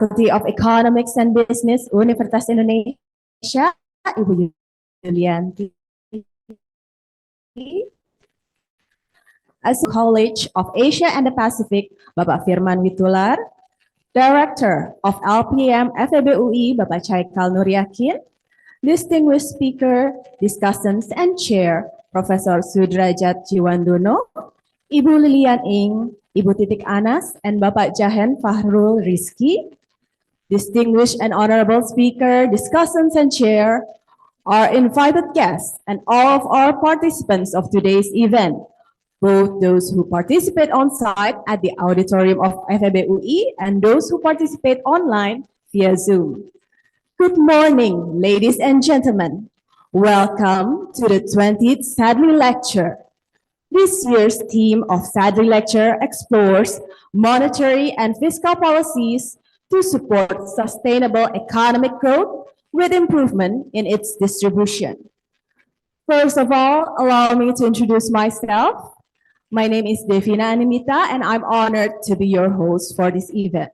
Faculty of Economics and Business, Universitas Indonesia, Ibu Yulianti. As College of Asia and the Pacific, Bapak Firman Witular. Director of LPM FEB-UI, Bapak Chaikal Nuryakin. Distinguished speaker, discussants, and chair, Professor Soedradjad Djiwandono, Ibu Lili Yan Ing, Ibu Titik Anas, and Bapak Jahen Fahrul Rizki. Distinguished and honorable speaker, discussants, and chair, our invited guests, and all of our participants of today's event, both those who participate on site at the auditorium of FEB-UI and those who participate online via Zoom. Good morning, ladies and gentlemen. Welcome to the 20th Sadli Lecture. This year's theme of Sadli Lecture explores monetary and fiscal policies to support sustainable economic growth with improvement in its distribution. First of all, allow me to introduce myself. My name is Devina Animita, and I'm honored to be your host for this event.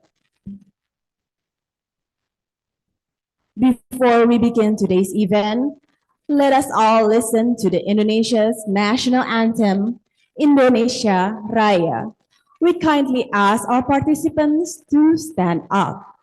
Before we begin today's event, let us all listen to the Indonesia's national anthem, Indonesia Raya. We kindly ask our participants to stand up.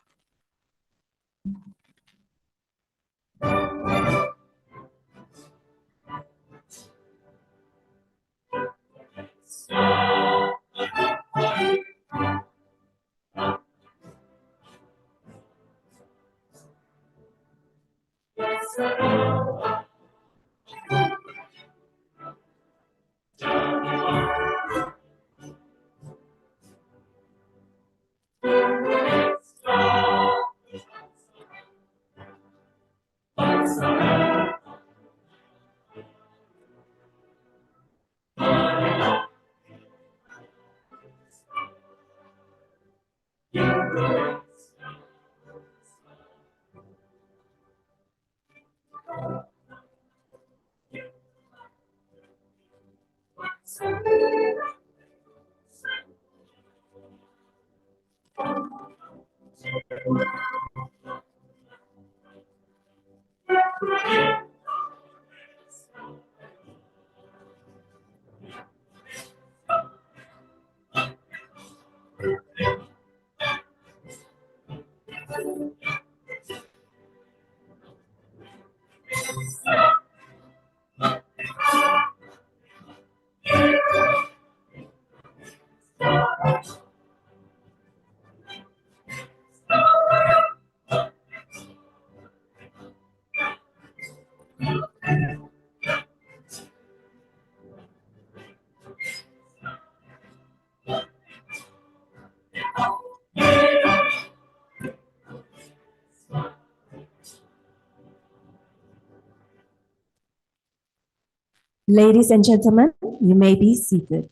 Ladies and gentlemen, you may be seated.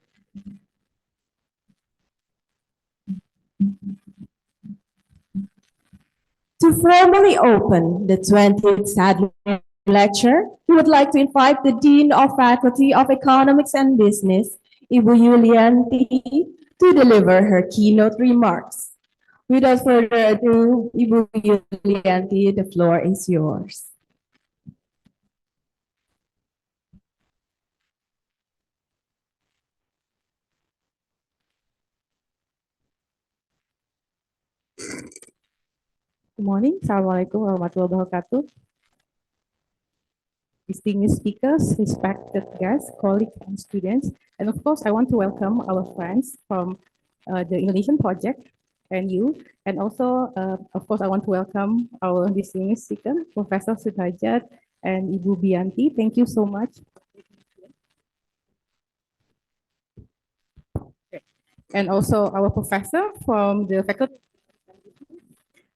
To formally open the 20th Sadli Lecture, we would like to invite the Dean of Faculty of Economics and Business, Ibu Yulianti, to deliver her keynote remarks. Without further ado, Ibu Yulianti, the floor is yours. Good morning. Assalamualaikum warahmatullahi wabarakatuh. Distinguished speakers, respected guests, colleagues, and students. And of course, I want to welcome our friends from the Indonesian project and you. And also, of course, I want to welcome our distinguished speaker, Professor Soedradjad and Ibu Bianti. Thank you so much. And also our professor from the faculty,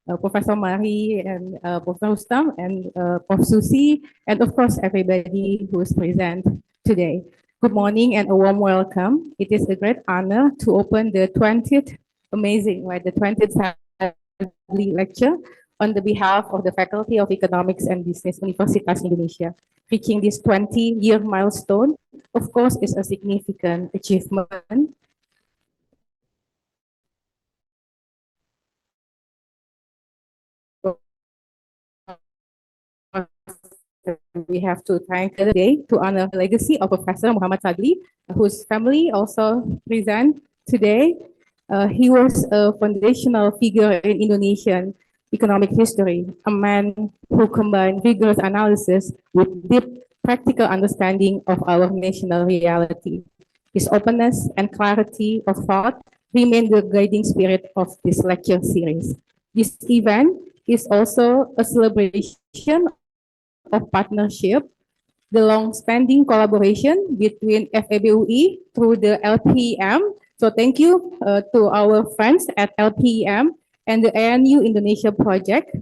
Professor Mari and Professor Rustam and Prof. Susi, and of course everybody who is present today. Good morning and a warm welcome. It is a great honor to open the 20th, amazing, right, the 20th Sadli Lecture on the behalf of the Faculty of Economics and Business, Universitas Indonesia. Reaching this 20-year milestone, of course, is a significant achievement we have to thank today to honor the legacy of Professor Muhammad Sadli, whose family also present today. He was a foundational figure in Indonesian economic history, a man who combined rigorous analysis with deep practical understanding of our national reality. His openness and clarity of thought remain the guiding spirit of this lecture series. This event is also a celebration of partnership, the long-standing collaboration between FEBUI through the LPEM. So thank you to our friends at LPEM and the ANU Indonesia project.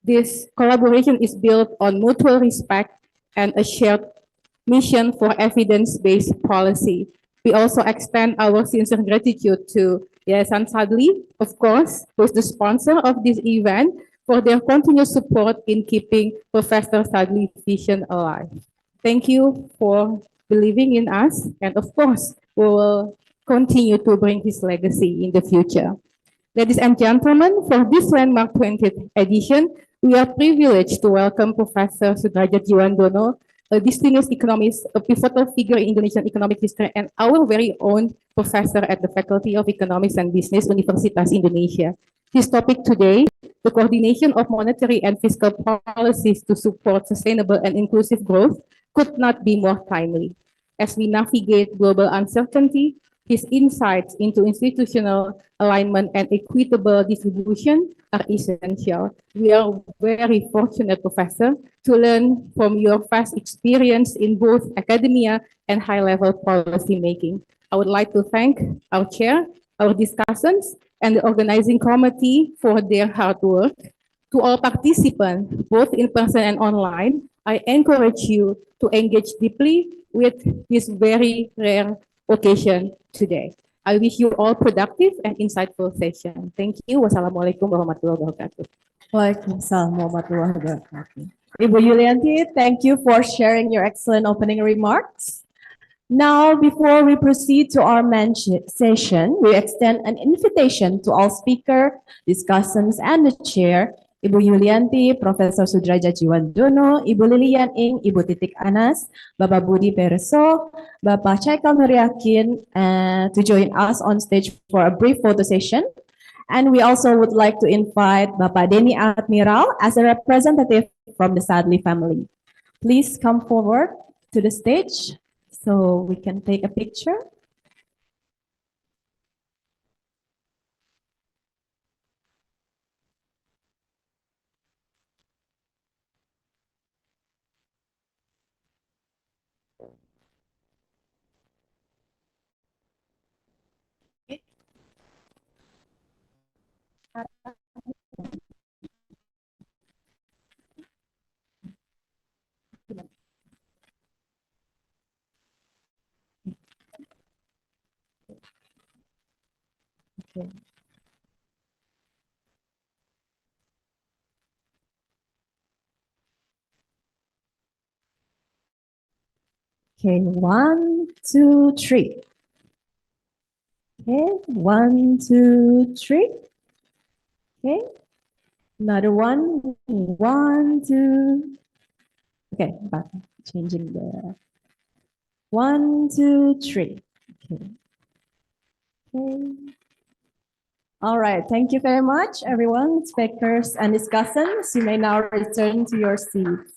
This collaboration is built on mutual respect and a shared mission for evidence-based policy. We also extend our sincere gratitude to Yayasan Sadli, of course, who is the sponsor of this event, for their continued support in keeping Professor Sadli's vision alive. Thank you for believing in us, and of course, we will continue to bring his legacy in the future. Ladies and gentlemen, for this landmark 20th edition, we are privileged to welcome Professor Soedradjad Djiwandono, a distinguished economist, a pivotal figure in Indonesian economic history, and our very own professor at the Faculty of Economics and Business, Universitas Indonesia. His topic today, the coordination of monetary and fiscal policies to support sustainable and inclusive growth, could not be more timely. As we navigate global uncertainty, his insights into institutional alignment and equitable distribution are essential. We are very fortunate, Professor, to learn from your vast experience in both academia and high-level policy making. I would like to thank our chair, our discussants, and the organizing committee for their hard work. To all participants, both in person and online, I encourage you to engage deeply with this very rare occasion today. I wish you all productive and insightful session. Thank you. Wassalamualaikum warahmatullahi wabarakatuh. Waalaikumsalam warahmatullahi wabarakatuh. Ibu Yulianti, thank you for sharing your excellent opening remarks. Now, before we proceed to our main session, we extend an invitation to all speakers, discussants, and the chair, Ibu Yulianti, Professor Soedradjad Djiwandono, Ibu Lili Yan Ing, Ibu Titik Anas, Bapak Budi Pereso, Bapak Chaikal Nuriakin, to join us on stage for a brief photo session. And we also would like to invite Bapak Denny Admiral as a representative from the Sadli family. Please come forward to the stage so we can take a picture. Okay. Okay, 1, 2, 3. Okay, 1, 2, 3. Okay, another one, 1, 2. Okay, but changing the 1, 2, 3. Okay. Okay. All right, thank you very much, everyone, speakers and discussants. You may now return to your seats.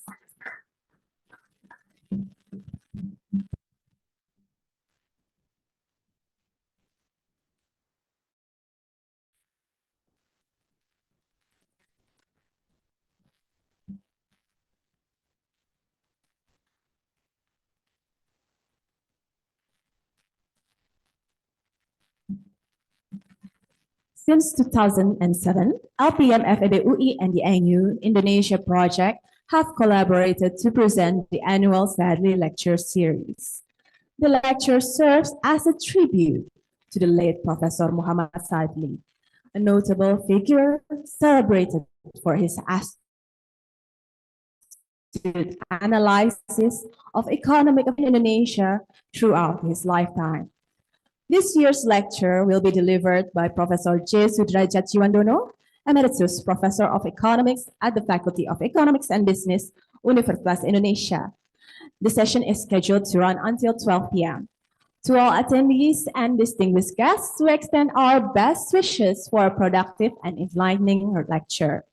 Since 2007, LPM FEBUI and the ANU Indonesia project have collaborated to present the annual Sadli Lecture series. The lecture serves as a tribute to the late Professor Muhammad Sadli, a notable figure celebrated for his astute analysis of economic of Indonesia throughout his lifetime. This year's lecture will be delivered by Professor J. Soedradjad Djiwandono, Emeritus Professor of Economics at the Faculty of Economics and Business, Universitas Indonesia. The session is scheduled to run until 12 p.m. To all attendees and distinguished guests, we extend our best wishes for a productive and enlightening lecture.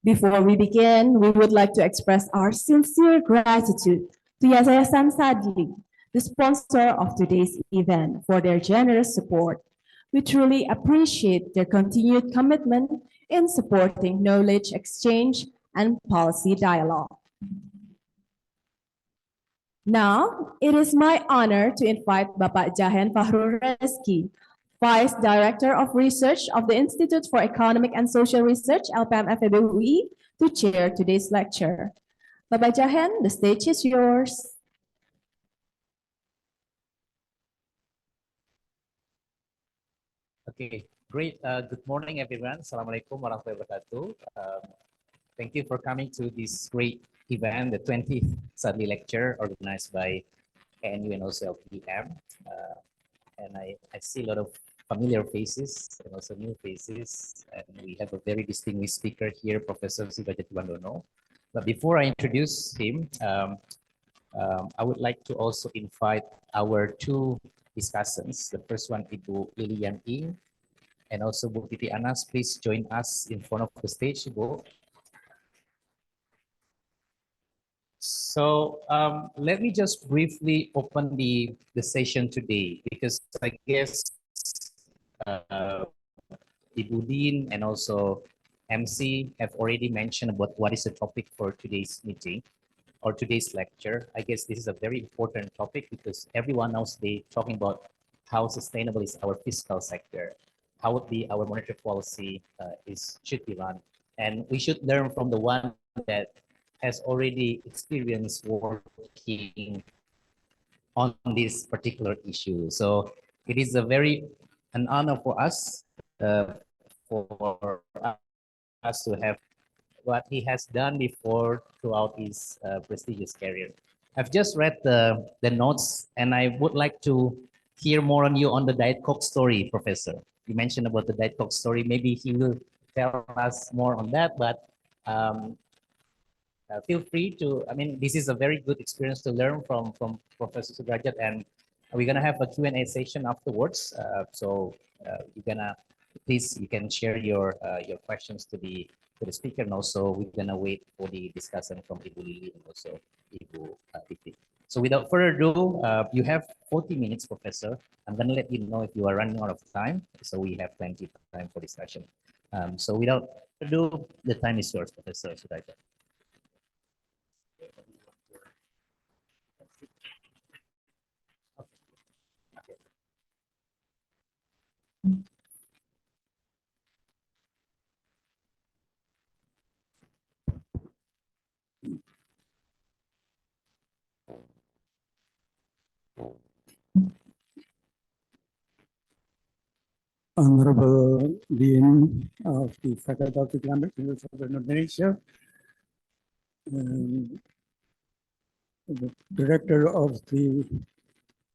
Before we begin, we would like to express our sincere gratitude to Yayasan Sadli, the sponsor of today's event, for their generous support. We truly appreciate their continued commitment in supporting knowledge exchange and policy dialogue. Now, it is my honor to invite Bapak Jahen Fahrul Reski, Vice Director of Research of the Institute for Economic and Social Research, LPM FEB UI, to chair today's lecture. Bapak Jahen, the stage is yours. Okay, great. Good morning, everyone. Assalamualaikum warahmatullahi wabarakatuh. Thank you for coming to this great event, the 20th Sadli Lecture, organized by ANU and also LPM. And I see a lot of familiar faces and also new faces. And we have a very distinguished speaker here, Professor Soedradjad Djiwandono. But before I introduce him, I would like to also invite our two discussants. The first one, Dr Lili Yan Ing, and also Dr Titik Anas. Please join us in front of the stage, Ibu. So let me just briefly open the session today, because I guess Ibu Din and also MC have already mentioned about what is the topic for today's meeting or today's lecture. I guess this is a very important topic because everyone knows they're talking about how sustainable is our fiscal sector, how our monetary policy should be run, and we should learn from the one that has already experienced working on this particular issue. So it is an honor for us to have what he has done before throughout his prestigious career. I've just read the notes, and I would like to hear more on you on the Diet Coke story, Professor. You mentioned about the Diet Coke story. Maybe he will tell us more on that, but feel free to, I mean, this is a very good experience to learn from Professor Soedradjad, and we're gonna have a Q&A session afterwards. So you're gonna, please, you can share your questions to the speaker, and also we're gonna wait for the discussion from Ibu Lili and also Ibu Titik. So without further ado, you have 40 minutes, Professor. I'm gonna let you know if you are running out of time, so we have plenty of time for discussion. So without further ado, the time is yours, Professor Soedradjad. Honorable Dean of the Faculty of Economics, University of Indonesia, and the Director of the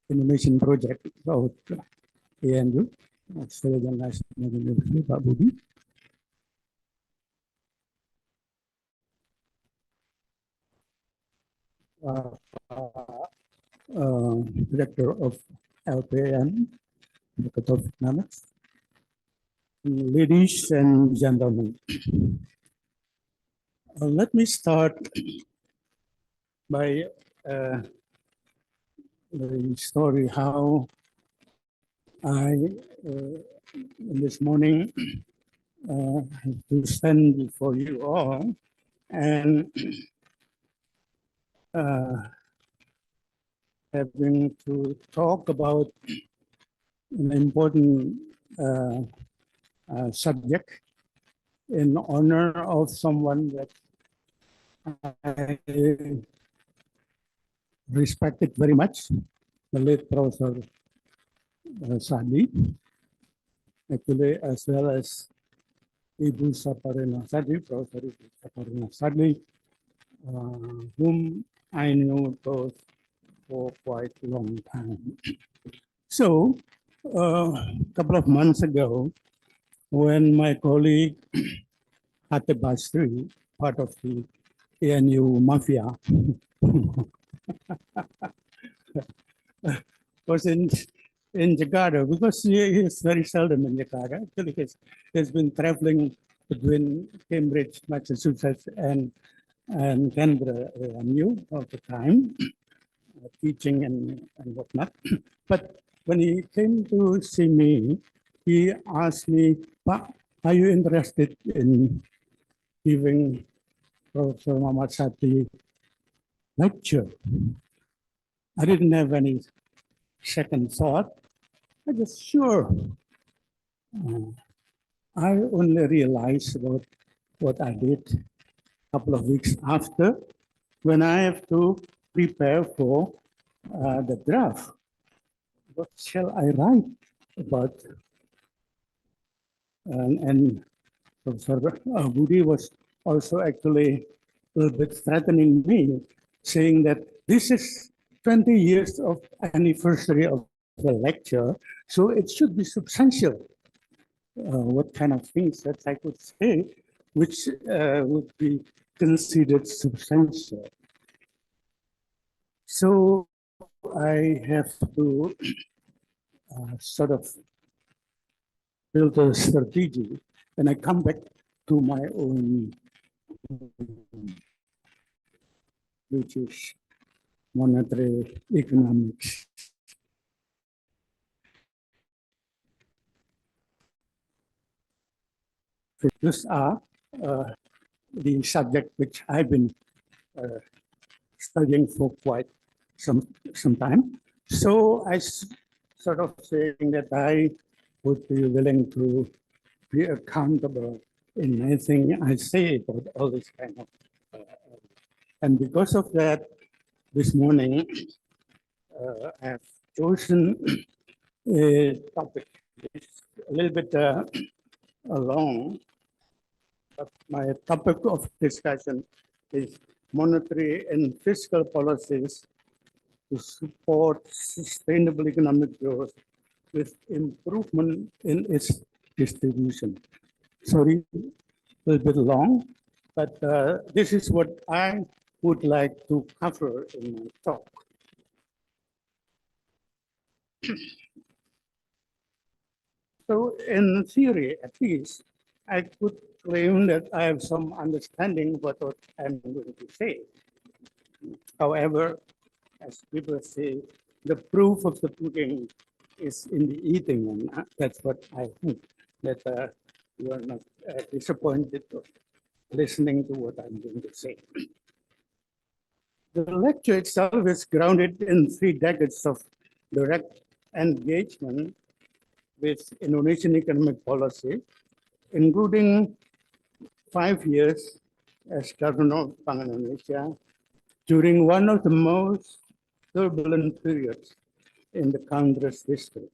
Innovation Project of ANU, Australian National University, Pak Budi. Director of LPM, Faculty of Economics. Ladies and gentlemen, let me start by the story how I, this morning, have to stand before you all and having to talk about an important subject in honor of someone that I respected very much, the late Professor Sadli, actually, as well as Ibu Saparina Sadli, Professor Saparina Sadli, whom I knew both for quite a long time. So, a couple of months ago, when my colleague Atmadja, part of the ANU mafia was in Jakarta, because he is very seldom in Jakarta. Actually, he's been traveling between Cambridge, Massachusetts, and Canberra, ANU all the time, teaching and whatnot. But when he came to see me, he asked me, "Pa, are you interested in giving Professor Muhammad Sadli lecture?" I didn't have any second thought. I just, sure. I only realized about what I did a couple of weeks after, when I have to prepare for the draft. What shall I write about? And Professor Budi was also actually a little bit threatening me, saying that this is 20 years of anniversary of the lecture, so it should be substantial. What kind of things that I could say, which would be considered substantial. So I have to sort of build a strategy, and I come back to my own, which is monetary economics. These are the subject which I've been studying for quite some time. So I sort of saying that I would be willing to be accountable in anything I say about all this kind of. And because of that, this morning I have chosen a topic. It's a little bit long, but my topic of discussion is monetary and fiscal policies to support sustainable economic growth with improvement in its distribution. Sorry, a little bit long, but this is what I would like to cover in my talk. So in theory, at least, I could claim that I have some understanding about what I'm going to say. However, as people say, the proof of the pudding is in the eating, and that's what I think, that you are not disappointed of listening to what I'm going to say. The lecture itself is grounded in 3 decades of direct engagement with Indonesian economic policy, including 5 years as Governor of Bank Indonesia during one of the most turbulent periods in the country's history.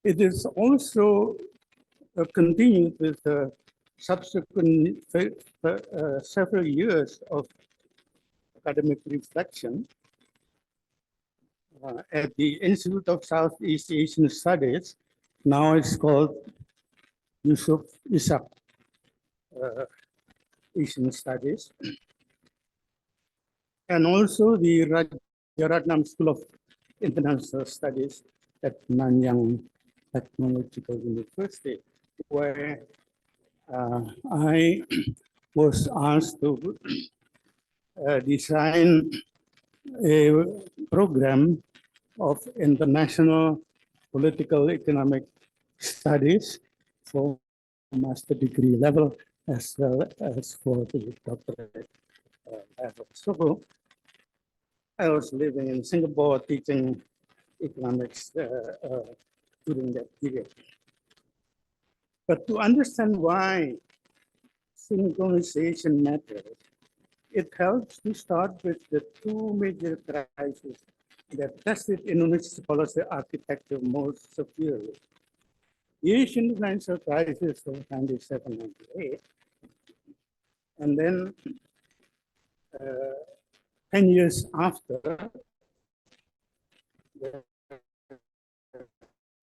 It is also continued with subsequent several years of academic reflection at the Institute of Southeast Asian Studies. Now it's called Yusuf Ishak Asian Studies, and also the Rajaratnam School of International Studies at Nanyang Technological University, where I was asked to design a program of international political economic studies for master degree level as well as for the doctorate level. So I was living in Singapore teaching economics during that period. But to understand why synchronization matters, it helps to start with the 2 major crises that tested Indonesia's policy architecture most severely. The Asian financial crisis of 1997-98, and then 10 years after, the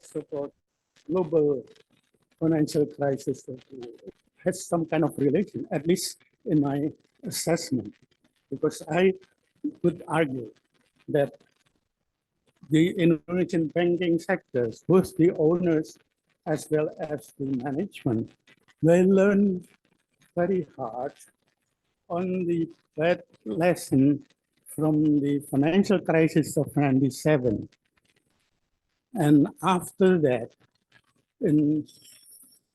so-called global financial crisis has some kind of relation, at least in my assessment, because I could argue that the Indonesian banking sectors, both the owners as well as the management, they learned very hard on the bad lesson from the financial crisis of 97. And after that, in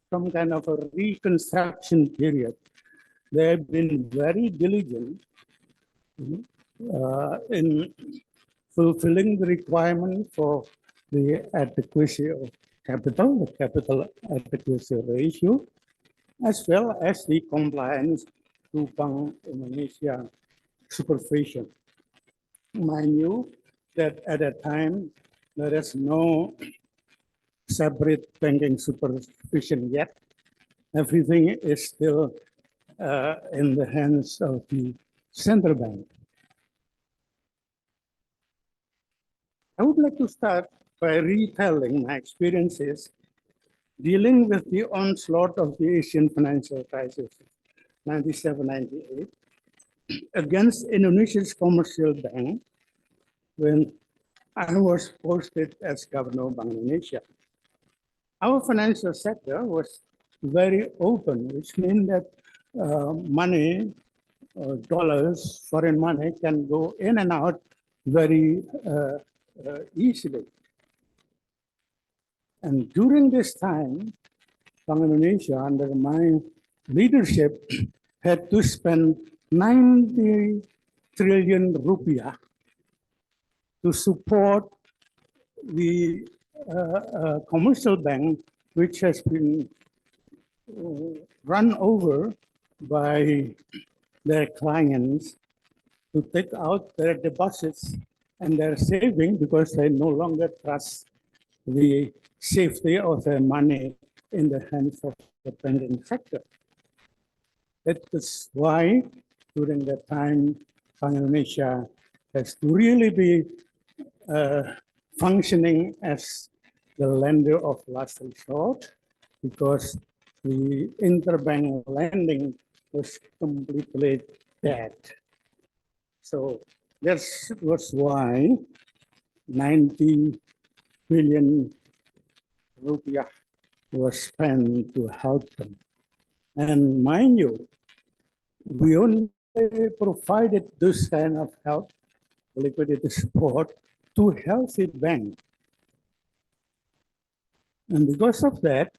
some kind of a reconstruction period, they have been very diligent in fulfilling the requirement for the adequacy of capital, the capital adequacy ratio, as well as the compliance to Bank Indonesia supervision. Mind you, that at that time, there is no separate banking supervision yet. Everything is still in the hands of the central bank. I would like to start by retelling my experiences dealing with the onslaught of the Asian financial crisis, 97-98, against Indonesia's commercial bank when I was posted as governor of Bank Indonesia. Our financial sector was very open, which means that money, dollars, foreign money can go in and out very easily. And during this time, Bank Indonesia, under my leadership, had to spend 90 trillion rupiah to support the commercial bank, which has been run over by their clients to take out their deposits and their saving because they no longer trust the safety of their money in the hands of the banking sector. That is why during that time, Bank Indonesia has to really be functioning as the lender of last resort, because the interbank lending was completely dead. So that was why 90 billion rupiah was spent to help them. And mind you, we only provided this kind of help, liquidity support, to healthy banks. And because of that,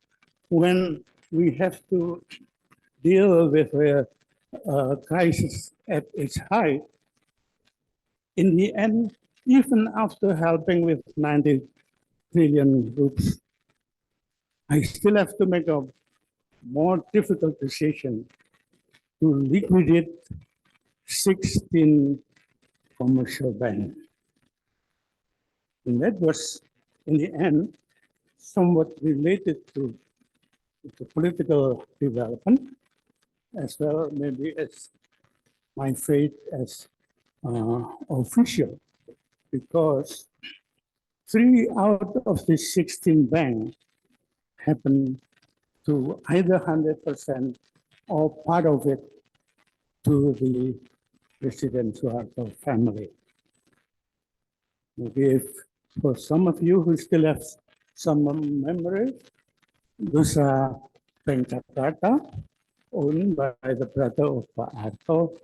when we have to deal with a crisis at its height, in the end, even after helping with 90 trillion rupees, I still have to make a more difficult decision to liquidate 16 commercial banks. And that was, in the end, somewhat related to political development, as well maybe as my fate as official, because 3 out of the 16 banks happened to either 100% or part of it to the President Soeharto family. Maybe if for some of you who still have some memory, those are Bank Jakarta, owned by the brother of Pak Harto,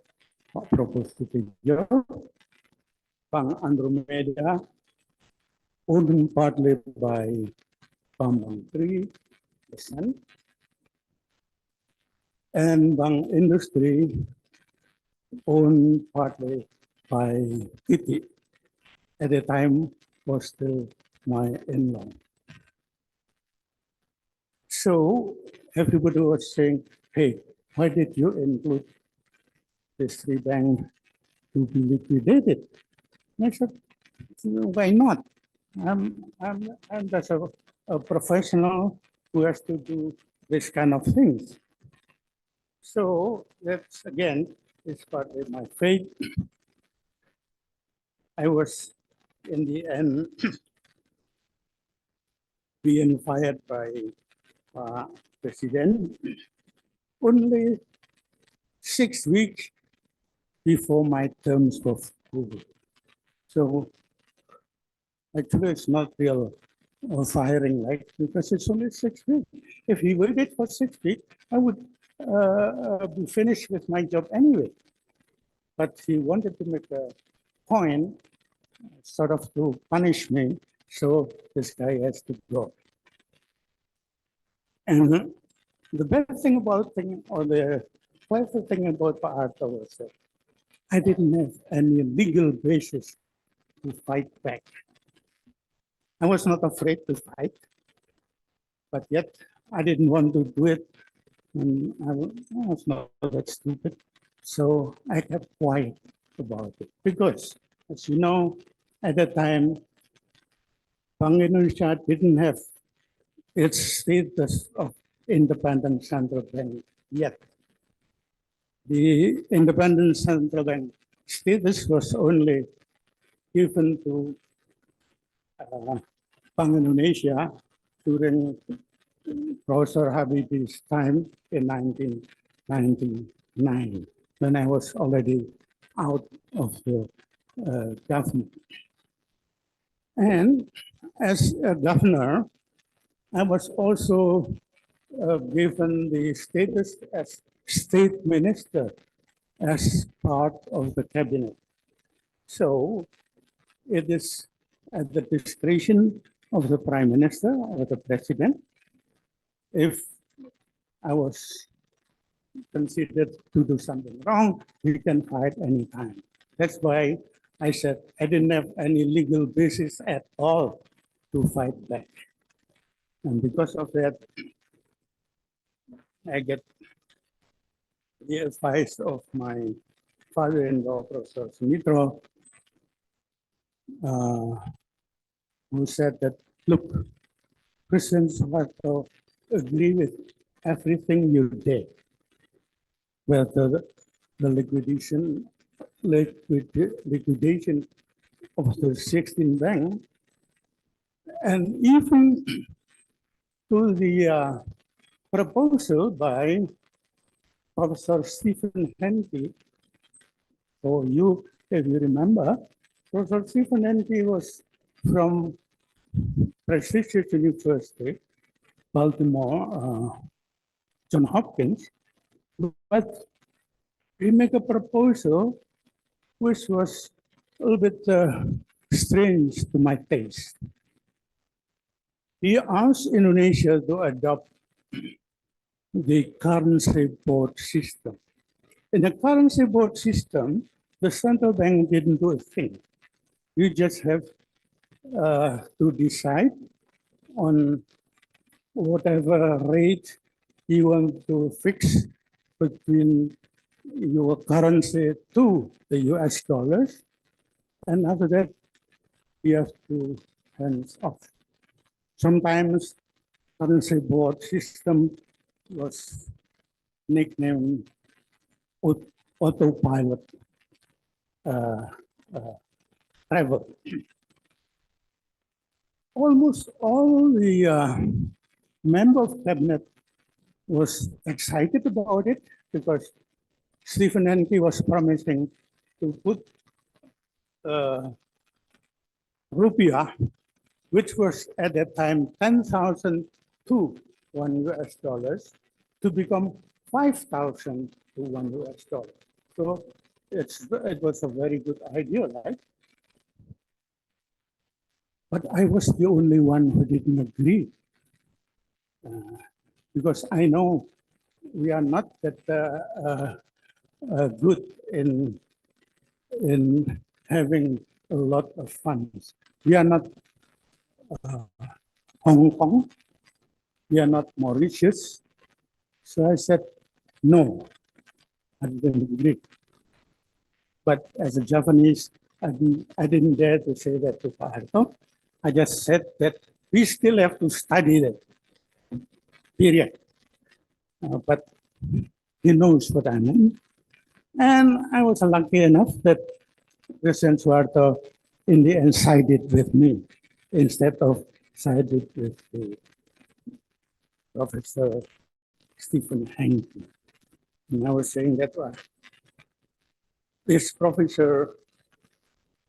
Pak Prabowo Subianto, Bank Andromeda, owned partly by Bambang Tri, the son, and Bank Industri, owned partly by Titik. At the time, was still my in-law. So everybody was saying, hey, why did you include these 3 banks to be liquidated? And I said, why not? I'm just a professional who has to do this kind of things. So that's, again, is partly my fate. I was, in the end, being fired by President only 6 weeks before my terms were over. So actually, it's not real firing, right? Because it's only 6 weeks. If he waited for 6 weeks, I would be finished with my job anyway. But he wanted to make a point, sort of to punish me. So this guy has to go. And the bad thing about or the powerful thing about Pak Harto was that I didn't have any legal basis to fight back. I was not afraid to fight, but yet I didn't want to do it. And I was not that stupid. So I kept quiet about it. Because, as you know, at that time, Bank Indonesia didn't have its status of independent central bank yet. The independent central bank status was only given to Bank Indonesia during Professor Habibie's time in 1999, when I was already out of the government. And as a governor, I was also given the status as state minister as part of the cabinet. So it is at the discretion of the prime minister or the president if I was considered to do something wrong, he can fight anytime. That's why I said I didn't have any legal basis at all to fight back. And because of that, I get the advice of my father-in-law, Professor Sumitro, who said that, look, President Soeharto agree with everything you did. Well, the liquidation of the 16 bank, and even to the proposal by Professor Stephen Henke. So you, if you remember, Professor Stephen Henke was from prestigious university, Baltimore, John Hopkins, but he made a proposal which was a little bit strange to my taste. He asked Indonesia to adopt the currency board system. In the currency board system, the central bank didn't do a thing. You just have to decide on whatever rate you want to fix between your currency to the US dollars. And after that, you have to hands off. Sometimes currency board system was nicknamed autopilot travel. Almost all the member of cabinet was excited about it because Stephen Henke was promising to put rupiah, which was at that time 10,000 to $1 to become 5,000 to $1. So it was a very good idea, right? But I was the only one who didn't agree. Because I know we are not that good in having a lot of funds. We are not Hong Kong. We are not Mauritius. So I said, no, I didn't agree. But as a Japanese, I didn't dare to say that to Pak Harto. I just said that we still have to study that, period. But he knows what I mean. And I was lucky enough that President Soeharto in the end sided with me instead of sided with the Professor Stephen Henke. And I was saying that this professor,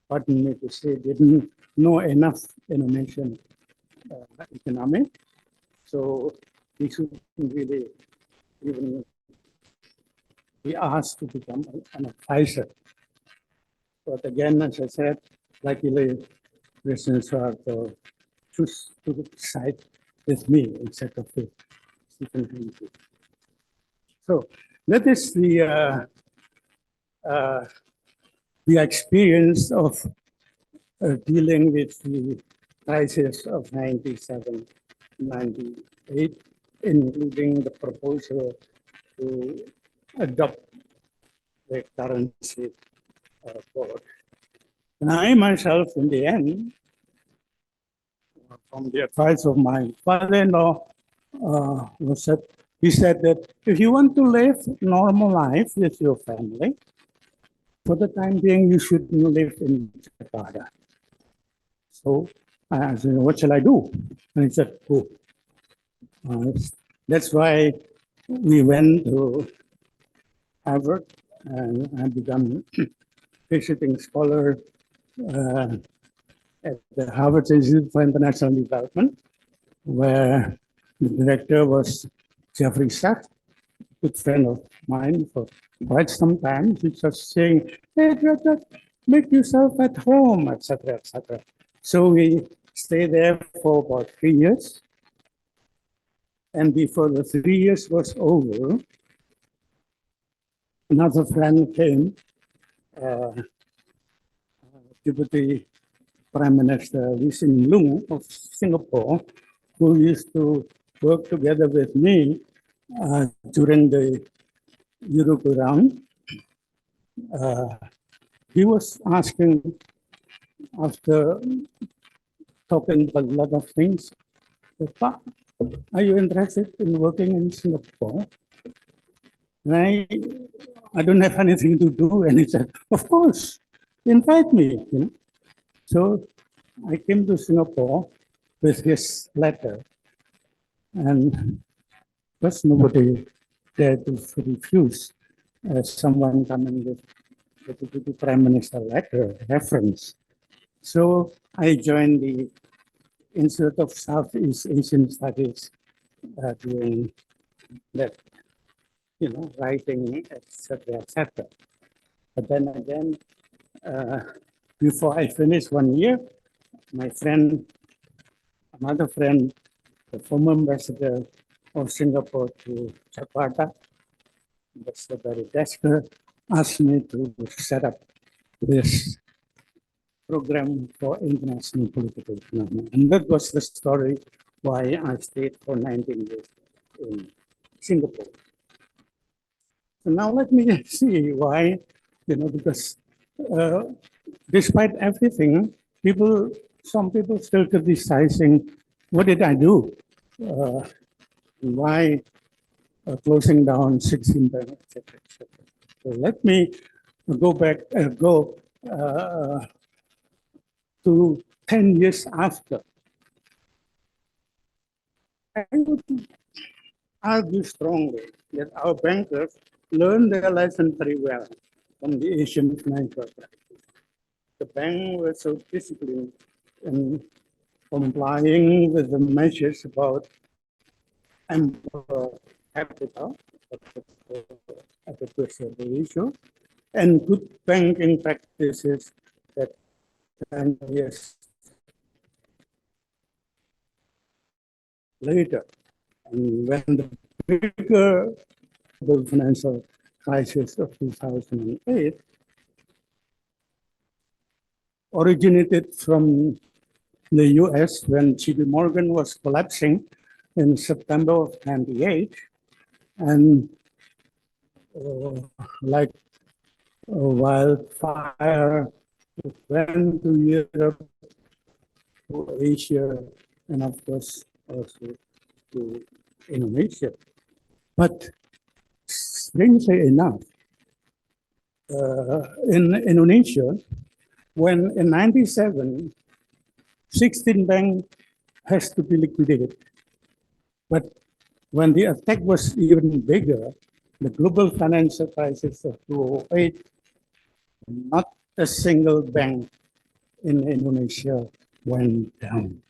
pardon me to say, didn't know enough Indonesian economics, so he shouldn't really even be asked to become an advisor. But again, as I said, luckily, President Soeharto choose to side with me instead of with Stephen Hindley. So that is the experience of dealing with the crisis of 97, 98, including the proposal to adopt the currency board. And I myself, in the end, from the advice of my father-in-law, he said that if you want to live normal life with your family, for the time being, you shouldn't live in Jakarta. So I said, what shall I do? And he said, go. That's why we went to Harvard, and I became visiting scholar at the Harvard Institute for International Development, where the director was Jeffrey Sachs, good friend of mine for quite some time. He was saying, hey, make yourself at home, etc., etc. So we stayed there for about 3 years. And before the 3 years was over, another friend came, Deputy Prime Minister Lee Hsien Loong of Singapore, who used to work together with me during the Europe round. He was asking, after talking about a lot of things, are you interested in working in Singapore? And I don't have anything to do. And he said, of course, invite me. You know? So I came to Singapore with his letter. And first, nobody dared to refuse someone coming with the Deputy Prime Minister letter reference. So I joined the Institute of Southeast Asian Studies doing that, writing, etc., etc. But then again, before I finished 1 year, my friend, another friend, the former ambassador of Singapore to Jakarta, Ambassador Barry Desker, asked me to set up this program for international political economy. And that was the story why I stayed for 19 years in Singapore. So now let me see why, because despite everything, some people still criticizing, what did I do? Why closing down 16 banks, etc., etc. So let me go back, to 10 years after. I would argue strongly that our bankers learned their lesson very well from the Asian financial crisis. The bank was so disciplined in complying with the measures about ample capital, adequacy of the ratio, and good banking practices that 10 years later, and when the bigger financial crisis of 2008 originated from the US when JP Morgan was collapsing in September of 98, and like a wildfire, it went to Europe, to Asia, and of course also to Indonesia. But strangely enough, in Indonesia, when in 97, 16 banks has to be liquidated. But when the attack was even bigger, the global financial crisis of 2008, not a single bank in Indonesia went down.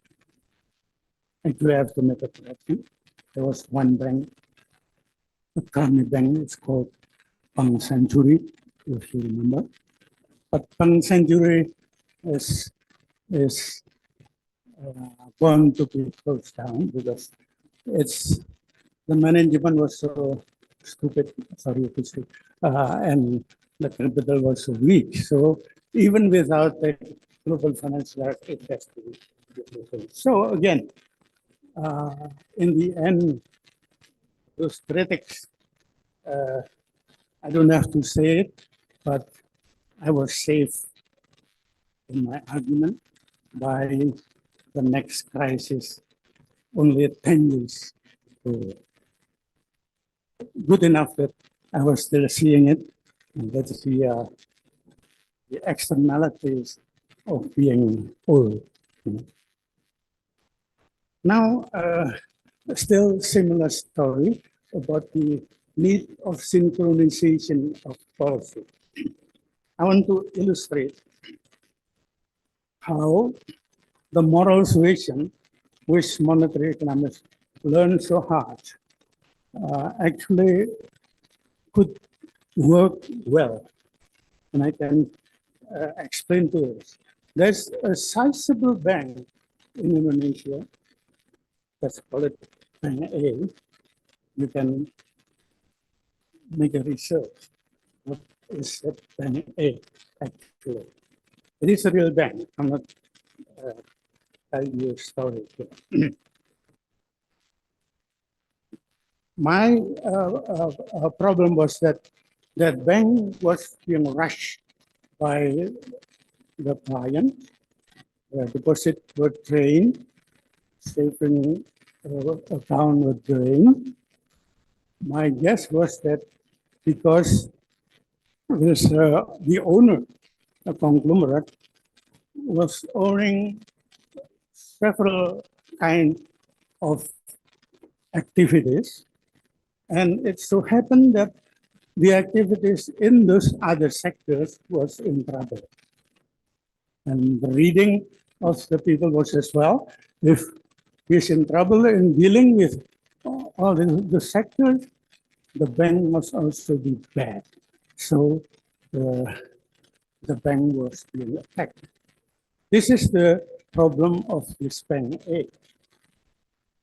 Actually, I have to make a correction. There was one bank, a Kami bank, it's called Bank Century, if you remember. But Bank Century is going to be closed down because the management was so stupid, sorry to say, and the capital was so weak. So even without the global financial crisis, it has to be closed. So again, in the end, those critics, I don't have to say it, but I was safe in my argument by the next crisis only 10 years. So good enough that I was still seeing it. And that's the externalities of being old. You know. Now, still similar story about the need of synchronization of policy. I want to illustrate how the moral suasion, which monetary economists learn so hard, actually could work well. And I can explain to us. There's a sizable bank in Indonesia, let's call it Bank A. You can make a research. What is that Bank A actually? It is a real bank. I'm not telling you a story here. My problem was that that bank was being rushed by the client. Deposit were drained, saving account were drained. My guess was that because this, the owner, a conglomerate, was owning several kinds of activities, and it so happened that the activities in those other sectors was in trouble. And the reading of the people was as well, if he's in trouble in dealing with all the sectors, the bank must also be bad. So the bank was being attacked. This is the problem of this Bank A.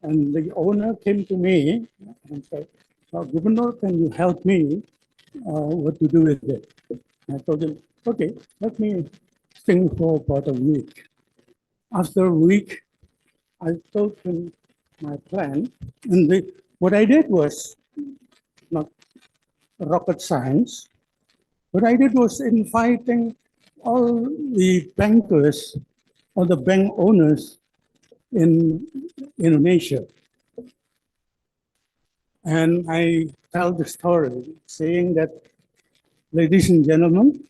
And the owner came to me and said, Governor, can you help me what to do with it? I told him, okay, let me think for about a week. After a week, I told him my plan. And what I did was not rocket science. What I did was inviting all the bankers or the bank owners in Indonesia. And I tell the story saying that, ladies and gentlemen,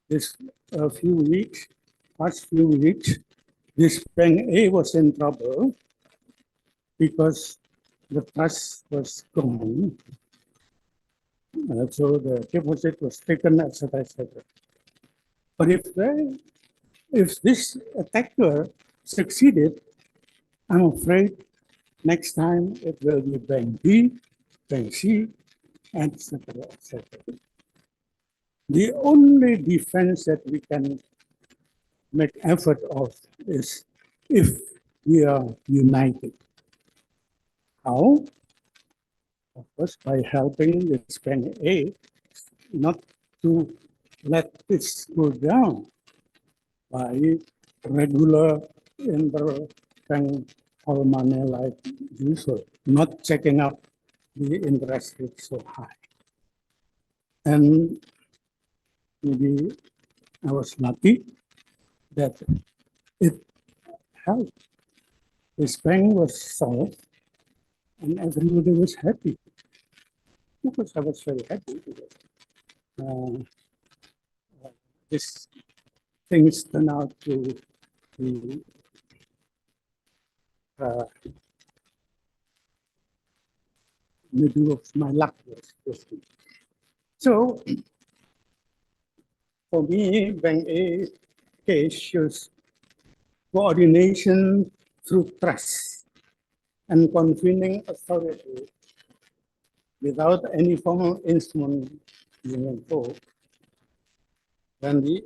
this past few weeks, this Bank A was in trouble because the trust was gone. So the deposit was taken, etc., etc. But if this attacker succeeded, I'm afraid next time it will be Bank B, Bank C, etc., etc. The only defense that we can make effort of is if we are united. How? Of course, by helping this Bank A not to let this go down by regular interbank money like usual, not checking out the interest rate so high. And maybe I was lucky that it helped. This bank was solved and everybody was happy. Of course, I was very happy because this things turn out to be middle of my luck. So For me, Bank A case shows coordination through trust and convening authority without any formal instrument being involved. When the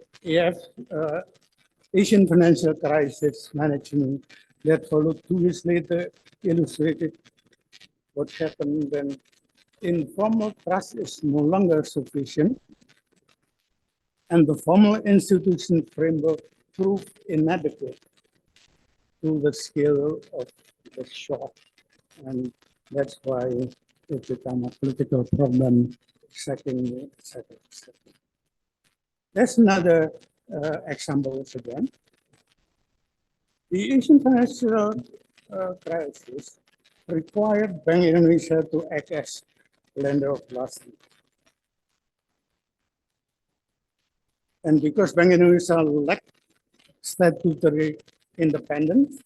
Asian financial crisis management that followed 2 years later illustrated what happened when informal trust is no longer sufficient and the formal institution framework proved inadequate to the scale of the shock. And that's why it became a political problem. Second. That's another example again. The Asian financial crisis required Bank Indonesia to act as lender of last resort. And because Bank Indonesia lacked statutory independence,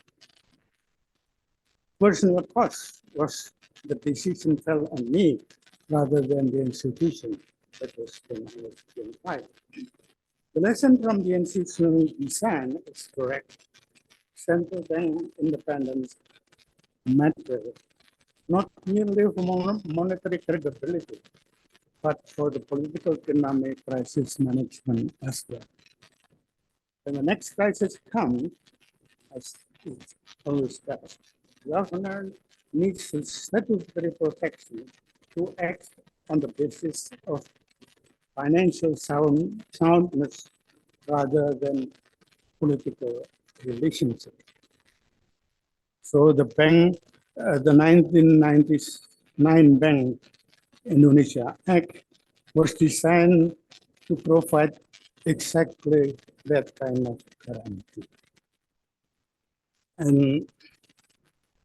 personal cost was the decision fell on me rather than the institution. That was when I was 25. The lesson from the institutional design is correct. Central bank independence matters not merely for monetary credibility, but for the political economic crisis management as well. When the next crisis comes, as it always does, the governor needs statutory protection to act on the basis of financial soundness rather than political relationship. So the bank, the 1999 Bank Indonesia Act was designed to provide exactly that kind of guarantee. And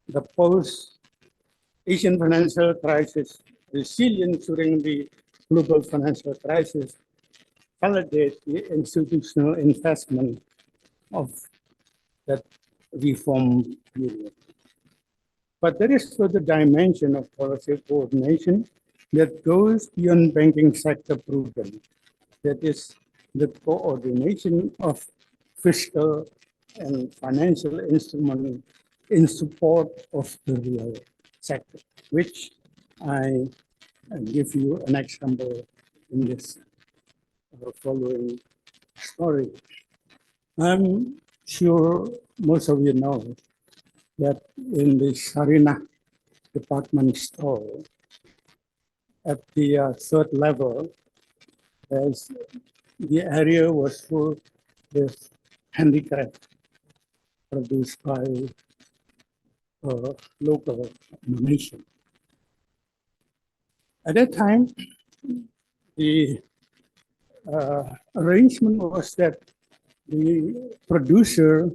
the post-Asian financial crisis resilience during the global financial crisis validate the institutional investment of that reform period. But there is further dimension of policy coordination that goes beyond banking sector prudence. That is the coordination of fiscal and financial instruments in support of the real sector, which I give you an example in this following story. I'm sure most of you know that in the Sarinah department store, at the third level, as the area was full with handicraft produced by local Indonesian. At that time, the arrangement was that the producer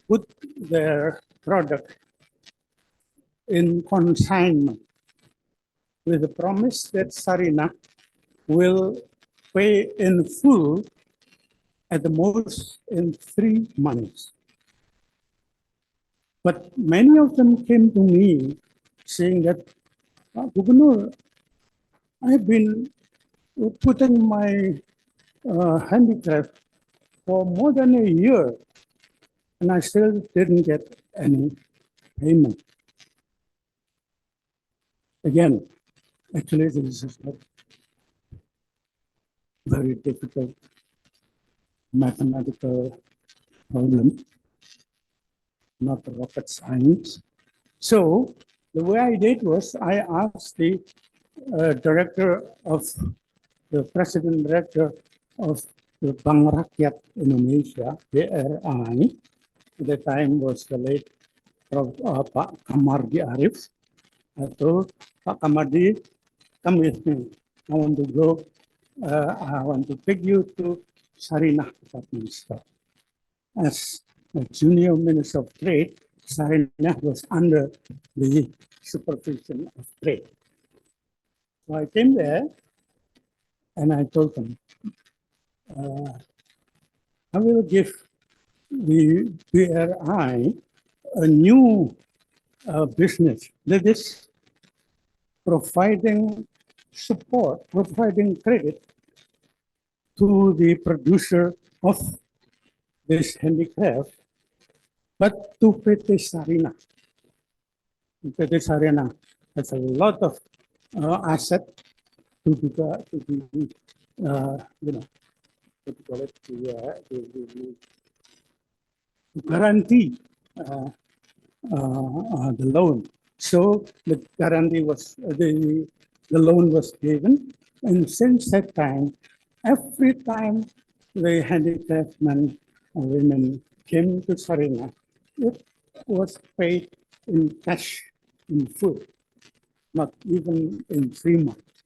put their product in consignment with the promise that Sarinah will pay in full at the most in 3 months. But many of them came to me saying that, Gubernur, I've been putting my handicraft for more than a year, and I still didn't get any payment. Again, actually, this is a very difficult mathematical problem, not rocket science. So the way I did was I asked the president director of the Bank Rakyat Indonesia, BRI, at the time was the late Pak Kamardi Arif. I told Pak Kamardi, come with me. I want to go. I want to take you to Sarinah department store. As a junior minister of trade, Sarinah was under the supervision of trade. So I came there and I told them, I will give the BRI a new business that is providing support, providing credit to the producer of this handicraft, but to PT Sarina. PT Sarina has a lot of asset to be, you know, what do you call it, to guarantee the loan. So the guarantee was, the loan was given. And since that time, every time the handicapped men and women came to Sarina, it was paid in cash, in food, not even in 3 months.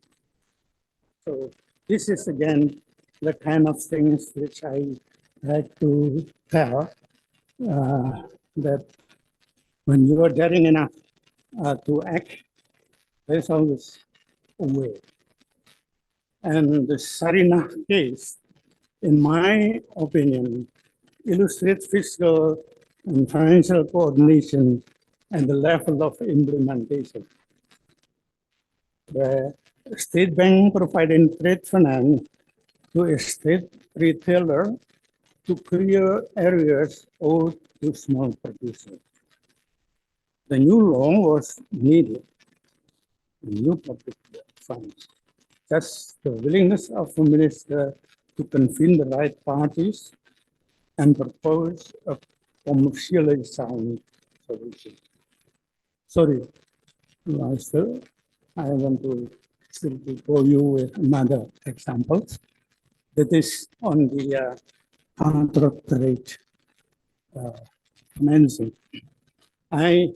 So this is again the kind of things which I like to tell, that when you are daring enough to act, there's always a way. And the Sarina case, in my opinion, illustrates fiscal and financial coordination and the level of implementation. The State Bank providing trade finance to a state retailer to clear areas owed to small producers. The new law was needed, new public funds. Thus, the willingness of the minister to convene the right parties and propose a commercially sound solution. Sorry, I want to simply go you with another example. That is on the counter trade financing. I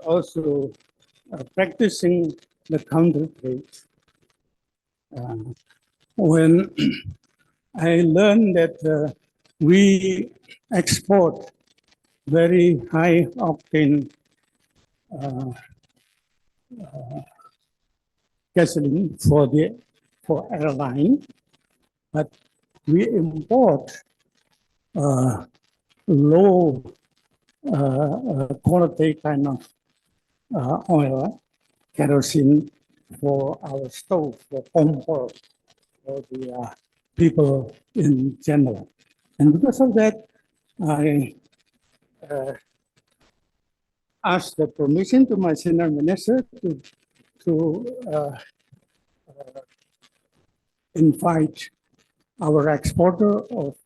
also practicing the counter trade. When I learned that we export very high octane gasoline for airline, but we import low quality kind of oil, kerosene for our stove, for comfort, for the people in general. And because of that, I asked the permission to my senior minister to invite our exporter of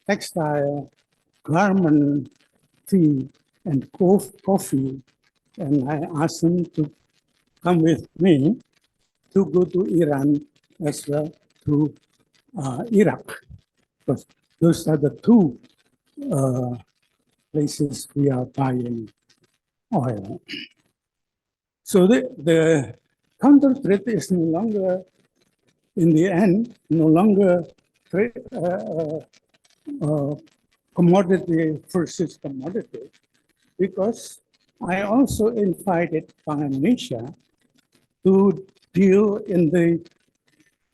textile, garment, tea, and coffee, and I asked him to come with me to go to Iran as well to Iraq, because those are the two places we are buying oil. So the counter trade is no longer, in the end, no longer commodity versus commodity, because I also invited Bank Indonesia to deal in the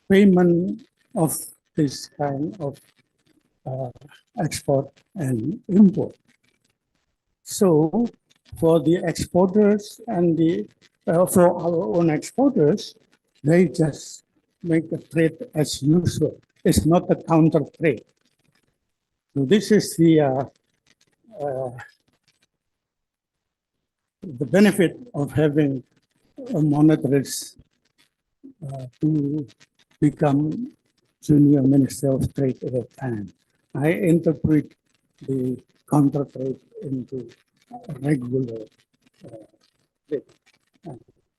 payment of this kind of export and import. So for the exporters and for our own exporters, they just make a trade as usual. It's not a counter trade. So this is the benefit of having a monetarist to become junior minister of trade at that time. I interpret the counter trade into a regular trade.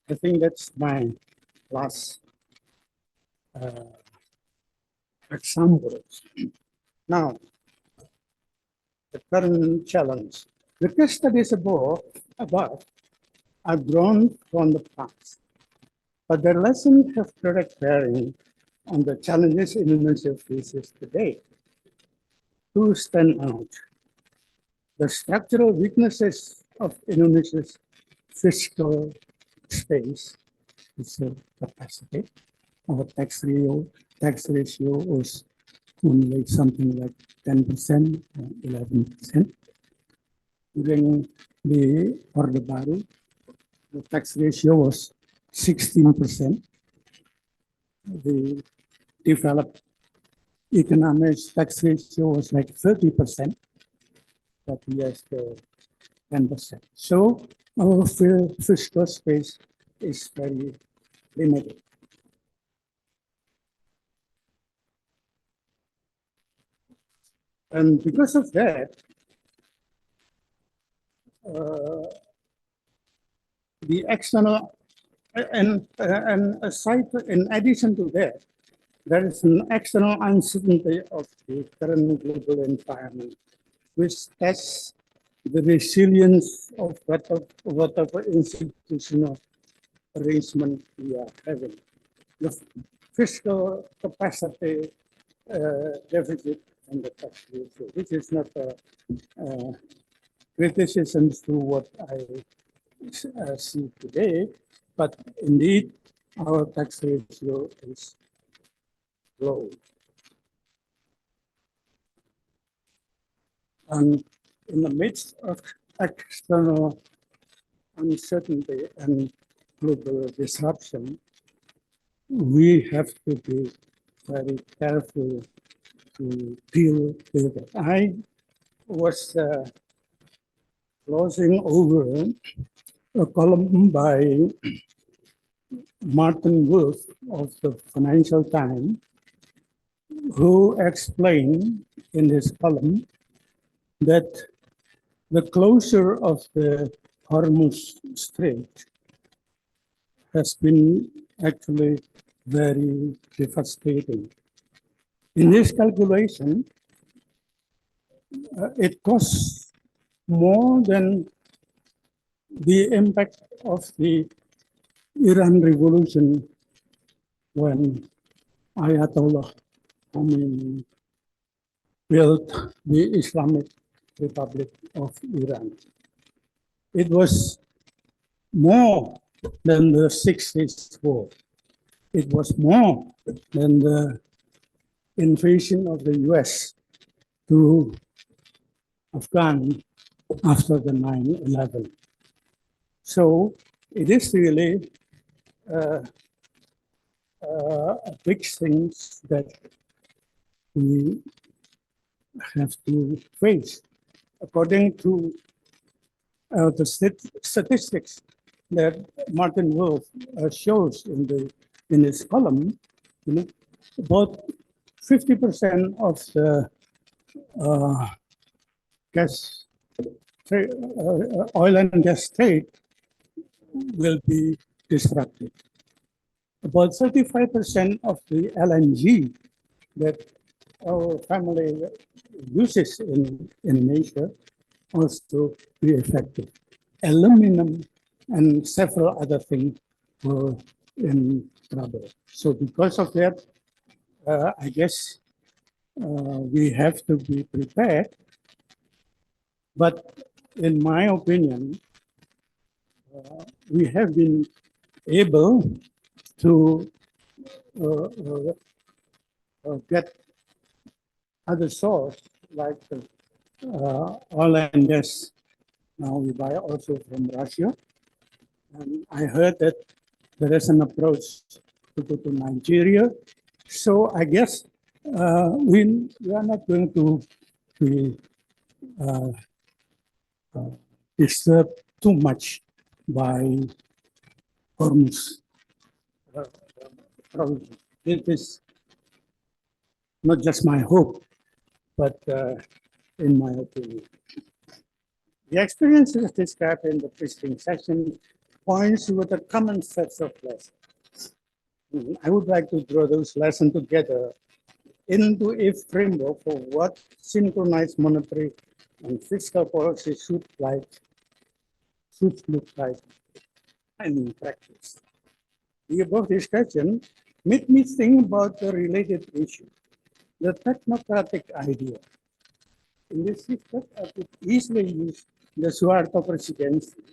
I think that's my last example. Now, the current challenge. The case studies above are drawn from the past, but their lessons have direct bearing on the challenges Indonesia faces today. Two stand out: the structural weaknesses of Indonesia's fiscal space, its capacity. Our tax ratio was only something like 10%, 11%. During the Orde Baru, the tax ratio was 16%. the developed economies tax ratio was like 30%, but he has the 10%. So our fiscal space is very limited. And because of that, the external, and aside, in addition to that, there is an external uncertainty of the current global environment, which tests the resilience of whatever institutional arrangement we are having. The fiscal capacity deficit and the tax ratio, which is not a criticism to what I see today, but indeed our tax ratio is low. And in the midst of external uncertainty and global disruption, we have to be very careful to deal with it. I was glossing over a column by Martin Wolf of the Financial Times, who explained in his column that the closure of the Hormuz Strait has been actually very devastating. In his calculation, it costs more than the impact of the Iran Revolution when Ayatollah Khomeini built the Islamic Republic of Iran. It was more than the 60s war. It was more than the invasion of the US to Afghan after the 9/11. So it is really a big thing that we have to face. According to the statistics that Martin Wolf shows in his column, about 50% of the oil and gas trade will be disrupted. About 35% of the LNG that our family uses in Asia also be affected. Aluminum and several other things were in trouble. So because of that, I guess we have to be prepared. But in my opinion, we have been able to get other source like oil and gas. Now we buy also from Russia. And I heard that there is an approach to go to Nigeria. So I guess we are not going to be disturbed too much by Hormuz. It is not just my hope, but in my opinion. The experiences described in the preceding section points with a common set of lessons. I would like to draw those lessons together into a framework for what synchronized monetary and fiscal policy should look like in practice. The above discussion made me think about the related issue, the technocratic idea. In this respect, I could easily use the Suharto presidency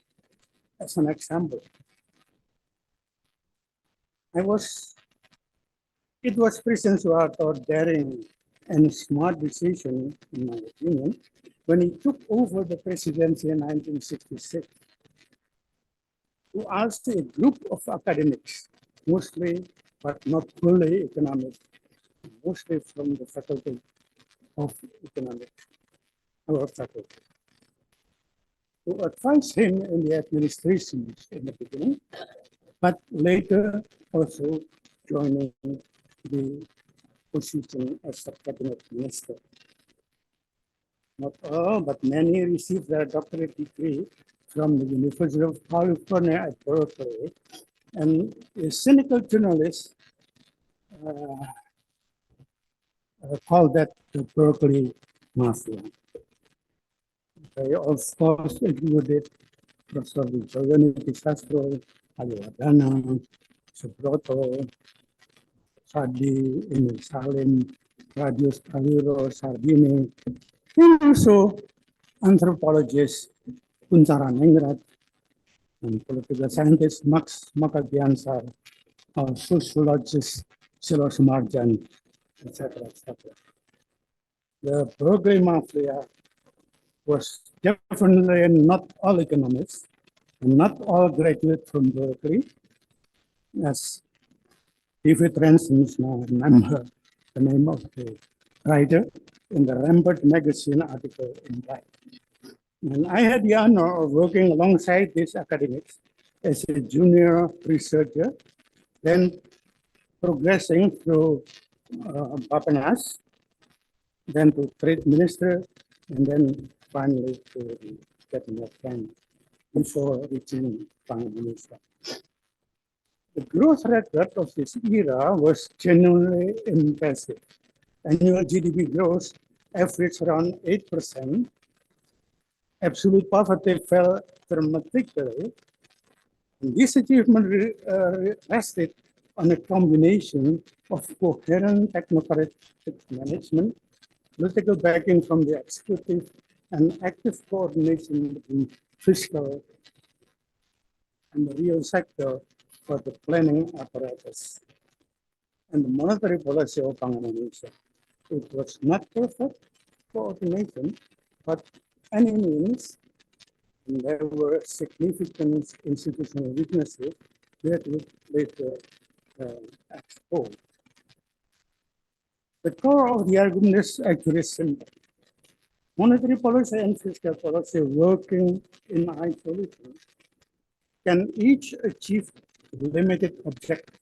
as an example. It was President Suharto's daring and smart decision, in my opinion, when he took over the presidency in 1966, to ask a group of academics, mostly but not fully economics, mostly from the faculty of economics, our faculty. To advise him in the administration in the beginning, but later also joining the position as a cabinet minister. Not all, but many received their doctorate degree from the University of California at Berkeley, and a cynical journalist called that the Berkeley Mafia. They of course included Professor Wijayani Sastro, Aliwadana, Subroto, Sadi, Emil Salim, Radius Kaliro, Sardini, and also anthropologist Kuntara Ningrat, and political scientist Max Makabiansar, sociologist Silos Marjan, etc., etc. The Berkeley Mafia was definitely not all economists, and not all graduates from Berkeley, as David Ransom now remember the name of the writer in the Rampart magazine article in that. And I had the honor of working alongside these academics as a junior researcher, then progressing through Bapenas, then to trade minister, and then finally to the cabinet rank before reaching Bank Indonesia. The growth record of this era was genuinely impressive. Annual GDP growth averaged around 8%. Absolute poverty fell dramatically. And this achievement rested on a combination of coherent technocratic management, political backing from the executive, and active coordination between fiscal and the real sector for the planning apparatus and the monetary policy of Bank Indonesia. It was not perfect coordination, but any means, and there were significant institutional weaknesses that would later exposed. The core of the argument is actually simple. Monetary policy and fiscal policy working in isolation can each achieve limited objectives.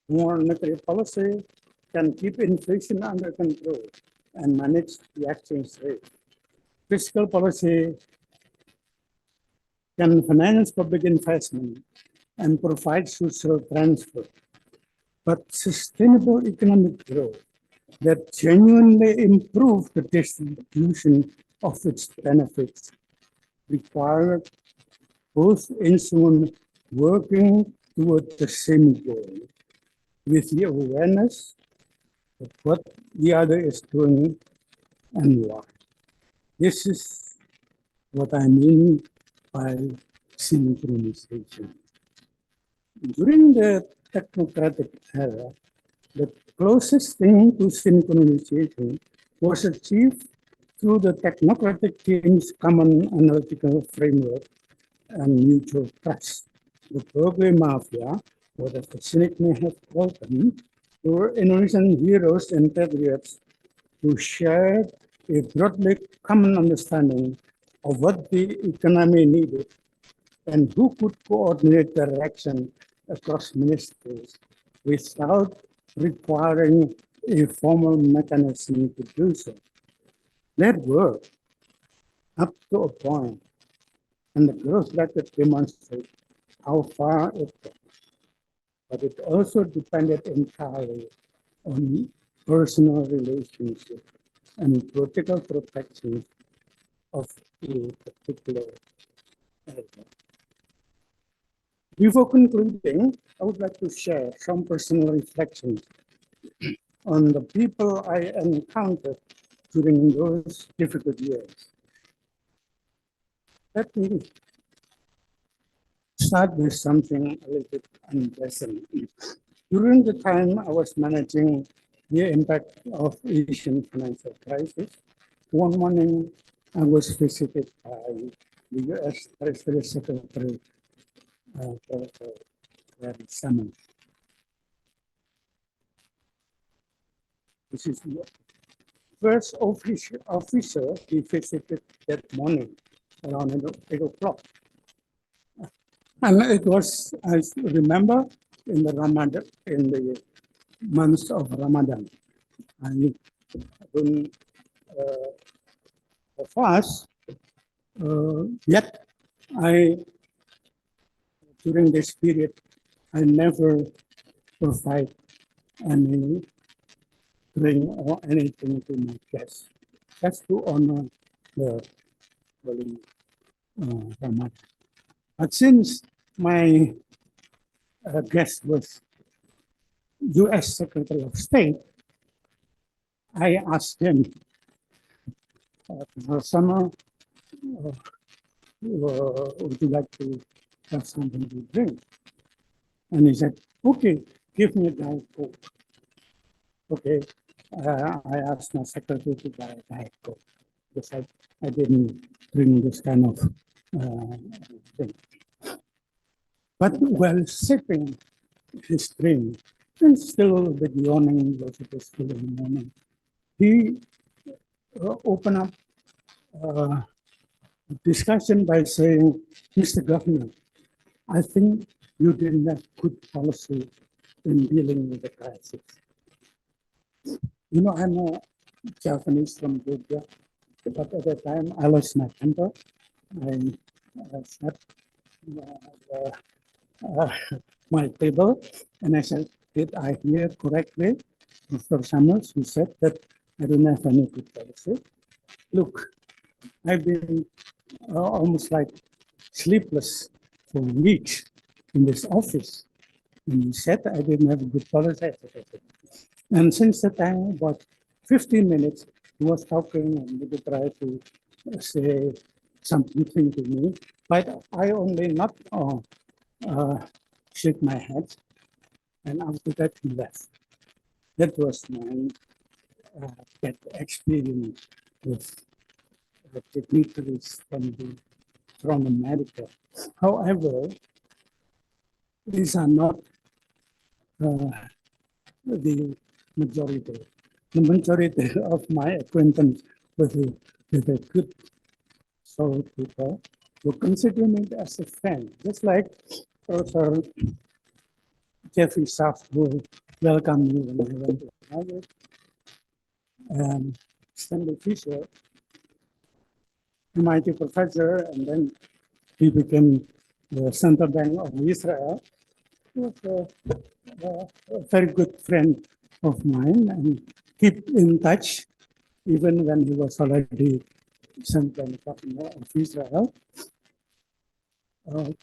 Monetary policy can keep inflation under control and manage the exchange rate. Fiscal policy can finance public investment and provide social transfer. But sustainable economic growth that genuinely improve the distribution of its benefits required both instruments working toward the same goal with the awareness of what the other is doing and why. This is what I mean by synchronization. During the technocratic era, the closest thing to synchronization was achieved through the technocratic team's common analytical framework and mutual trust. The Berkeley Mafia, whatever the cynic may have called them, were Indonesian heroes and patriots who shared a broadly common understanding of what the economy needed and who could coordinate their action across ministries without requiring a formal mechanism to do so. That worked up to a point, and the growth record demonstrates how far it got. But it also depended entirely on personal relationships and political protections of a particular area. Before concluding, I would like to share some personal reflections on the people I encountered during those difficult years. Let me start with something a little bit unpleasant. During the time I was managing the impact of Asian financial crisis, one morning I was visited by the US Treasury Secretary, Professor Larry Summers. This is the first officer he visited that morning around 8 o'clock. And it was, I remember, in the Ramadan, in the months of Ramadan. I don't fast, yet during this period, I never provide any drink or anything to my guests, just to honor the holy Ramadan. But since my guest was U.S. Secretary of State, I asked him, summer, would you like to have something to drink? And he said, okay, give me a Diet Coke. Okay, I asked my secretary to buy a Diet Coke because I didn't drink this kind of thing. But while sipping his drink, and still a little bit yawning because it was still in the morning, he opened up discussion by saying, Mr. Governor, I think you didn't have good policy in dealing with the crisis. You know, I'm a Japanese from Georgia, but at the time I lost my temper. I snapped my table and I said, did I hear correctly? Mr. Summers, who said that I don't have any good policy. Look, I've been almost like sleepless for weeks in this office. And he said I didn't have a good policy. And since that time, about 15 minutes, he was talking and he would try to say something to me. But I only not shake my head. And after that, he left. That was my bad experience with the dignitaries from America. However, these are not the majority. The majority of my acquaintance with the good soul people will consider me as a friend, just like Professor Jeffrey Sachs will welcome me when I went to Harvard. And Stanley Fisher, MIT professor, and then he became the Central Bank of Israel. He was a very good friend of mine and keep in touch even when he was already Central Bank Governor of Israel.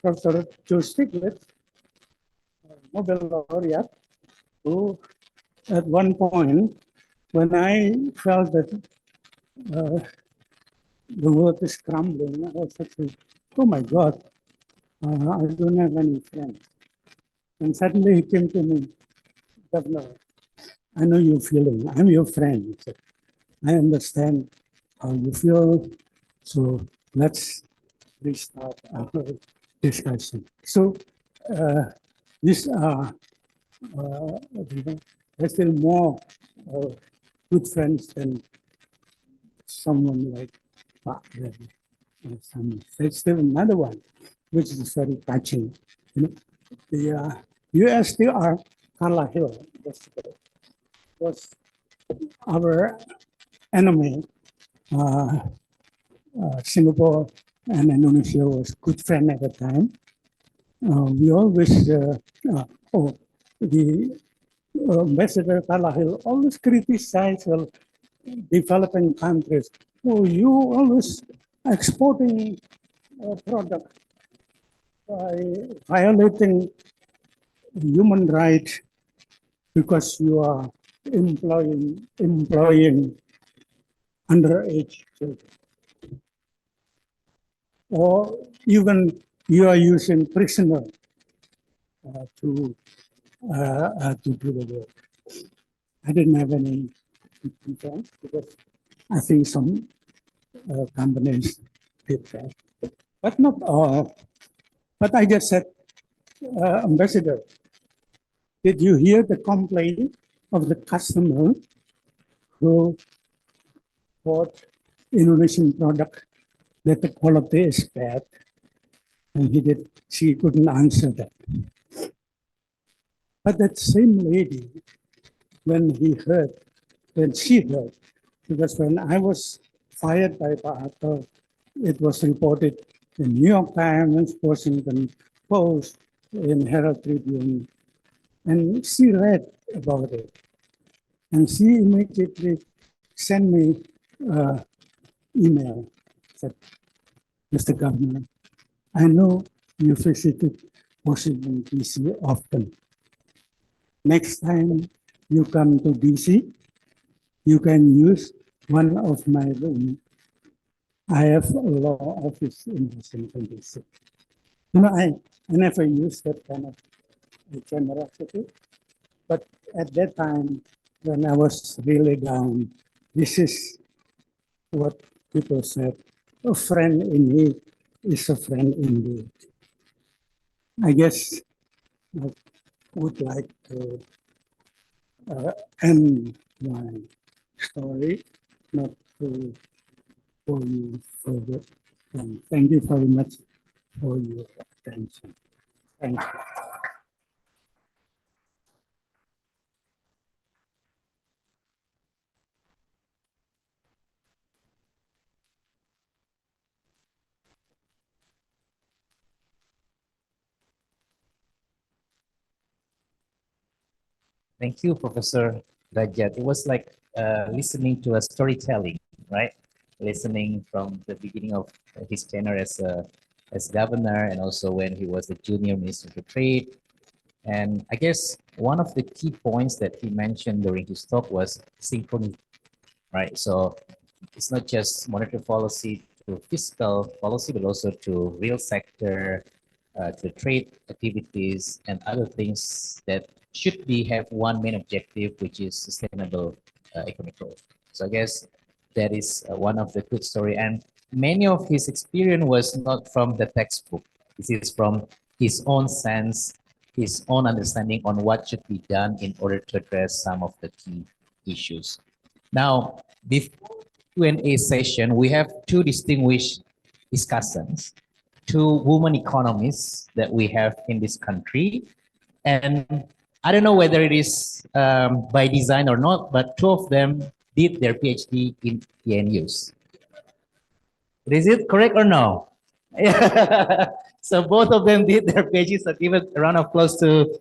Professor Joe Stiglitz, Nobel laureate, who at one point, when I felt that the world is crumbling, I was actually, oh my God, I don't have any friends. And suddenly he came to me, Governor, I know you're feeling, I'm your friend. He said, I understand how you feel, so let's restart our discussion. So these are there's still more good friends than someone like Pak Reddy. There's still another one, which is very touching. You know, the USTR Carla Hill was our enemy. Singapore and Indonesia was good friend at the time. We always, the Ambassador Carla Hill always criticized developing countries. Oh, you always exporting product by violating human rights because you are employing underage children. Or even you are using prisoner to do the work. I didn't have any concerns because I think some companies did that, but not all. But I just said, Ambassador, did you hear the complaint of the customer grow for Indonesian product that the quality is bad? And she couldn't answer that. But that same lady, when she heard, because when I was fired by Pak Harto, it was reported in New York Times, Washington Post, in Herald Tribune, and she read about it. And she immediately sent me an email, said, Mr. Governor, I know you visited Washington, D.C. often. Next time you come to DC, you can use one of my rooms. I have a law office in Washington, D.C. You know, I never used that kind of generosity, but at that time, when I was really down, this is what people said, a friend in need is a friend indeed. I guess I would like to end my story, not to bore you further. And thank you very much for your attention. Thank you. Thank you, Professor Rajat. It was like listening to a storytelling, right? Listening from the beginning of his tenure as governor, and also when he was the junior minister of trade. And I guess one of the key points that he mentioned during his talk was synchrony, right? So it's not just monetary policy to fiscal policy, but also to real sector, to trade activities and other things that should have one main objective, which is sustainable economic growth. So I guess that is one of the good story. And many of his experience was not from the textbook. This is from his own sense, his own understanding on what should be done in order to address some of the key issues. Now, before Q&A session, we have two distinguished discussants, two women economists that we have in this country. And I don't know whether it is by design or not, but two of them did their PhD in ENUs. Is it correct or no? So both of them did their PhDs. So give a round of applause to.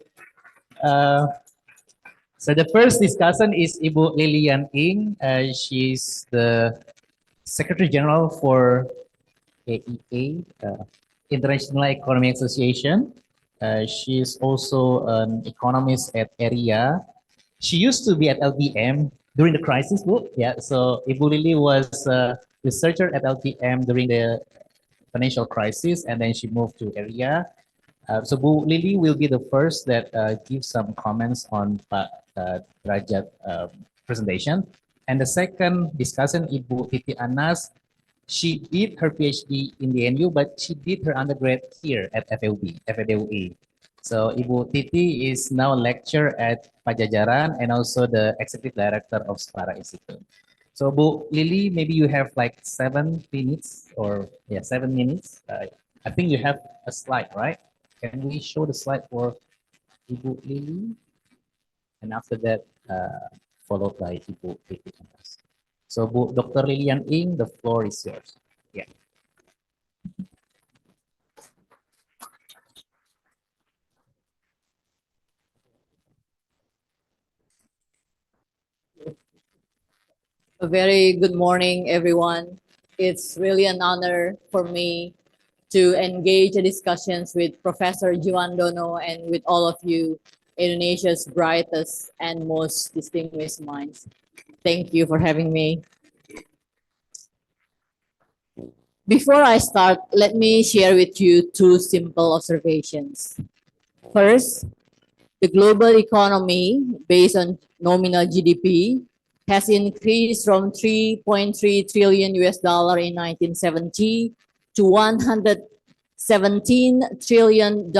So the first discussant is Ibu Lili Yan Ing. She's the Secretary General for AEA, International Economic Association. She's also an economist at AREA. She used to be at LTM during the crisis book. Yeah, so Ibu Lili was a researcher at LTM during the financial crisis, and then she moved to AREA. So Bu Lili will be the first that gives some comments on Rajat presentation. And the second discussion, Ibu Titik Anas. She did her PhD in the NU, but she did her undergrad here at FEBUI. So Ibu Titi is now a lecturer at Padjadjaran and also the executive director of Soeria Institute. So Bu Lili, maybe you have like 7 minutes or 7 minutes. I think you have a slide, right? Can we show the slide for Ibu Lili? And after that, followed by Ibu Titik Anas. So, Dr. Lili Yan Ing, the floor is yours. Yeah. A very good morning, everyone. It's really an honor for me to engage in discussions with Professor Djiwandono and with all of you, Indonesia's brightest and most distinguished minds. Thank you for having me. Before I start, let me share with you 2 simple observations. First, the global economy, based on nominal GDP, has increased from $3.3 trillion in 1970 to $117 trillion in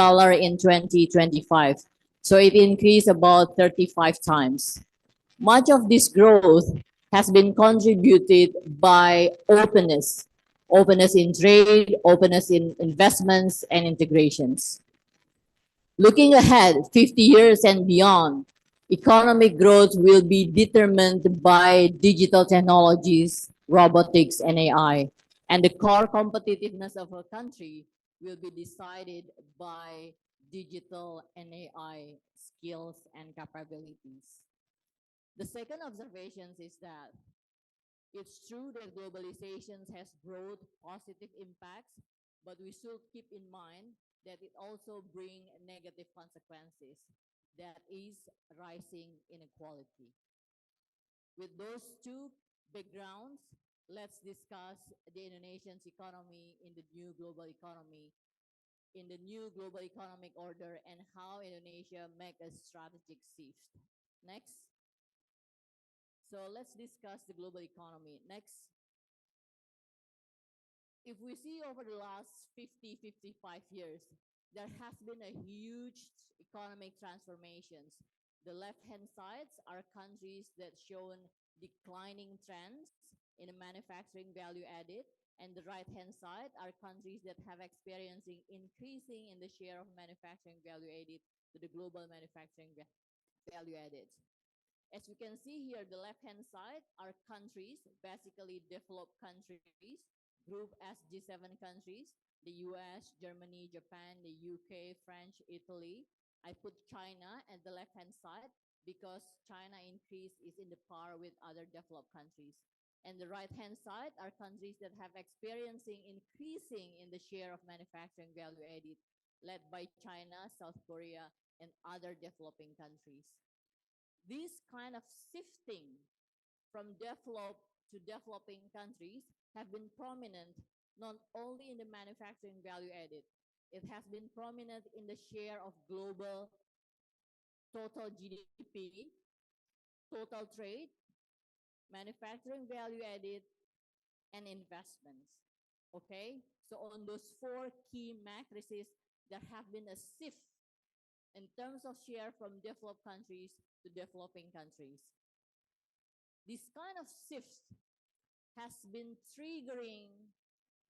2025. So it increased about 35 times. Much of this growth has been contributed by openness, openness in trade, openness in investments and integrations. Looking ahead 50 years and beyond, economic growth will be determined by digital technologies, robotics, and AI. And the core competitiveness of a country will be decided by digital and AI skills and capabilities. The second observation is that it's true that globalization has brought positive impacts, but we should keep in mind that it also brings negative consequences, that is rising inequality. With those two backgrounds, let's discuss the Indonesian's economy in the new global economy, in the new global economic order, and how Indonesia make a strategic shift. Next. So let's discuss the global economy. Next. If we see over the last 50, 55 years, there has been a huge economic transformations. The left-hand sides are countries that shown declining trends in the manufacturing value added, and the right-hand side are countries that have experiencing increasing in the share of manufacturing value added to the global manufacturing value added. As you can see here, the left-hand side are countries, basically developed countries, group as G7 countries, the US, Germany, Japan, the UK, French, Italy. I put China at the left-hand side because China increase is in the par with other developed countries. And the right-hand side are countries that have experiencing increasing in the share of manufacturing value added, led by China, South Korea, and other developing countries. This kind of shifting from developed to developing countries have been prominent not only in the manufacturing value added, it has been prominent in the share of global total GDP, total trade, manufacturing value added, and investments. Okay, so on those four key matrices, there have been a shift in terms of share from developed countries to developing countries. This kind of shift has been triggering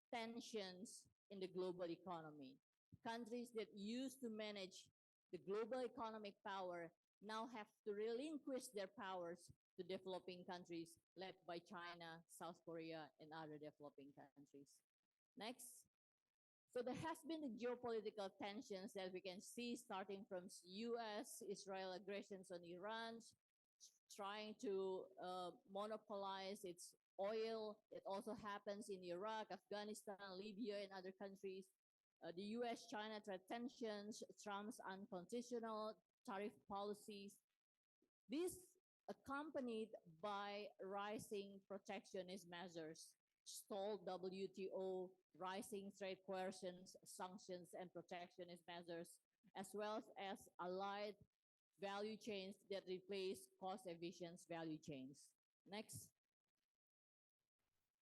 tensions in the global economy. Countries that used to manage the global economic power now have to relinquish their powers to developing countries led by China, South Korea, and other developing countries. Next. So there has been the geopolitical tensions that we can see starting from US-Israel aggressions on Iran, trying to monopolize its oil. It also happens in Iraq, Afghanistan, Libya, and other countries. The US-China trade tensions, Trump's unconditional tariff policies. This accompanied by rising protectionist measures, stalled WTO, rising trade coercions, sanctions, and protectionist measures, as well as allied value chains that replace cost-efficient value chains. Next.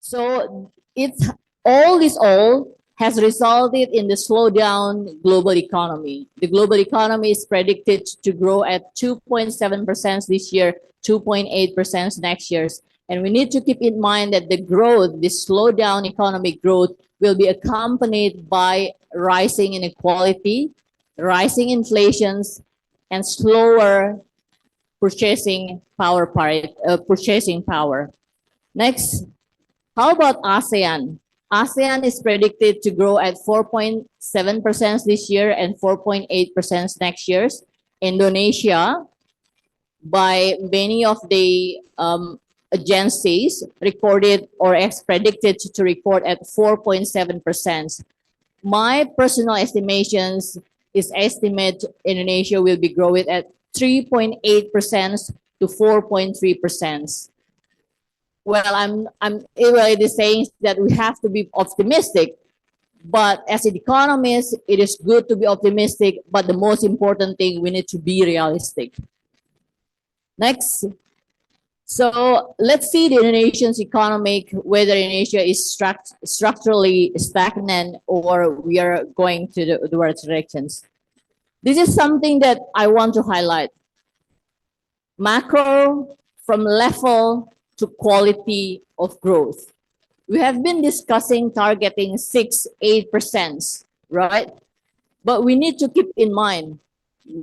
So it's all has resulted in the slowdown global economy. The global economy is predicted to grow at 2.7% this year, 2.8% next year. And we need to keep in mind that the growth, the slowdown economic growth, will be accompanied by rising inequality, rising inflations, and slower purchasing power. Next, how about ASEAN? ASEAN is predicted to grow at 4.7% this year and 4.8% next year. Indonesia, by many of the agencies, recorded or predicted to record at 4.7%. My personal estimations is estimate Indonesia will be growing at 3.8% to 4.3%. Well, I'm already saying that we have to be optimistic, but as an economist, it is good to be optimistic, but the most important thing, we need to be realistic. Next. So let's see the Indonesian's economic, whether Indonesia is structurally stagnant or we are going to the right directions. This is something that I want to highlight. Macro from level to quality of growth. We have been discussing targeting 6-8%, right? But we need to keep in mind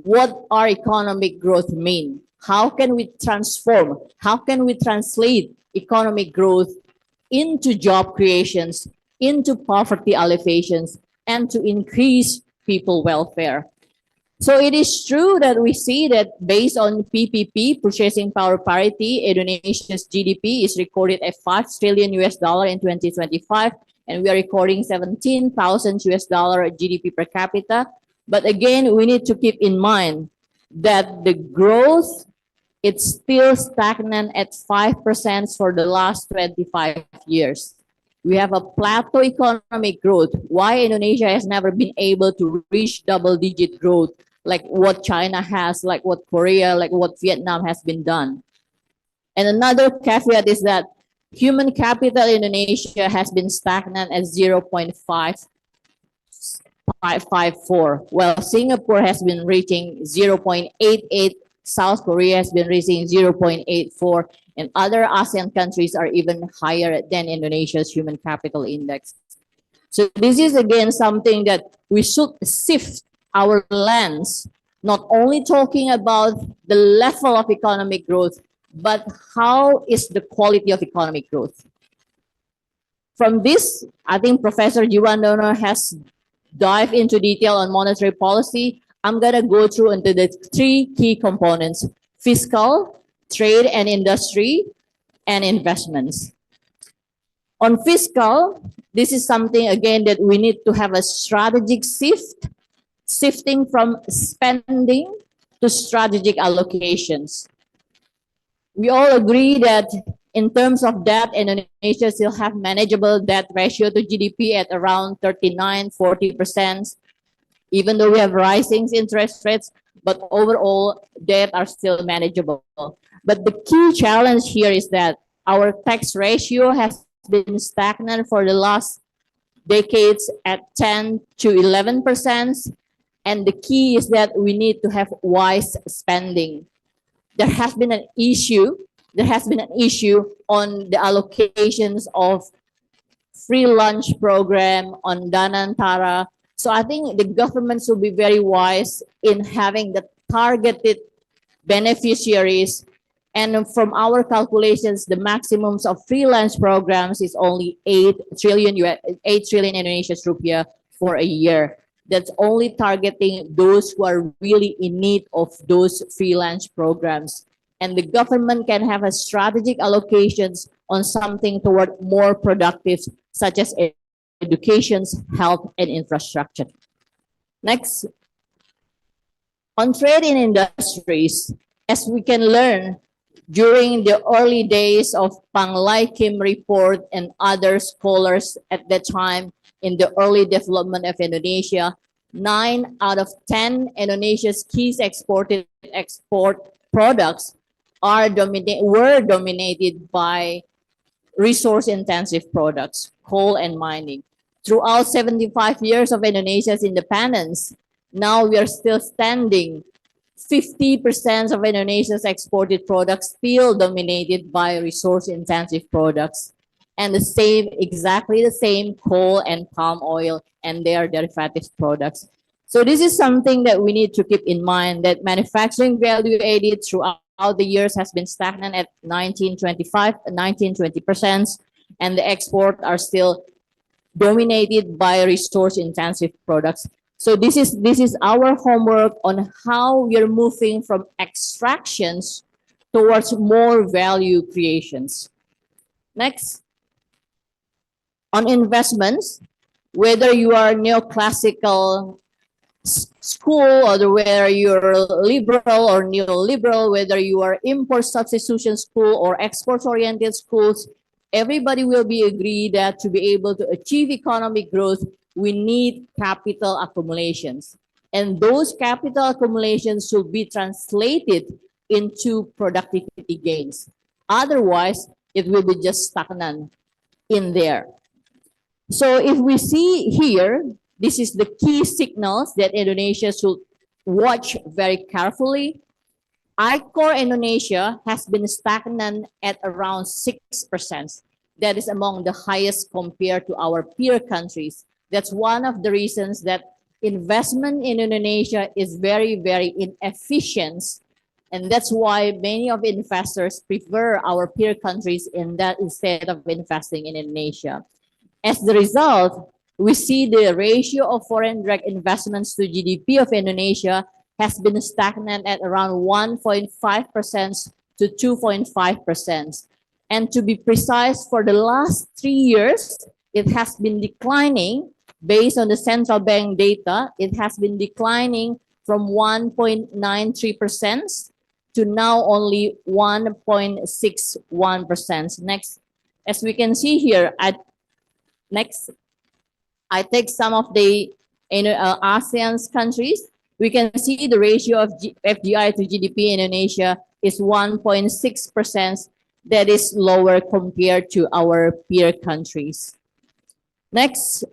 what our economic growth mean. How can we transform? How can we translate economic growth into job creations, into poverty alleviations, and to increase people welfare? So it is true that we see that based on PPP, purchasing power parity, Indonesia's GDP is recorded at $5 trillion in 2025, and we are recording 17,000 US dollar GDP per capita. But again, we need to keep in mind that the growth, it's still stagnant at 5% for the last 25 years. We have a plateau economic growth. Why Indonesia has never been able to reach double-digit growth like what China has, like what Korea, like what Vietnam has been done. And another caveat is that human capital in Indonesia has been stagnant at 0.554, while Singapore has been reaching 0.88, South Korea has been reaching 0.84, and other ASEAN countries are even higher than Indonesia's human capital index. So this is again something that we should shift our lens, not only talking about the level of economic growth, but how is the quality of economic growth. From this, I think Professor Djiwandono has dived into detail on monetary policy. I'm gonna go through into the three key components: fiscal, trade and industry, and investments. On fiscal, this is something again that we need to have a strategic shift, shifting from spending to strategic allocations. We all agree that in terms of debt, Indonesia still have manageable debt ratio to GDP at around 39-40%, even though we have rising interest rates, but overall debt are still manageable. But the key challenge here is that our tax ratio has been stagnant for the last decades at 10 to 11%. And the key is that we need to have wise spending. There has been an issue on the allocations of free lunch program on Danantara. So I think the government should be very wise in having the targeted beneficiaries. And from our calculations, the maximums of free lunch programs is only 8 trillion Indonesian rupiah for a year. That's only targeting those who are really in need of those free lunch programs. And the government can have a strategic allocations on something toward more productive, such as education, health, and infrastructure. Next, on trade in industries, as we can learn during the early days of Panglai Kim report and other scholars at that time, in the early development of Indonesia, 9 out of 10 Indonesia's key export products were dominated by resource-intensive products, coal and mining. Throughout 75 years of Indonesia's independence, now we are still standing 50% of Indonesia's exported products still dominated by resource-intensive products. And exactly the same coal and palm oil and their derivative products. So this is something that we need to keep in mind, that manufacturing value added throughout the years has been stagnant at 19-20%, and the export are still dominated by resource-intensive products. So this is our homework on how we are moving from extractions towards more value creations. Next. On investments, whether you are neoclassical school or whether you're liberal or neoliberal, whether you are import substitution school or export-oriented schools, everybody will be agreed that to be able to achieve economic growth, we need capital accumulations. And those capital accumulations should be translated into productivity gains. Otherwise, it will be just stagnant in there. So if we see here, this is the key signals that Indonesia should watch very carefully. I-core Indonesia has been stagnant at around 6%. That is among the highest compared to our peer countries. That's one of the reasons that investment in Indonesia is very, very inefficient. And that's why many of investors prefer our peer countries in that instead of investing in Indonesia. As the result, we see the ratio of foreign direct investments to GDP of Indonesia has been stagnant at around 1.5% to 2.5%. And to be precise, for the last 3 years, it has been declining. Based on the central bank data, it has been declining from 1.93% to now only 1.61%. Next, as we can see here, next, I take some of the ASEAN countries. We can see the ratio of FDI to GDP in Indonesia is 1.6%. That is lower compared to our peer countries. Next.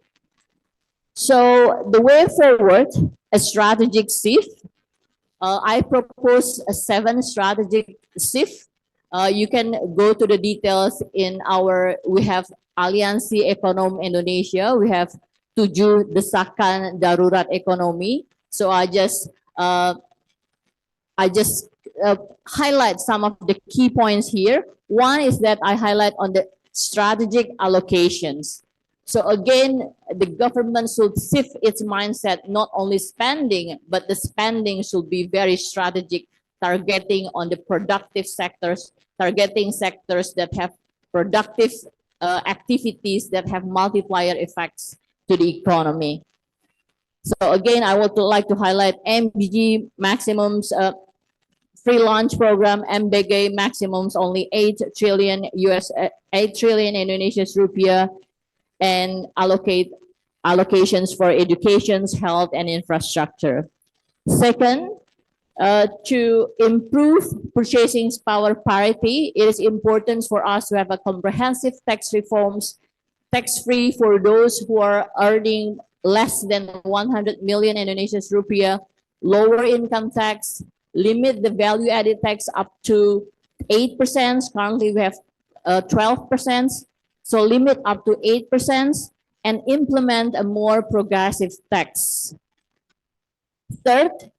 So the way forward, a strategic shift. I propose a 7 strategic shift. You can go to the details in we have Aliansi Ekonomi Indonesia. We have 7 desakan darurat ekonomi. So I just highlight some of the key points here. One is that I highlight on the strategic allocations. So again, the government should shift its mindset, not only spending, but the spending should be very strategic, targeting on the productive sectors, targeting sectors that have productive activities that have multiplier effects to the economy. So again, I would like to highlight MBG maximums, free lunch program, MBG maximums only 8 trillion Indonesia's rupiah, and allocations for education, health, and infrastructure. Second, to improve purchasing power parity, it is important for us to have a comprehensive tax reforms, tax-free for those who are earning less than 100 million Indonesia's rupiah, lower income tax, limit the value-added tax up to 8%. Currently, we have 12%. So limit up to 8% and implement a more progressive tax. Third,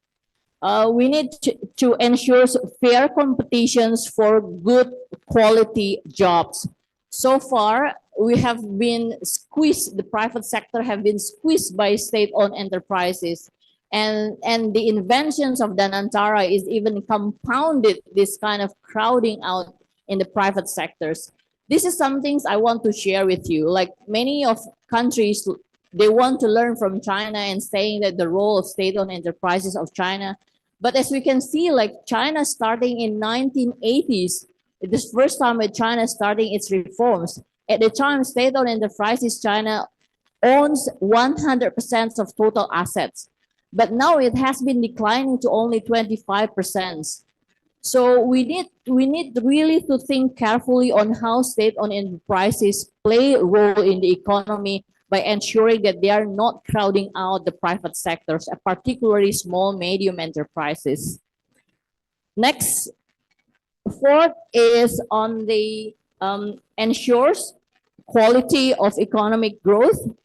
we need to ensure fair competitions for good quality jobs. So far, we have been squeezed, the private sector have been squeezed by state-owned enterprises. And the inventions of Danantara is even compounded this kind of crowding out in the private sectors. This is some things I want to share with you. Like many of countries, they want to learn from China and saying that the role of state-owned enterprises of China. But as we can see, like China starting in 1980s, this first time with China starting its reforms. At the time, state-owned enterprises, China owns 100% of total assets. But now it has been declining to only 25%. So we need really to think carefully on how state-owned enterprises play a role in the economy by ensuring that they are not crowding out the private sectors, particularly small, medium enterprises. Next, fourth is on the ensures quality of economic growth,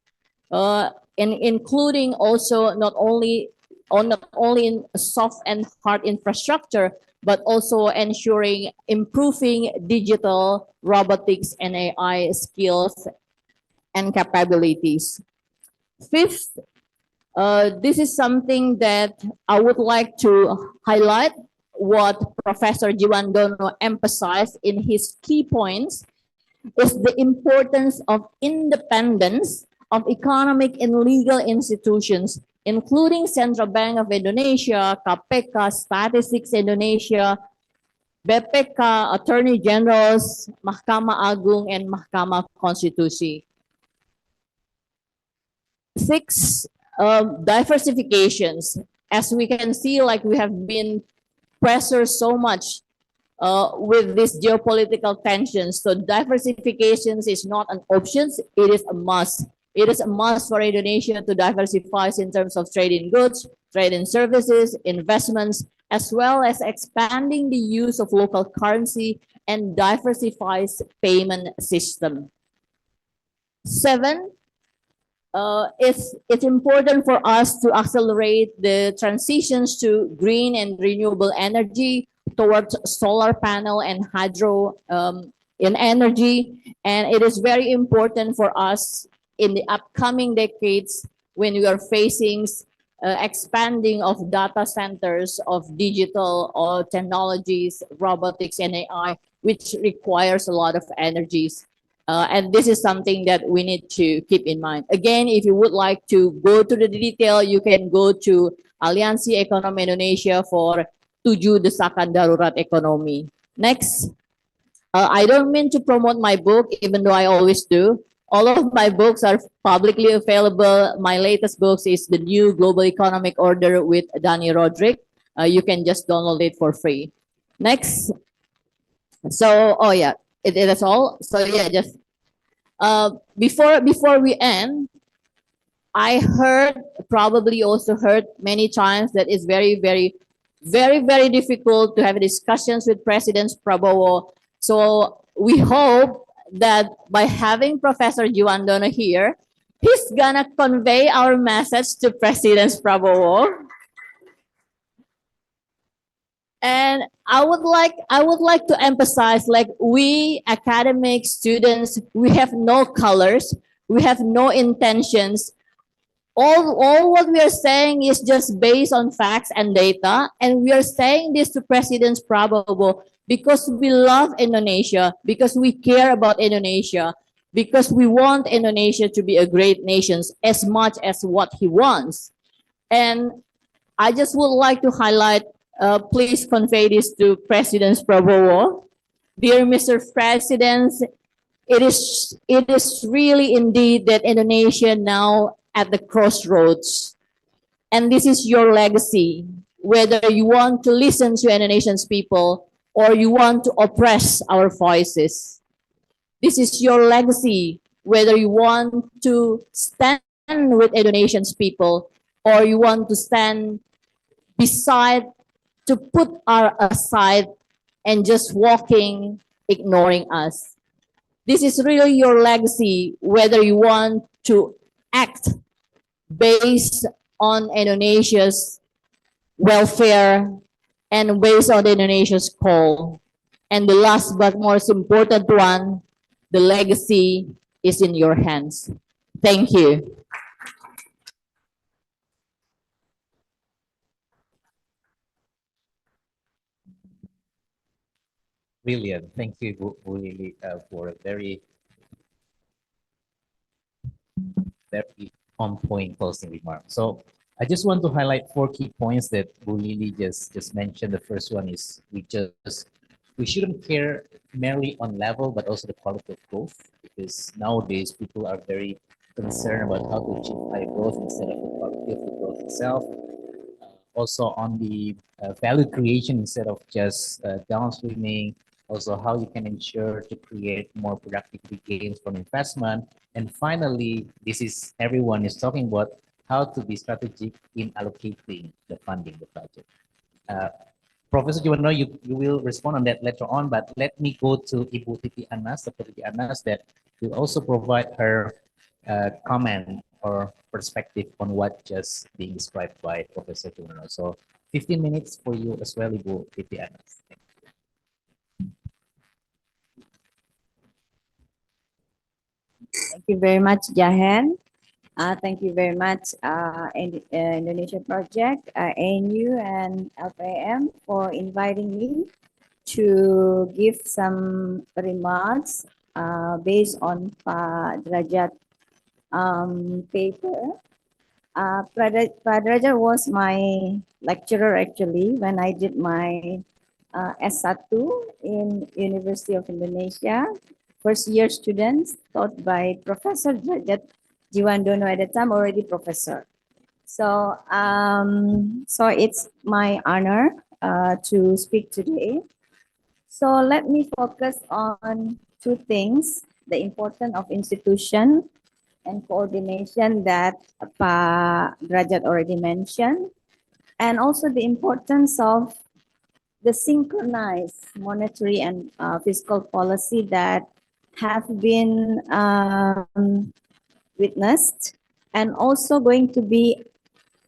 and including also not only in soft and hard infrastructure, but also ensuring improving digital, robotics, and AI skills and capabilities. Fifth, this is something that I would like to highlight what Professor Djiwandono emphasized in his key points is the importance of independence of economic and legal institutions, including Central Bank of Indonesia, KPK, Statistics Indonesia, BPK, Attorney Generals, Mahkamah Agung, and Mahkamah Konstitusi. 6, diversifications. As we can see, like we have been pressured so much with these geopolitical tensions. So diversifications is not an option, it is a must. It is a must for Indonesia to diversify in terms of trade in goods, trade in services, investments, as well as expanding the use of local currency and diversifies payment system. 7, it's important for us to accelerate the transitions to green and renewable energy towards solar panel and hydro in energy. And it is very important for us in the upcoming decades when we are facing expanding of data centers of digital or technologies, robotics and AI, which requires a lot of energies. And this is something that we need to keep in mind. Again, if you would like to go to the detail, you can go to Aliansi Ekonomi Indonesia for 7 Desakan Darurat Ekonomi. Next, I don't mean to promote my book, even though I always do. All of my books are publicly available. My latest book is The New Global Economic Order with Danny Roderick. You can just download it for free. Next. So, oh yeah, that's all. So yeah, just before we end, I heard, probably also heard many times that it's very difficult to have discussions with President Prabowo. So we hope that by having Professor Djiwandono here, he's gonna convey our message to President Prabowo. And I would like to emphasize, like, we academic students, we have no colors, we have no intentions. All what we are saying is just based on facts and data, and we are saying this to President Prabowo because we love Indonesia, because we care about Indonesia, because we want Indonesia to be a great nation as much as what he wants. And I just would like to highlight, please convey this to President Prabowo. Dear Mr. President, it is really indeed that Indonesia now at the crossroads. And this is your legacy, whether you want to listen to Indonesian people or you want to oppress our voices. This is your legacy, whether you want to stand with Indonesian people or you want to stand beside, to put our aside and just walking, ignoring us. This is really your legacy, whether you want to act based on Indonesia's welfare and based on Indonesia's call. And the last but most important one, the legacy is in your hands. Thank you. Brilliant. Thank you, Bu Lili, for a very on-point closing remark. So I just want to highlight 4 key points that Bu Lili just mentioned. The first one is we shouldn't care merely on level, but also the quality of growth, because nowadays people are very concerned about how to achieve high growth instead of the quality of the growth itself. Also on the value creation instead of just downstreaming. Also how you can ensure to create more productivity gains from investment. And finally, this is everyone is talking about how to be strategic in allocating the funding, the budget. Professor Djiwandono, you will respond on that later on, but let me go to Ibu Titik Anas, Dr. Titik Anas, that will also provide her comment or perspective on what just being described by Professor Djiwandono. So 15 minutes for you as well, Ibu Titik Anas. Thank you very much, Jahan. Thank you very much, Indonesia Project, ANU and LPM for inviting me to give some remarks based on Padjadjaran paper. Padjadjaran was my lecturer actually when I did my S1 in University of Indonesia. First year students taught by Professor Soedradjad Djiwandono, at the time already professor. So, so it's my honor to speak today. So let me focus on 2 things: the importance of institution and coordination that Pak Derajat already mentioned. and also the importance of the synchronized monetary and fiscal policy that have been witnessed, and also going to be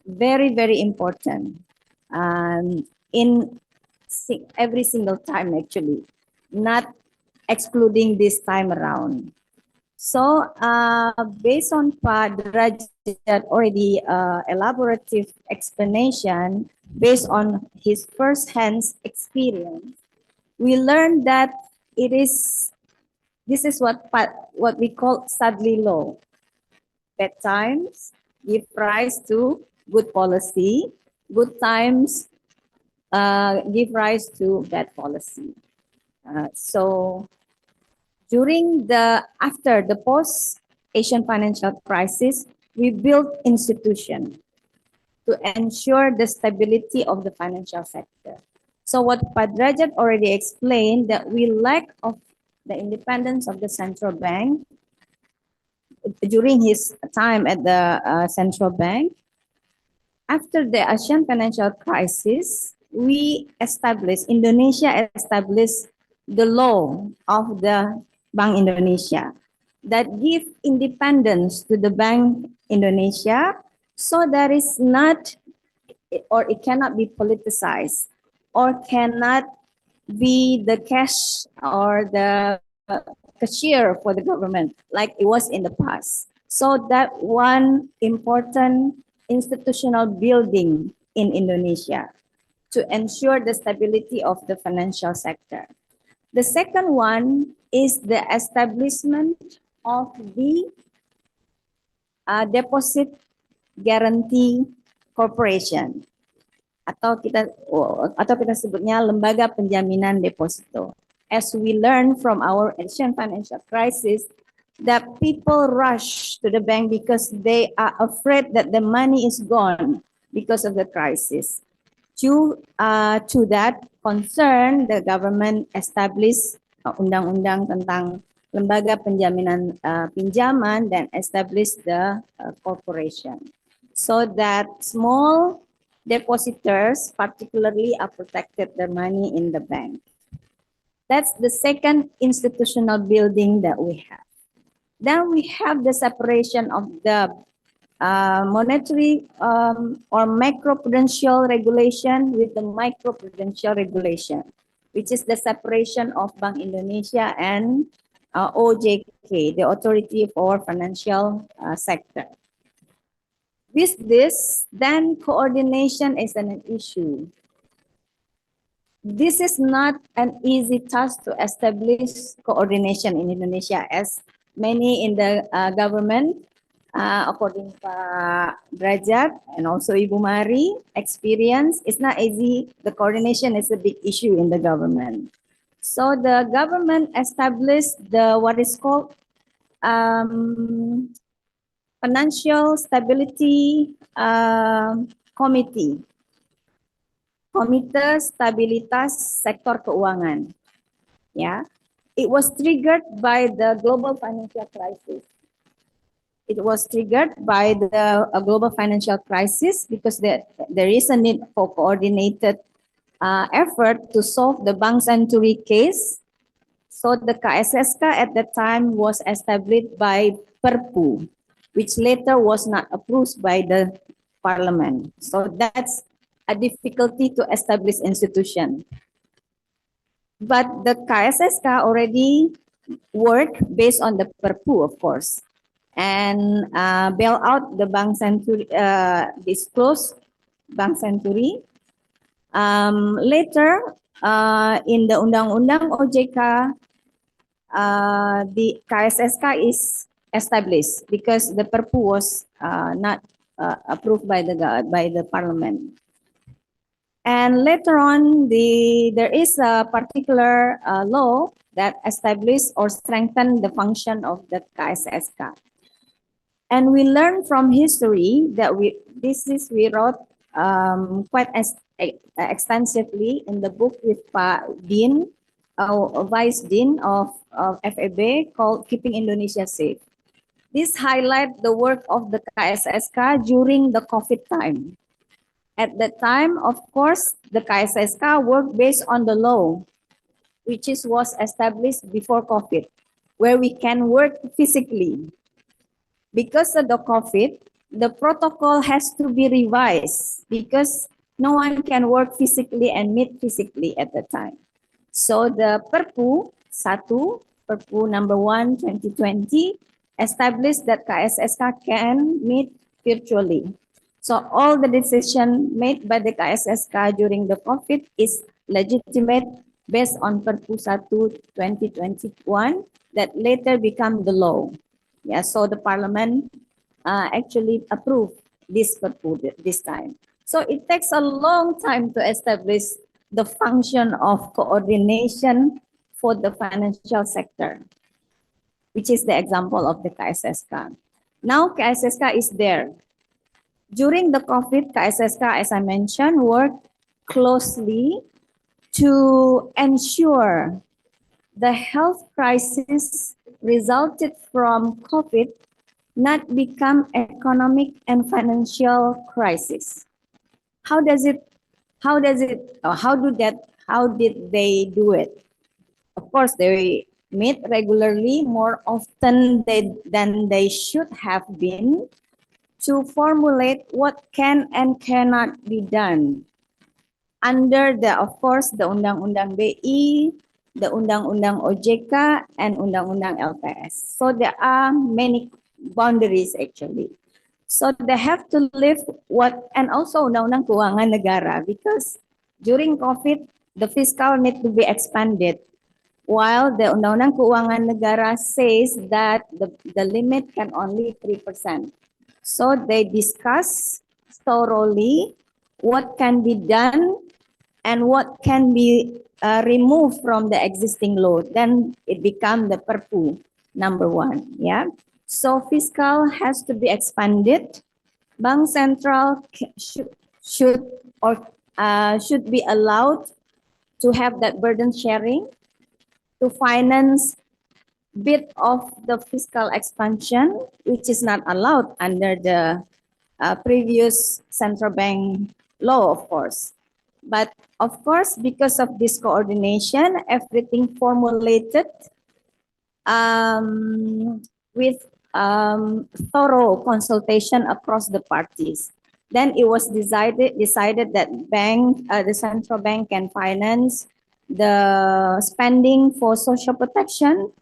very, very important in every single time, actually, not excluding this time around. So based on Derajat already elaborative explanation, based on his first-hand experience, we learned that this is what we call Sadli law. Bad times give rise to good policy. Good times give rise to bad policy. So after the post-Asian financial crisis, we built institutions to ensure the stability of the financial sector. So what Padjadjaran already explained, that we lack of the independence of the central bank during his time at the central bank. After the Asian financial crisis, Indonesia established the law of the Bank Indonesia that give independence to the Bank Indonesia, so that is not, or it cannot be politicized, or cannot be the cash or the cashier for the government like it was in the past. So that one important institutional building in Indonesia to ensure the stability of the financial sector. The second one is the establishment of the Deposit Guarantee Corporation, atau kita sebutnya lembaga penjaminan deposito. As we learn from our Asian financial crisis, that people rush to the bank because they are afraid that the money is gone because of the crisis. To that concern, the government established undang-undang tentang lembaga penjaminan pinjaman dan established the corporation, so that small depositors particularly are protected their money in the bank. That's the second institutional building that we have. Then we have the separation of the monetary or macroprudential regulation with the microprudential regulation, which is the separation of Bank Indonesia and OJK, the Authority for Financial Sector. With this, then coordination is an issue. This is not an easy task to establish coordination in Indonesia, as many in the government, according to Derajat and also Ibu Mari, experience, it's not easy. The coordination is a big issue in the government. So the government established what is called Financial Stability Committee, Komite Stabilitas Sektor Keuangan. Yeah, it was triggered by the global financial crisis. It was triggered by the global financial crisis because there is a need for coordinated effort to solve the Bank Senturi case. So the KSSK at that time was established by Perpu, which later was not approved by the parliament. So that's a difficulty to establish institution. But the KSSK already worked based on the Perpu, of course, and bail out the Bank Senturi, disclosed Bank Senturi. Later, in the Undang-Undang OJK, the KSSK is established because the Perpu was not approved by the parliament. And later on, there is a particular law that established or strengthened the function of the KSSK. And we learn from history that we wrote quite extensively in the book with Pak Dean, Vice Dean of FEB, called Keeping Indonesia Safe. This highlights the work of the KSSK during the COVID time. At that time, of course, the KSSK worked based on the law, which was established before COVID, where we can work physically. Because of the COVID, the protocol has to be revised because no one can work physically and meet physically at the time. So the Perpu 1, Perpu number 1, 2020, established that KSSK can meet virtually. So all the decision made by the KSSK during the COVID is legitimate based on Perpu 1, 2021 that later become the law. Yeah, so the parliament actually approved this Perpu this time. So it takes a long time to establish the function of coordination for the financial sector, which is the example of the KSSK. Now KSSK is there. During the COVID, KSSK, as I mentioned, worked closely to ensure the health crisis resulted from COVID not become economic and financial crisis. How did they do it? Of course, they meet regularly, more often than they should have been, to formulate what can and cannot be done under of course, the Undang-Undang BI, the Undang-Undang OJK, and Undang-Undang LPS. So there are many boundaries actually. So they have to live and also Undang-Undang Keuangan Negara, because during COVID, the fiscal need to be expanded, while the Undang-Undang Keuangan Negara says that the limit can only 3%. So they discuss thoroughly what can be done and what can be removed from the existing law. Then it becomes the Perpu number 1. Yeah. So fiscal has to be expanded. Bank Central should be allowed to have that burden sharing to finance bit of the fiscal expansion, which is not allowed under the previous central bank law, of course. But of course, because of this coordination, everything formulated with thorough consultation across the parties. Then it was decided that the central bank can finance the spending for social protection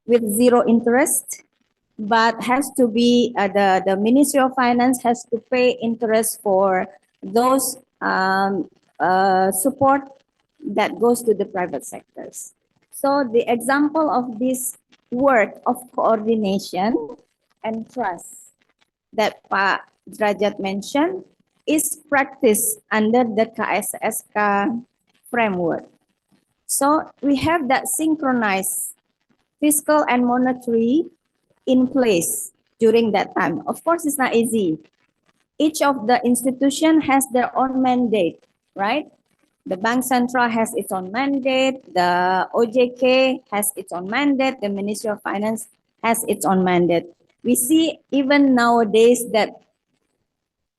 with zero interest, but has to be the Ministry of Finance has to pay interest for those support that goes to the private sectors. So the example of this work of coordination and trust that Pak Derajat mentioned is practiced under the KSSK framework. So we have that synchronized fiscal and monetary in place during that time. Of course, it's not easy. Each of the institution has their own mandate, right? The Bank Central has its own mandate, the OJK has its own mandate, the Ministry of Finance has its own mandate. We see even nowadays that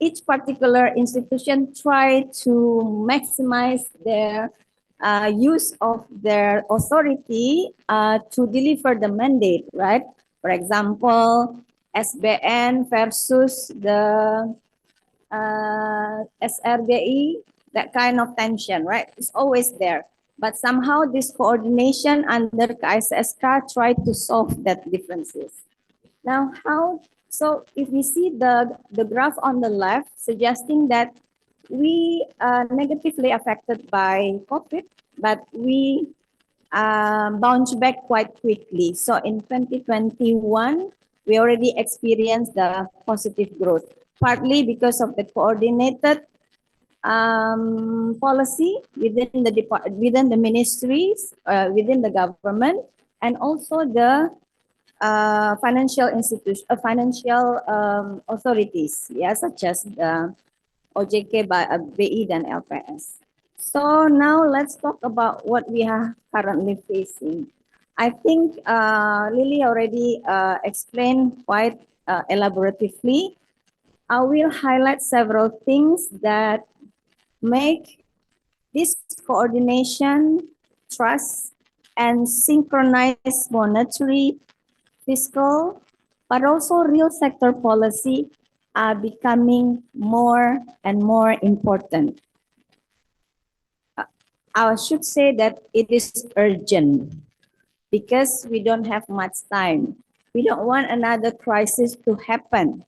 each particular institution try to maximize their use of their authority to deliver the mandate, right? For example, SBN versus the SRBI, that kind of tension, right? It's always there. But somehow this coordination under KSSK try to solve that differences. Now, so if we see the graph on the left suggesting that we are negatively affected by COVID, but we bounce back quite quickly. So in 2021, we already experienced the positive growth, partly because of the coordinated policy within the ministries, within the government, and also the financial institution, financial authorities, yeah, such as the OJK, BI, and LPS. So now let's talk about what we are currently facing. I think Lily already explained quite elaboratively I will highlight several things that make this coordination, trust, and synchronized monetary, fiscal, but also real sector policy are becoming more and more important. I should say that it is urgent because we don't have much time. We don't want another crisis to happen.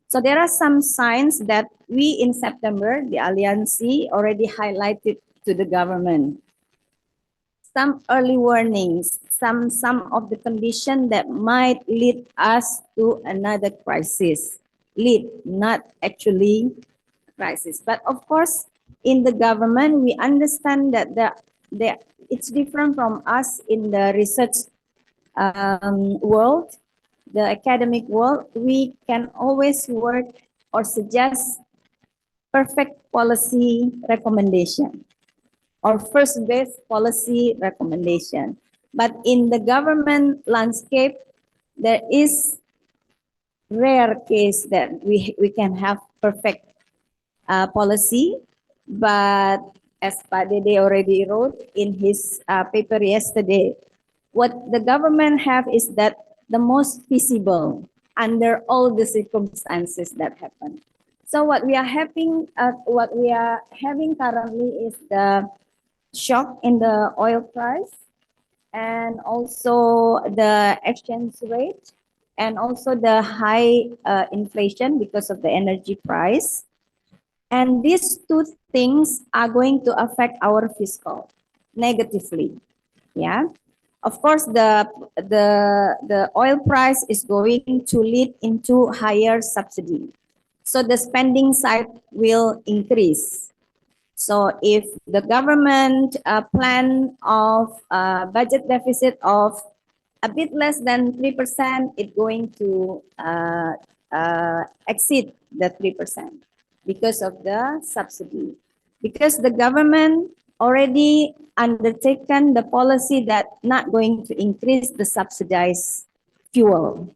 So there are some signs that we in September, the Alliance already highlighted to the government. Some early warnings, some of the conditions that might lead us to another crisis. Lead, not actually crisis. But of course, in the government, we understand that it's different from us in the research world, the academic world. We can always work or suggest perfect policy recommendation or first best policy recommendation. But in the government landscape, there is rare case that we can have perfect policy. But as Pak Dede already wrote in his paper yesterday, what the government have is that the most feasible under all the circumstances that happen. So what we are having currently is the shock in the oil price and also the exchange rate and also the high inflation because of the energy price. And these two things are going to affect our fiscal negatively. Yeah. Of course, the oil price is going to lead into higher subsidy. So the spending side will increase. So if the government plan of budget deficit of a bit less than 3%, it's going to exceed the 3% because of the subsidy. Because the government already undertaken the policy that not going to increase the subsidized fuel.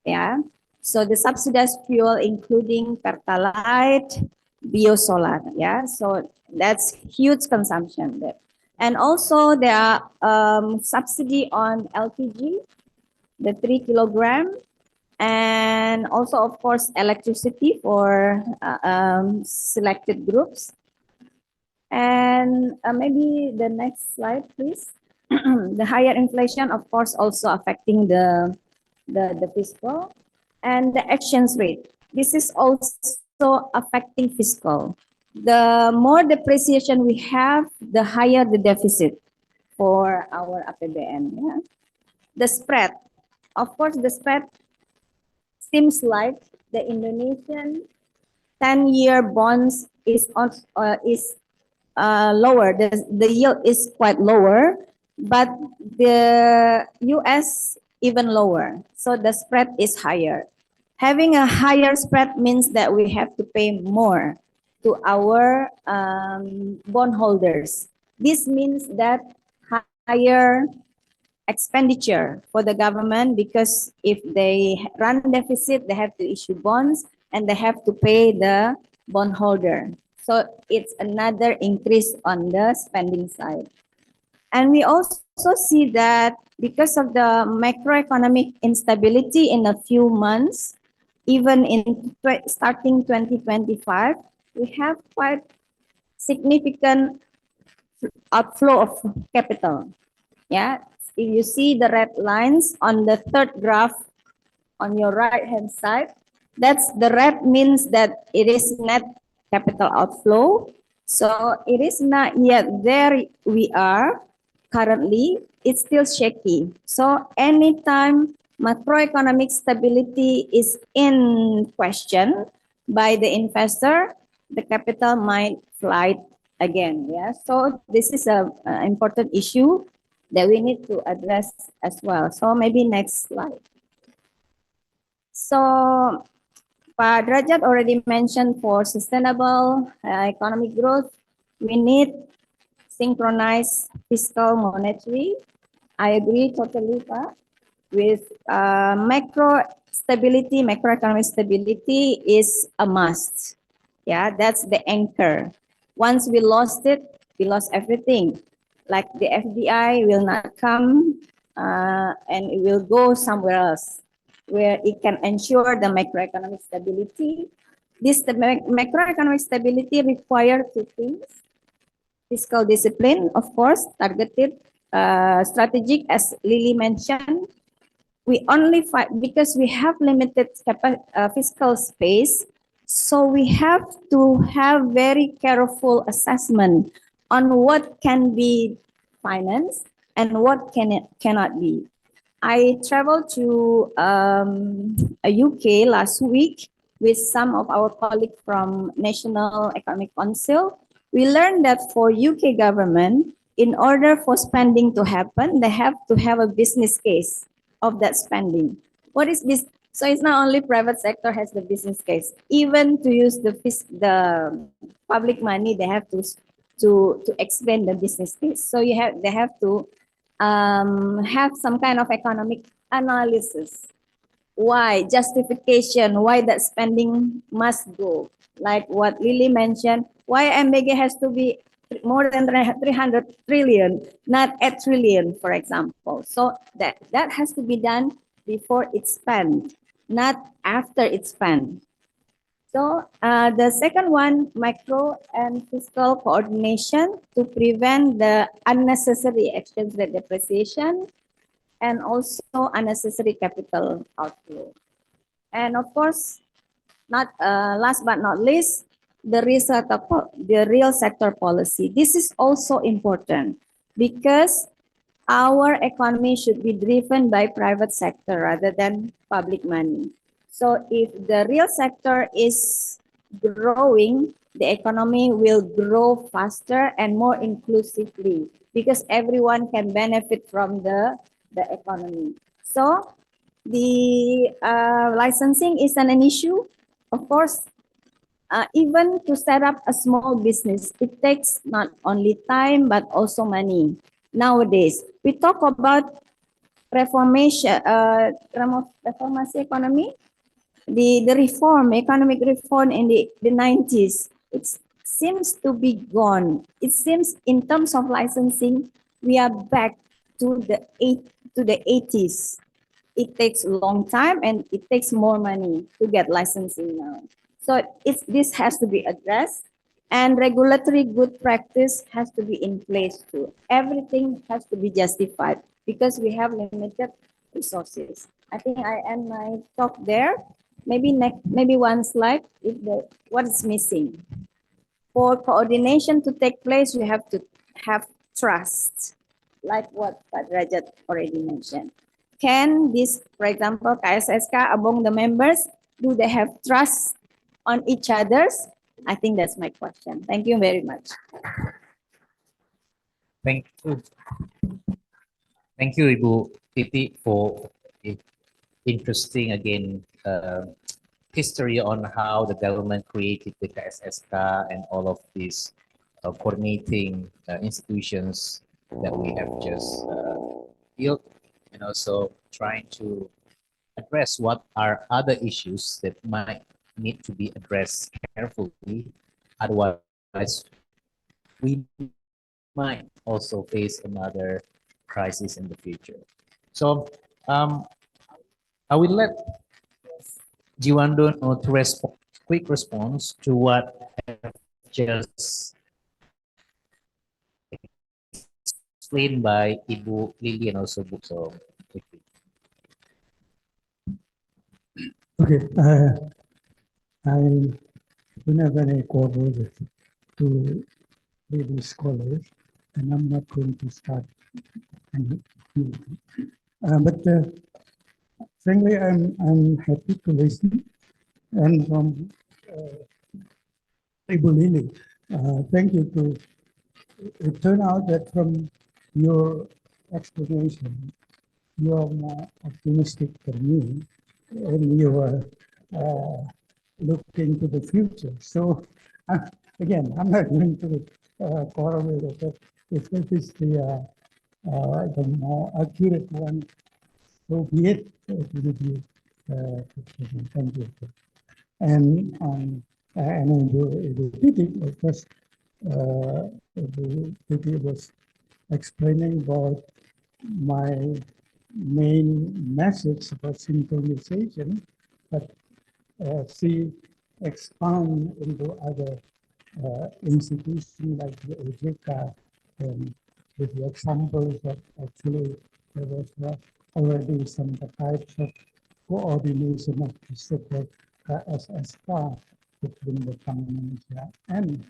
Yeah. So the subsidized fuel including Pertalite, biosolar. Yeah. So that's huge consumption there. And also there are subsidy on LPG, the 3 kilogram, and also of course electricity for selected groups. And maybe the next slide, please. The higher inflation, of course, also affecting the fiscal and the exchange rate. This is also affecting fiscal. The more depreciation we have, the higher the deficit for our APBN. Yeah? The spread, of course, the spread seems like the Indonesian 10-year bonds is lower. The yield is quite lower, but the US even lower. So the spread is higher. Having a higher spread means that we have to pay more to our bondholders. This means that higher expenditure for the government, because if they run deficit, they have to issue bonds and they have to pay the bondholder. So it's another increase on the spending side. And we also see that because of the macroeconomic instability in a few months, even in starting 2025, we have quite significant outflow of capital. Yeah, if you see the red lines on the third graph on your right hand side, that's the red means that it is net capital outflow. So it is not yet there we are currently, it's still shaky. So anytime macroeconomic stability is in question by the investor, the capital might fly again. Yeah, so this is an important issue that we need to address as well. So maybe next slide. So Pak Derajat already mentioned for sustainable economic growth, we need synchronized fiscal monetary. I agree totally, Pak. with macro stability, macroeconomic stability is a must. Yeah, that's the anchor. Once we lost it, we lost everything. Like the FDI will not come and it will go somewhere else where it can ensure the macroeconomic stability. The macroeconomic stability requires two things: fiscal discipline, of course, targeted, strategic, as Lili mentioned. We only fight because we have limited fiscal space. So we have to have very careful assessment on what can be financed and what cannot be. I traveled to a UK last week with some of our colleagues from National Economic Council. We learned that for UK government, in order for spending to happen, they have to have a business case of that spending. What is this? So it's not only private sector has the business case. Even to use the public money, they have to explain the business case. So they have to have some kind of economic analysis. Why justification? Why that spending must go? Like what Lili mentioned, why MBG has to be more than 300 trillion, not a trillion, for example. So that has to be done before it's spent, not after it's spent. So the second one, micro and fiscal coordination to prevent the unnecessary exchange rate depreciation and also unnecessary capital outflow. And of course, not last but not least, the real sector policy. This is also important because our economy should be driven by private sector rather than public money. So if the real sector is growing, the economy will grow faster and more inclusively because everyone can benefit from the economy. So the licensing is an issue. Of course, even to set up a small business, it takes not only time, but also money. Nowadays, we talk about reformation, reformasi economy, the reform, economic reform in the 90s. It seems to be gone. It seems in terms of licensing, we are back to the 80s. It takes a long time and it takes more money to get licensing now. So this has to be addressed, and regulatory good practice has to be in place too. Everything has to be justified because we have limited resources. I think I end my talk there. Maybe one slide if what is missing. For coordination to take place, we have to have trust, like what Soedradjad already mentioned. Can this, for example, KSSK among the members, do they have trust on each others? I think that's my question. Thank you very much. Thank you. Thank you, Ibu Titi, for interesting again history on how the government created the KSSK and all of these coordinating institutions that we have just built, and also trying to address what are other issues that might need to be addressed carefully. Otherwise, we might also face another crisis in the future. So I will let Djiwandono to quick response to what I've just explained by Ibu Lili and also Bu. So, okay, I don't have any quarrel to Lili scholars, and I'm not going to start. But frankly, I'm happy to listen. And from Ibu Lili, thank you. It turned out that from your explanation, you are more optimistic than me, and you are looking to the future. So again, I'm not going to correlate that if it is the more accurate one. so be it. It will be, thank you. And the Titik, of course, the Titik was explaining about my main message about synchronization, but she expand into other institutions like the OJK, and with the examples that actually there was already some types of coordination of the so-called KSSK between the Bank Indonesia and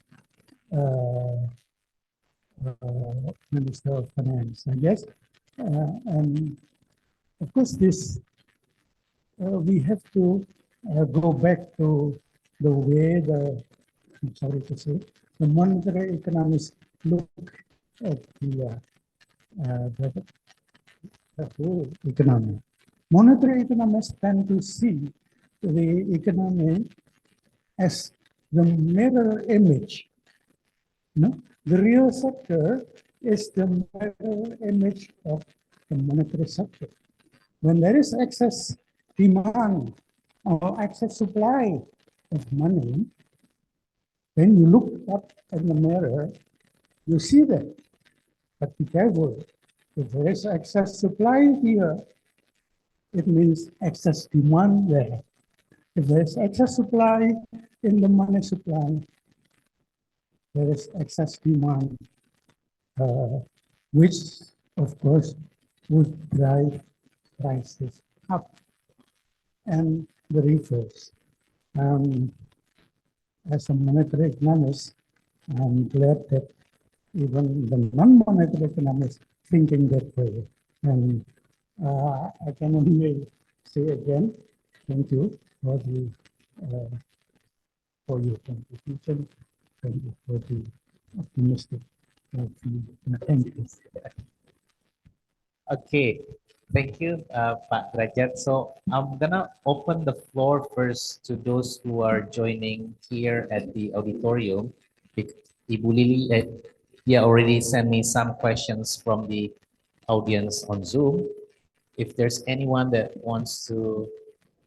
Minister of Finance, I guess. And of course, this we have to go back to the way I'm sorry to say, the monetary economists look at the whole economy. Monetary economists tend to see the economy as the mirror image. No? The real sector is the mirror image of the monetary sector. When there is excess demand or excess supply of money, then you look up in the mirror, you see that. But be careful. If there is excess supply here, it means excess demand there. If there is excess supply in the money supply, there is excess demand, which, of course, would drive prices up. And the reverse. As a monetary economist, I'm glad that even the non-monetary economists thinking that way. And I can only say again, thank you for the for your contribution. Thank you for the optimistic view. Thank you. Okay, thank you, Pak Derajat. So I'm gonna open the floor first to those who are joining here at the auditorium. Ibu Lili, already sent me some questions from the audience on Zoom. If there's anyone that wants to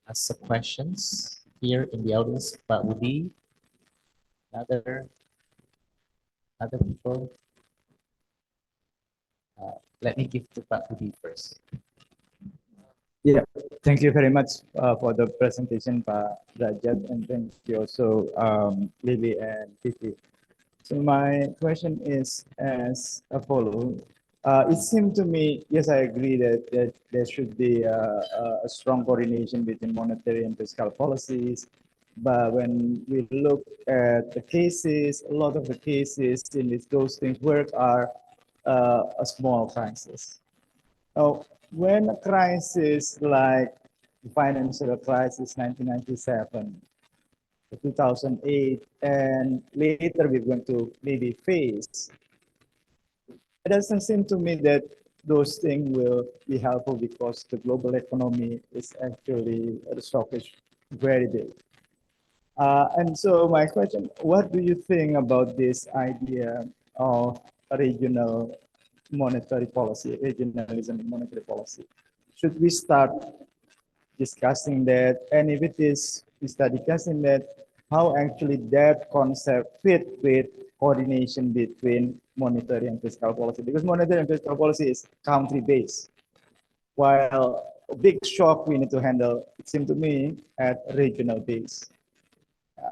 ask some questions here in the audience, Pak Budi, other people. Let me give to Pak Budi first. Yeah, thank you very much for the presentation, Pak Derajat, and thank you also Lili and Titi. So my question is as a follow. It seemed to me, yes, I agree that there should be a strong coordination between monetary and fiscal policies. But when we look at the cases, a lot of the cases in which those things work are a small crisis. Now, when a crisis like the financial crisis 1997, 2008, and later we're going to maybe face, it doesn't seem to me that those things will be helpful because the global economy is actually, the stock is very big. And so my question, what do you think about this idea of a regional monetary policy, regionalism in monetary policy? Should we start discussing that? And if it is, we start discussing that, how actually that concept fit with coordination between monetary and fiscal policy? Because monetary and fiscal policy is country-based, while a big shock we need to handle, it seems to me, at regional base.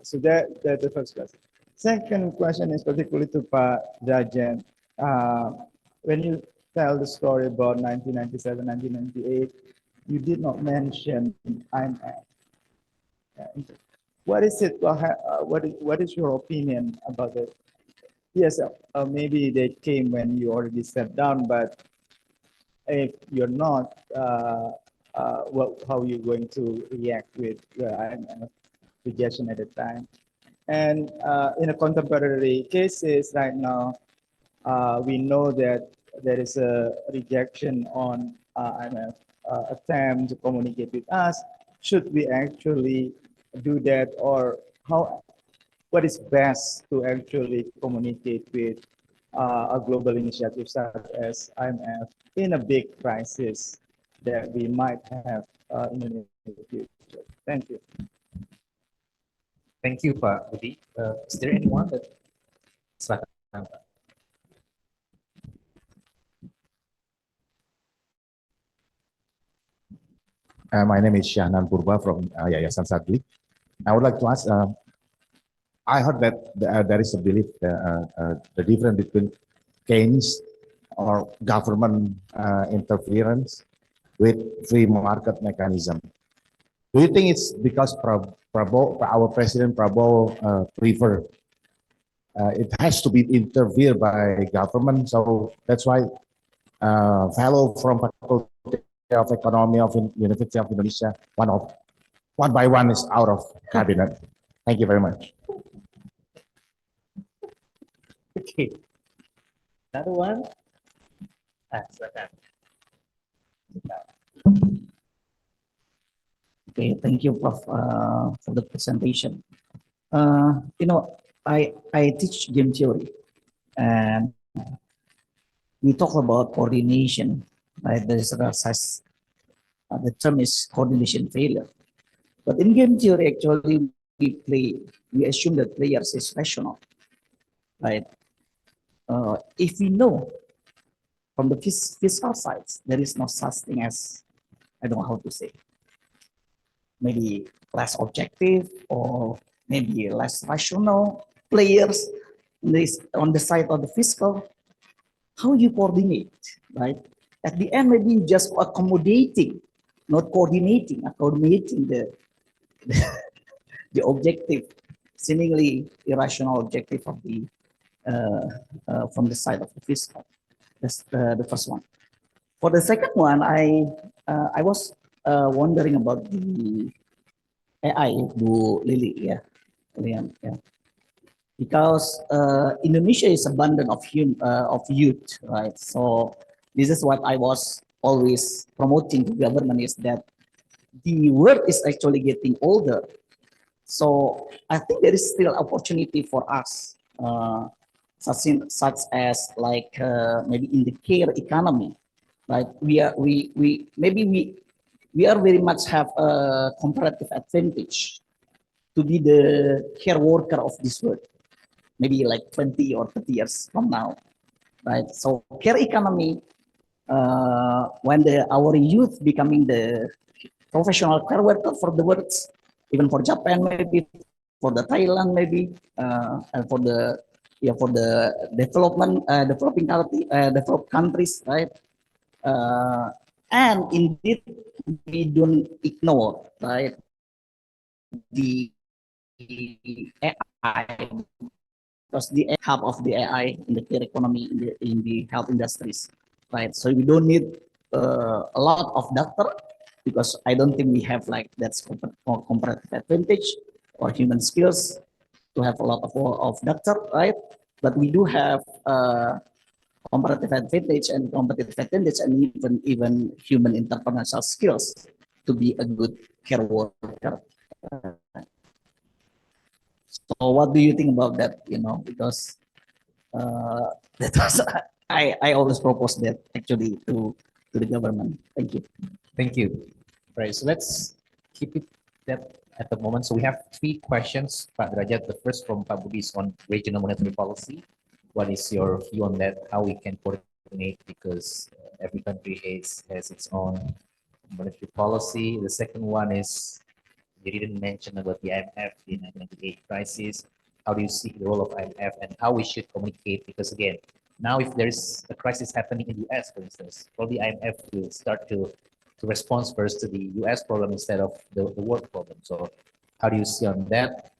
So that's the first question. Second question is particularly to Pak Derajat. When you tell the story about 1997, 1998, you did not mention IMF. What is it? What is your opinion about it? Yes, maybe they came when you already stepped down, but if you're not, how are you going to react with the IMF suggestion at the time? And in a contemporary cases right now, we know that there is a rejection on IMF attempt to communicate with us. Should we actually do that, or what is best to actually communicate with a global initiative such as IMF in a big crisis that we might have in the near future. Thank you. Thank you, Pak Budi. Is there anyone that? Silakan, Pak. My name is Shahnan Purba from Yayasan Sadli. I would like to ask, I heard that there is a belief the difference between Keynes or government interference with free market mechanism. Do you think it's because our President Prabowo prefer it has to be interfered by government, so that's why fellow from Faculty of Economy of University of Indonesia, one by one is out of cabinet. Thank you very much. Okay. Another one. Silakan. Okay, thank you, Prof, for the presentation. I teach game theory, and we talk about coordination. Right? The term is coordination failure. But in game theory, actually, we assume that players is rational, right? If we know from the fiscal sides, there is no such thing as, I don't know how to say, maybe less objective or maybe less rational players on the side of the fiscal. How you coordinate, right? At the end, maybe just accommodating, not coordinating, accommodating the objective, seemingly irrational objective of the from the side of the fiscal. That's the first one. For the second one, I was wondering about the AI, Bu Lili, yeah, yeah. Because Indonesia is abundant of youth, right? So this is what I was always promoting to government, is that the world is actually getting older. So I think there is still opportunity for us, such as like maybe in the care economy, right? We are very much have a comparative advantage to be the care worker of this world, maybe like 20 or 30 years from now, right? So care economy, when our youth becoming the professional care worker for the world, even for Japan, maybe for the Thailand, maybe, and for the developing developed countries, right? And indeed, we don't ignore, right, the AI, because the help of the AI in the care economy, in the health industries, right? So we don't need a lot of doctor, because I don't think we have like that's comparative advantage or human skills to have a lot of doctor, right? But we do have comparative advantage and even human entrepreneurial skills to be a good care worker. So what do you think about that? You know, because that was I always propose that actually to the government. Thank you. Thank you. Right. So let's keep it that at the moment. So we have 3 questions, Pak Derajat. The first from Pak Budi is on regional monetary policy. What is your view on that? How we can coordinate, because every country has its own monetary policy. The second one is, you didn't mention about the IMF, the 1998 crisis. How do you see the role of IMF and how we should communicate? Because again, now if there's a crisis happening in the US, for instance, probably IMF will start to respond first to the US problem instead of the world problem. So how do you see on that?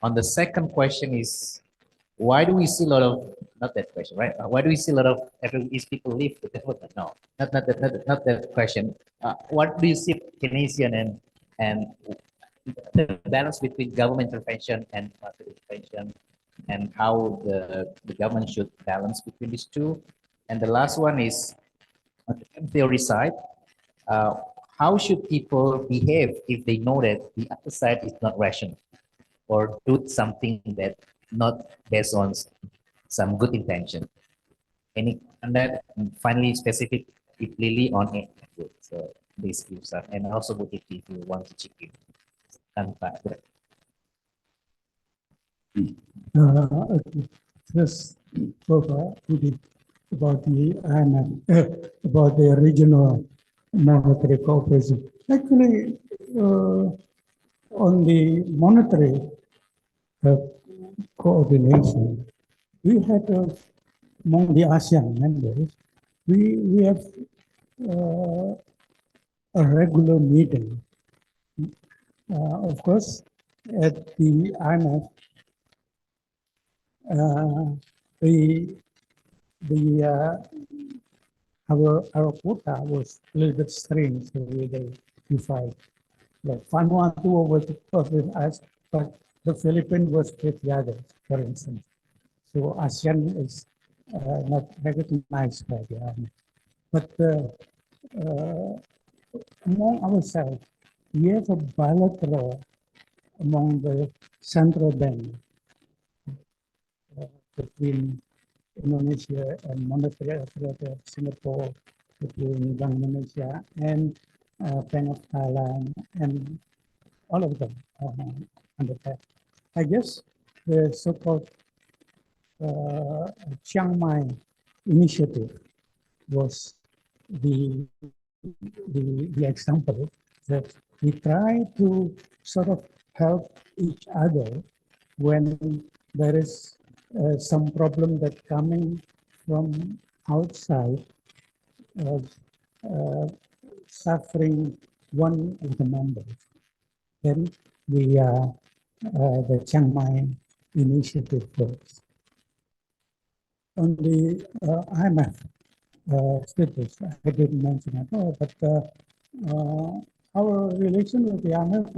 On the second question is, why do we see a lot of, not that question, right? Why do we see a lot of these people leave the development? No, not that question. What do you see Keynesian and the balance between government intervention and market intervention, and how the government should balance between these two? And the last one is on the game theory side. How should people behave if they know that the other side is not rational or do something that not based on some good intention? Any on that? And finally, specific, if Lili on it. So these views are, and also Bu Titi if you want to chip in. Tanpa Okay. First, Prof. About the IMF, about the regional monetary cooperation. Actually, on the monetary coordination, we had among the ASEAN members, we have a regular meeting. Of course, at the IMF, our quota was a little bit strange the way they defined. Like Vanuatu was with us, but the Philippines was with the others, for instance. So ASEAN is not recognized by the IMF. But among ourselves, we have a bilateral among the central bank between Indonesia and Monetary Authority of Singapore, between Bank Indonesia and Bank of Thailand, and all of them under that. I guess the so-called Chiang Mai initiative was the example that we try to sort of help each other when there is some problem that coming from outside, suffering one of the members. Then the Chiang Mai initiative works. On the IMF status, I didn't mention at all, but our relation with the IMF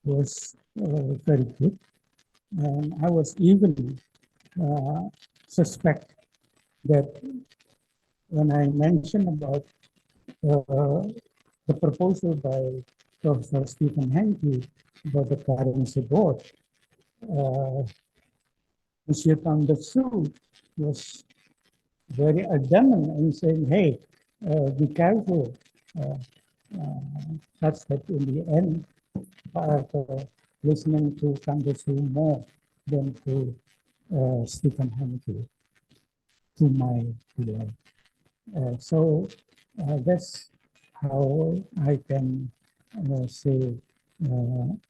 was very good. And I was even suspect that when I mentioned about the proposal by Professor Stephen Henke about the currency board, Monsieur Tang Su was very adamant in saying, hey, be careful, such that in the end, listening to Tang Su more than to Stephen Henke, to my delay. So that's how I can say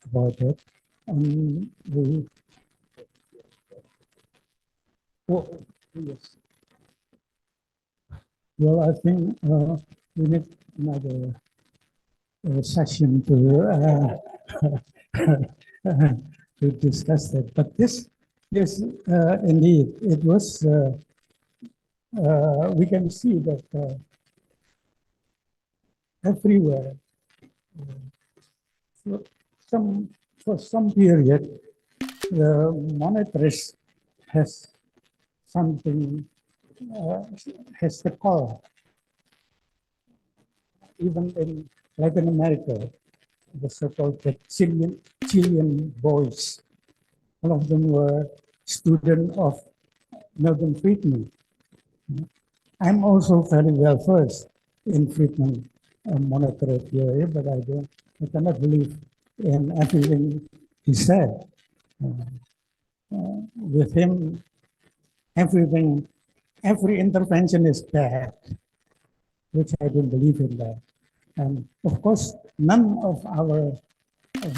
about it. Yes. Well, I think we need another session to to discuss that. But this, indeed, it was. We can see that everywhere, for some period, the monetarist has something, has the call. Even in Latin America, the so-called Chilean boys, all of them were students of Milton Friedman. I'm also very well versed in Friedman monetary theory, but I cannot believe in everything he said. With him, every intervention is bad, which I don't believe in that. And of course, none of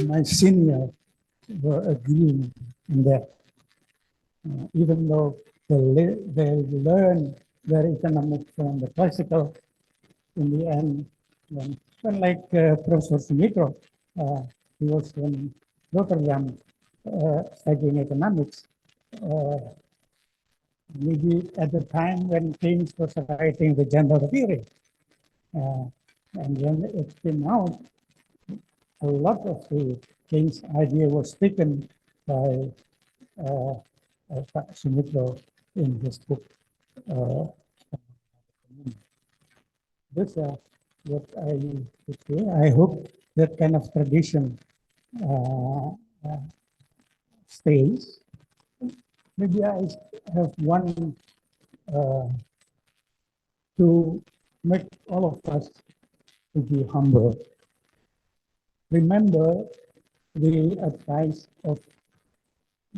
my seniors were agreeing in that. Even though they learn their economics from the classical, in the end, when like Professor Sumitro, he was in Rotterdam studying economics. Maybe at the time when Keynes was writing the general theory. And when it came out, a lot of the Keynes idea was taken by Sumitro in his book. This is what I would say. I hope that kind of tradition stays. Maybe I have one to make all of us to be humble. Remember the advice of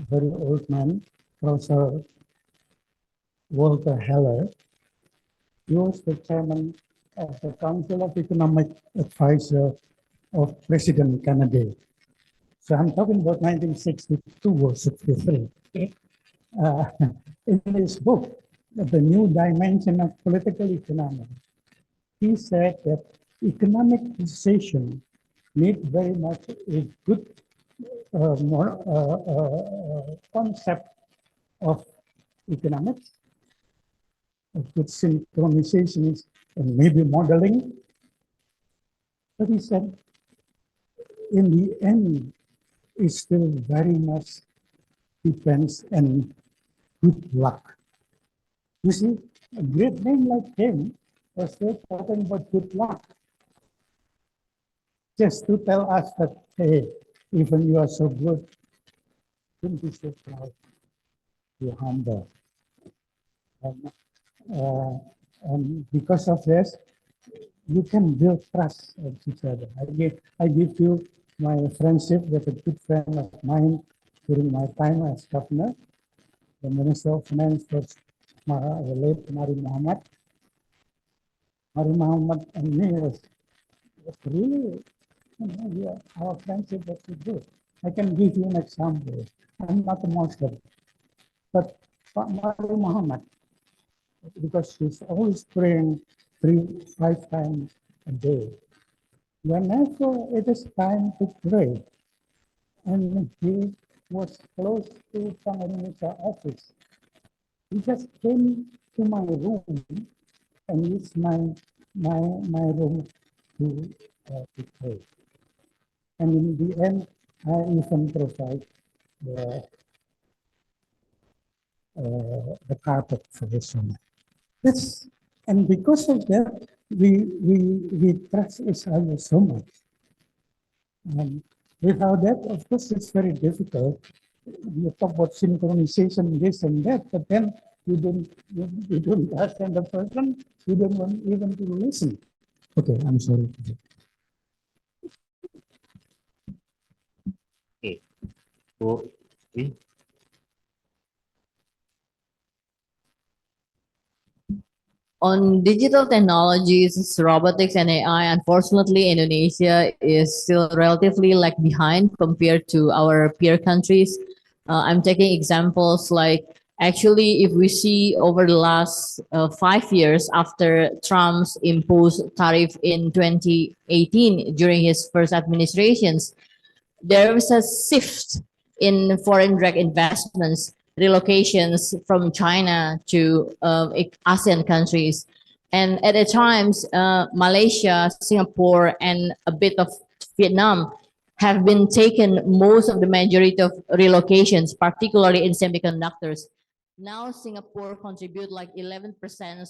very old man, Professor Walter Heller. He was the chairman of the Council of Economic Advisor of President Kennedy. So I'm talking about 1962 or 63. In his book, The New Dimension of Political Economy, he said that economic decision need very much a good concept of economics, of good synchronizations, and maybe modeling. But he said, in the end, it still very much depends on good luck. You see, a great name like him was still talking about good luck. Just to tell us that, hey, even you are so good, don't be so proud, be humble. And because of this, you can build trust of each other. I give you my friendship with a good friend of mine during my time as governor. The Minister of Finance was the late Mari Muhammad. Mari Muhammad and me was really, our friendship was good. I can give you an example. I'm not a Muslim, but Mari Muhammad, because she's always praying 5 times a day. Whenever it is time to pray, and he was close to Bank Indonesia office, he just came to my room and used my room to pray. And in the end, I even provide the carpet for this one. And because of that, we trust each other so much. And without that, of course, it's very difficult. You talk about synchronization, this and that, but then you don't understand the person, you don't want even to listen. Okay, I'm sorry. Okay. So, On digital technologies, robotics, and AI, unfortunately, Indonesia is still relatively lag behind compared to our peer countries. I'm taking examples like, actually, if we see over the last 5 years after Trump's imposed tariff in 2018 during his first administrations, there was a shift in foreign direct investments, relocations from China to ASEAN countries. And at the times, Malaysia, Singapore, and a bit of Vietnam have been taken most of the majority of relocations, particularly in semiconductors. Now Singapore contribute like 11%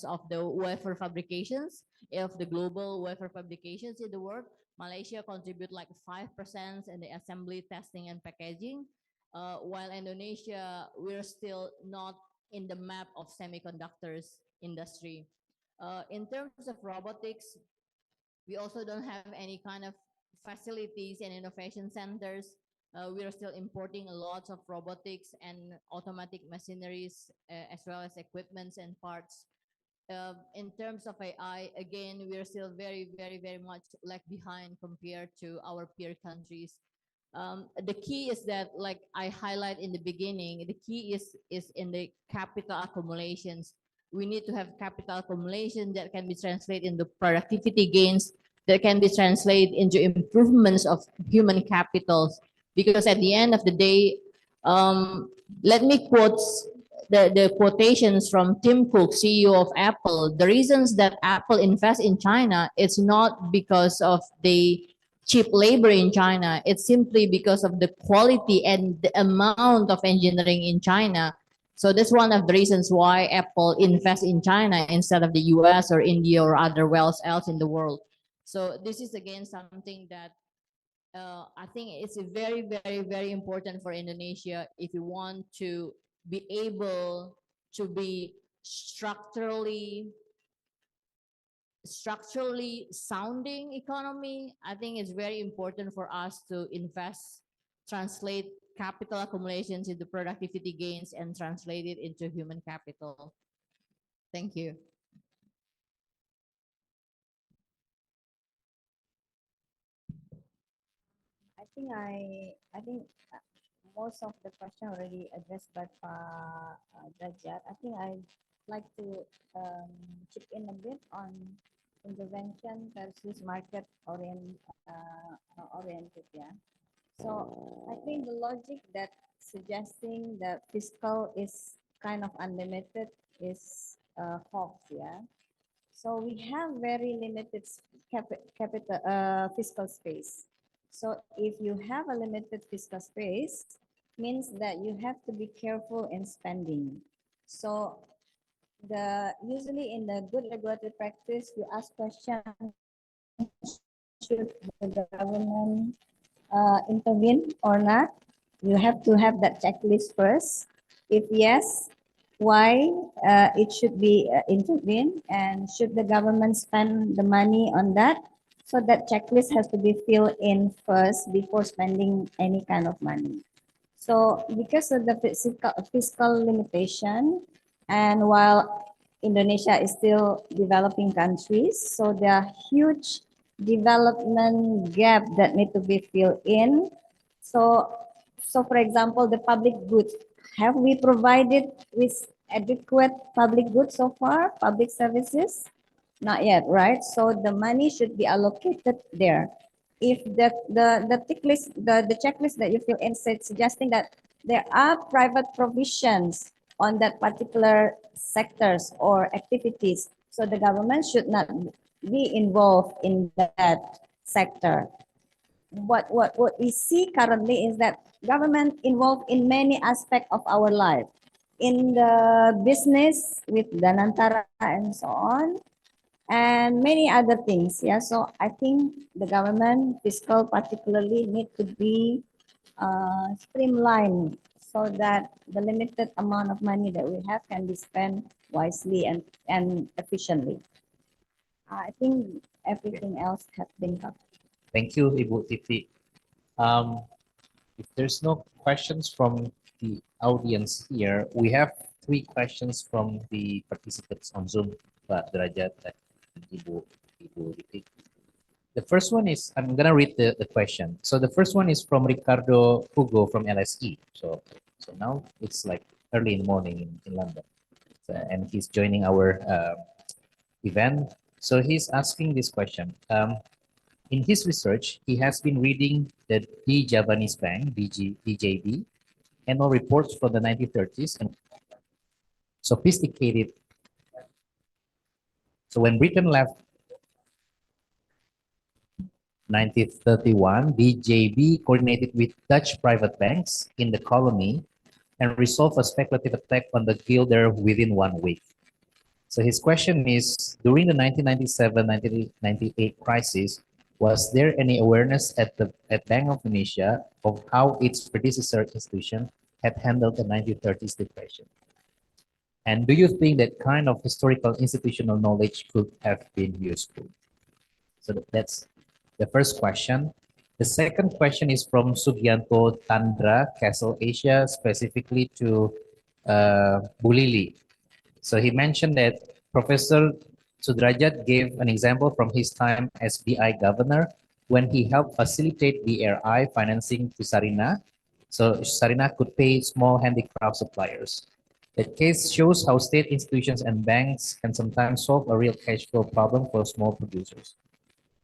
of the wafer fabrications, of the global wafer fabrications in the world. Malaysia contribute like 5% in the assembly, testing, and packaging, while Indonesia, we're still not in the map of semiconductors industry. In terms of robotics, we also don't have any kind of facilities and innovation centers. We are still importing a lot of robotics and automatic machineries, as well as equipments and parts. In terms of AI, again, we are still very, very, very much lag behind compared to our peer countries. The key is that, like I highlight in the beginning, the key is in the capital accumulations. We need to have capital accumulation that can be translated into productivity gains, that can be translated into improvements of human capitals. Because at the end of the day, let me quote the quotations from Tim Cook, CEO of Apple. The reasons that Apple invests in China, it's not because of the cheap labor in China. It's simply because of the quality and the amount of engineering in China. So that's one of the reasons why Apple invests in China instead of the US or India or other else in the world. So this is again something that I think it's very, very, very important for Indonesia if you want to be able to be structurally structurally sounding economy, I think it's very important for us to invest, translate capital accumulations into productivity gains, and translate it into human capital. Thank you. I think most of the question already addressed by Dajjat. I think I'd like to chip in a bit on intervention versus market oriented. Yeah. So I think the logic that suggesting that fiscal is kind of unlimited is false. Yeah. So we have very limited fiscal space. So if you have a limited fiscal space, means that you have to be careful in spending. So usually in the good regulatory practice, you ask question, should the government intervene or not? You have to have that checklist first. If yes, why it should be intervened, and should the government spend the money on that? So that checklist has to be filled in first before spending any kind of money. So because of the fiscal limitation, and while Indonesia is still developing countries, so there are huge development gap that need to be filled in. So for example, the public goods, have we provided with adequate public goods so far, public services? Not yet, right? So the money should be allocated there. If the checklist that you fill in said suggesting that there are private provisions on that particular sectors or activities, so the government should not be involved in that sector. What we see currently is that government involved in many aspects of our life, in the business with Danantara and so on, and many other things. Yeah, so I think the government fiscal particularly need to be streamlined so that the limited amount of money that we have can be spent wisely and efficiently. I think everything else has been covered. Thank you, Ibu Titi. If there's no questions from the audience here, we have 3 questions from the participants on Zoom, Pak Derajat and Ibu Titi. The first one is, I'm going to read the question. So the first one is from Ricardo Hugo from LSE. So now it's like early in the morning in London. So, and he's joining our event. So he's asking this question. In his research, he has been reading the D Javanese Bank, DJB, annual reports from the 1930s and sophisticated. So when Britain left 1931, DJB coordinated with Dutch private banks in the colony and resolved a speculative attack on the guilder within 1 week. So his question is, during the 1997-1998 crisis, was there any awareness at Bank of Indonesia of how its predecessor institution had handled the 1930s depression? And do you think that kind of historical institutional knowledge could have been useful? So that's the first question. The second question is from Sugianto Tandra, Castle Asia, specifically to Bu Lili. So he mentioned that Professor Soedradjad gave an example from his time as BI governor when he helped facilitate BRI financing to Sarina. So Sarina could pay small handicraft suppliers. That case shows how state institutions and banks can sometimes solve a real cash flow problem for small producers.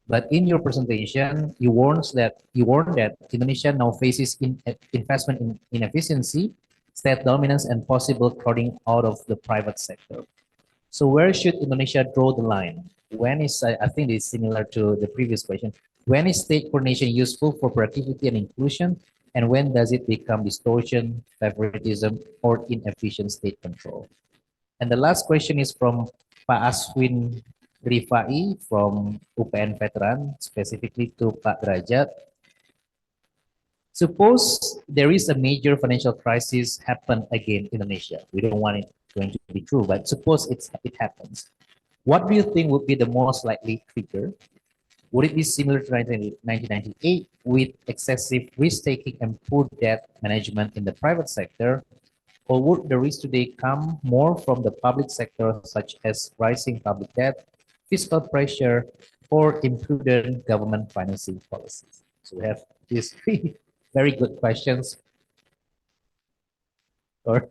But in your presentation, you warned that Indonesia now faces investment inefficiency, state dominance, and possible crowding out of the private sector. So where should Indonesia draw the line? When is, I think it's similar to the previous question, when is state coordination useful for productivity and inclusion? And when does it become distortion, favoritism, or inefficient state control? And the last question is from Pak Aswin Rifai from UPN Veteran, specifically to Pak Derajat. Suppose there is a major financial crisis happen again in Indonesia. We don't want it going to be true, but suppose it happens. What do you think would be the most likely trigger? Would it be similar to 1998 with excessive risk-taking and poor debt management in the private sector? Or would the risk today come more from the public sector, such as rising public debt, fiscal pressure, or imprudent government financing policies? So we have these three very good questions. Or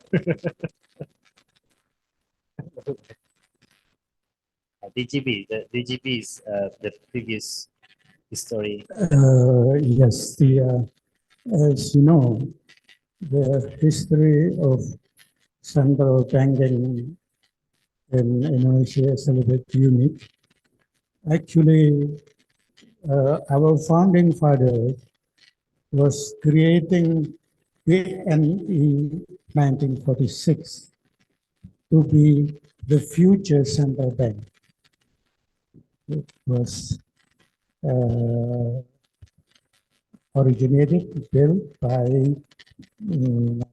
DGB, the DGB is the previous history. Yes, as you know, the history of central banking in Indonesia is a little bit unique. Actually, our founding father was creating BNE 1946 to be the future central bank. It was originated, built by my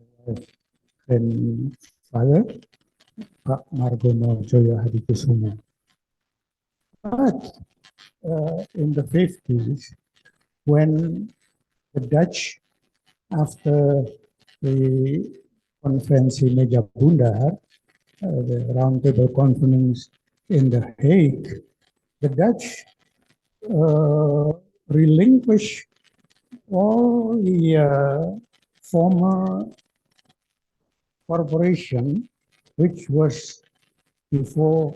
grandfather, Pak Margono Joyo Hadikusumo. But in the 50s, when the Dutch, after the conference in Meja Bundar, the roundtable conference in The Hague, the Dutch relinquished all the former corporation, which was before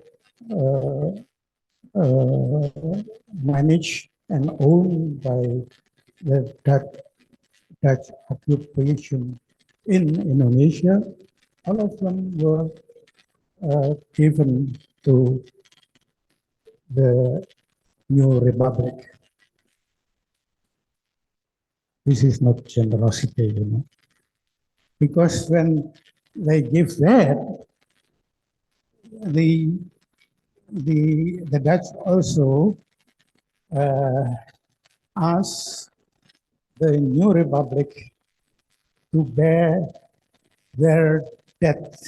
managed and owned by the Dutch occupation in Indonesia. All of them were given to the new republic. This is not generosity, you know, because when they give that, the Dutch also asked the new republic to bear their debt,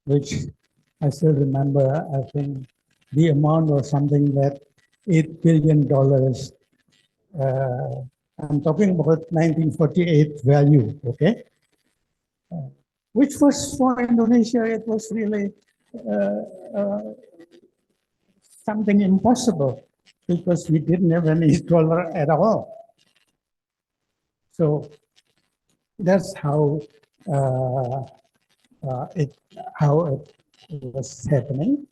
which I still remember. I think the amount was something like $8 billion. I'm talking about 1948 value, okay? Which was for Indonesia, it was really something impossible because we didn't have any dollar at all. So that's how it was happening.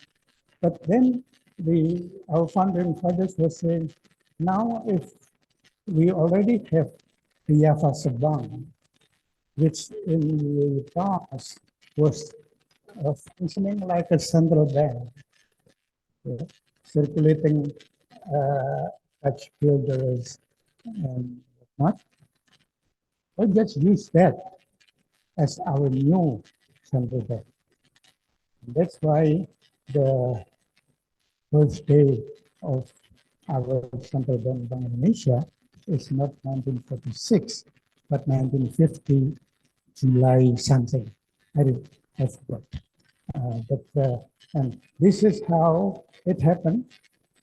But then our founding fathers were saying, now if we already have the Javase Bank, which in the past was functioning like a central bank, circulating Dutch builders and whatnot. We'll just use that as our new central bank. That's why the first day of our central bank, Bank Indonesia, is not 1946, but 1950, July something. I forgot. And this is how it happened,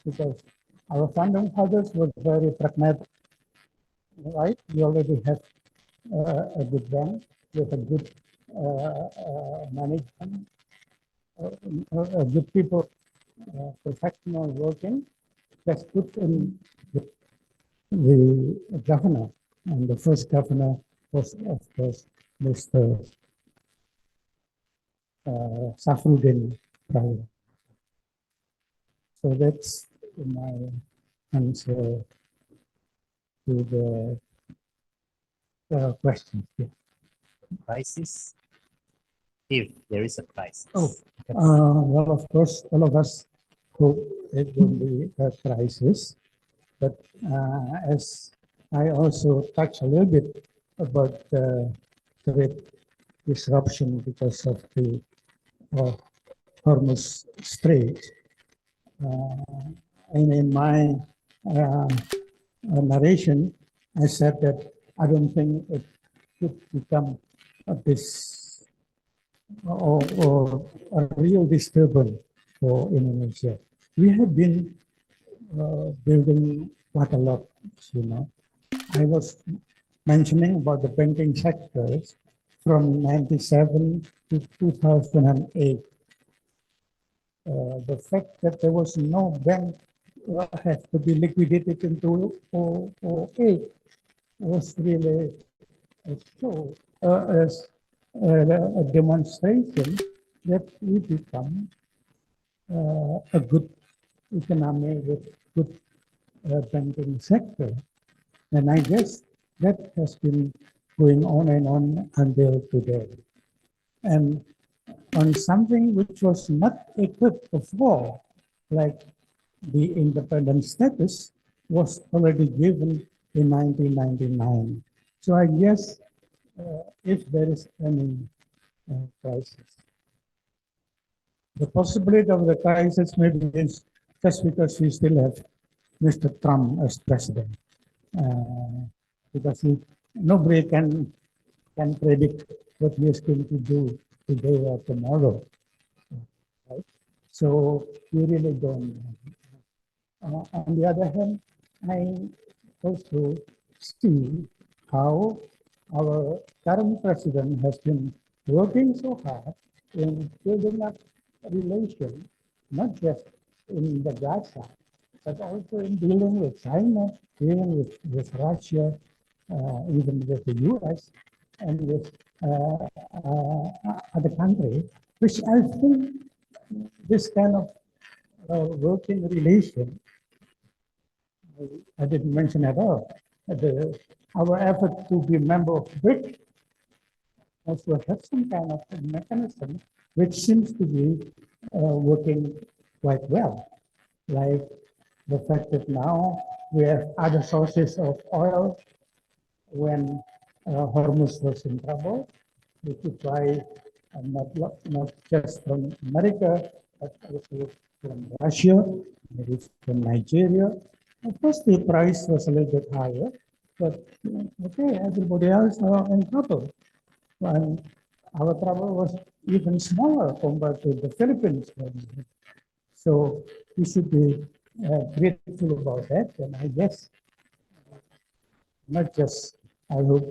because our founding fathers were very pragmatic, right? We already have a good bank with a good management, good people, professional working. Let's put in the governor, and the first governor was, of course, Mr. Safruddin Praja. So that's my answer to the question. Yeah. Crisis, if there is a crisis. Well, of course, all of us hope it will be a crisis, but as I also touched a little bit about the disruption because of the Hormuz Strait, and in my narration, I said that I don't think it should become this or a real disturbance for Indonesia. We have been building quite a lot, you know. I was mentioning about the banking sectors from 97 to 2008. The fact that there was no bank has to be liquidated in 2008 was really a show, as a demonstration that we become a good economy with good banking sector. And I guess that has been going on and on until today. And on something which was not equipped before, like the independent status was already given in 1999. So I guess if there is any crisis, the possibility of the crisis maybe is just because we still have Mr. Trump as president, because nobody can predict what he is going to do today or tomorrow. Right? So we really don't know. On the other hand, I also see how our current president has been working so hard in building up a relation, not just in the Gaza, but also in dealing with China, dealing with Russia, even with the US, and with other countries, which I think this kind of working relation, I didn't mention at all, our effort to be a member of BRICS also have some kind of mechanism which seems to be working quite well, like the fact that now we have other sources of oil. When Hormuz was in trouble, we could buy not just from America, but also from Russia, maybe from Nigeria. Of course, the price was a little bit higher, but okay, everybody else are in trouble. And our trouble was even smaller compared to the Philippines. So we should be grateful about that. And I guess not just, I hope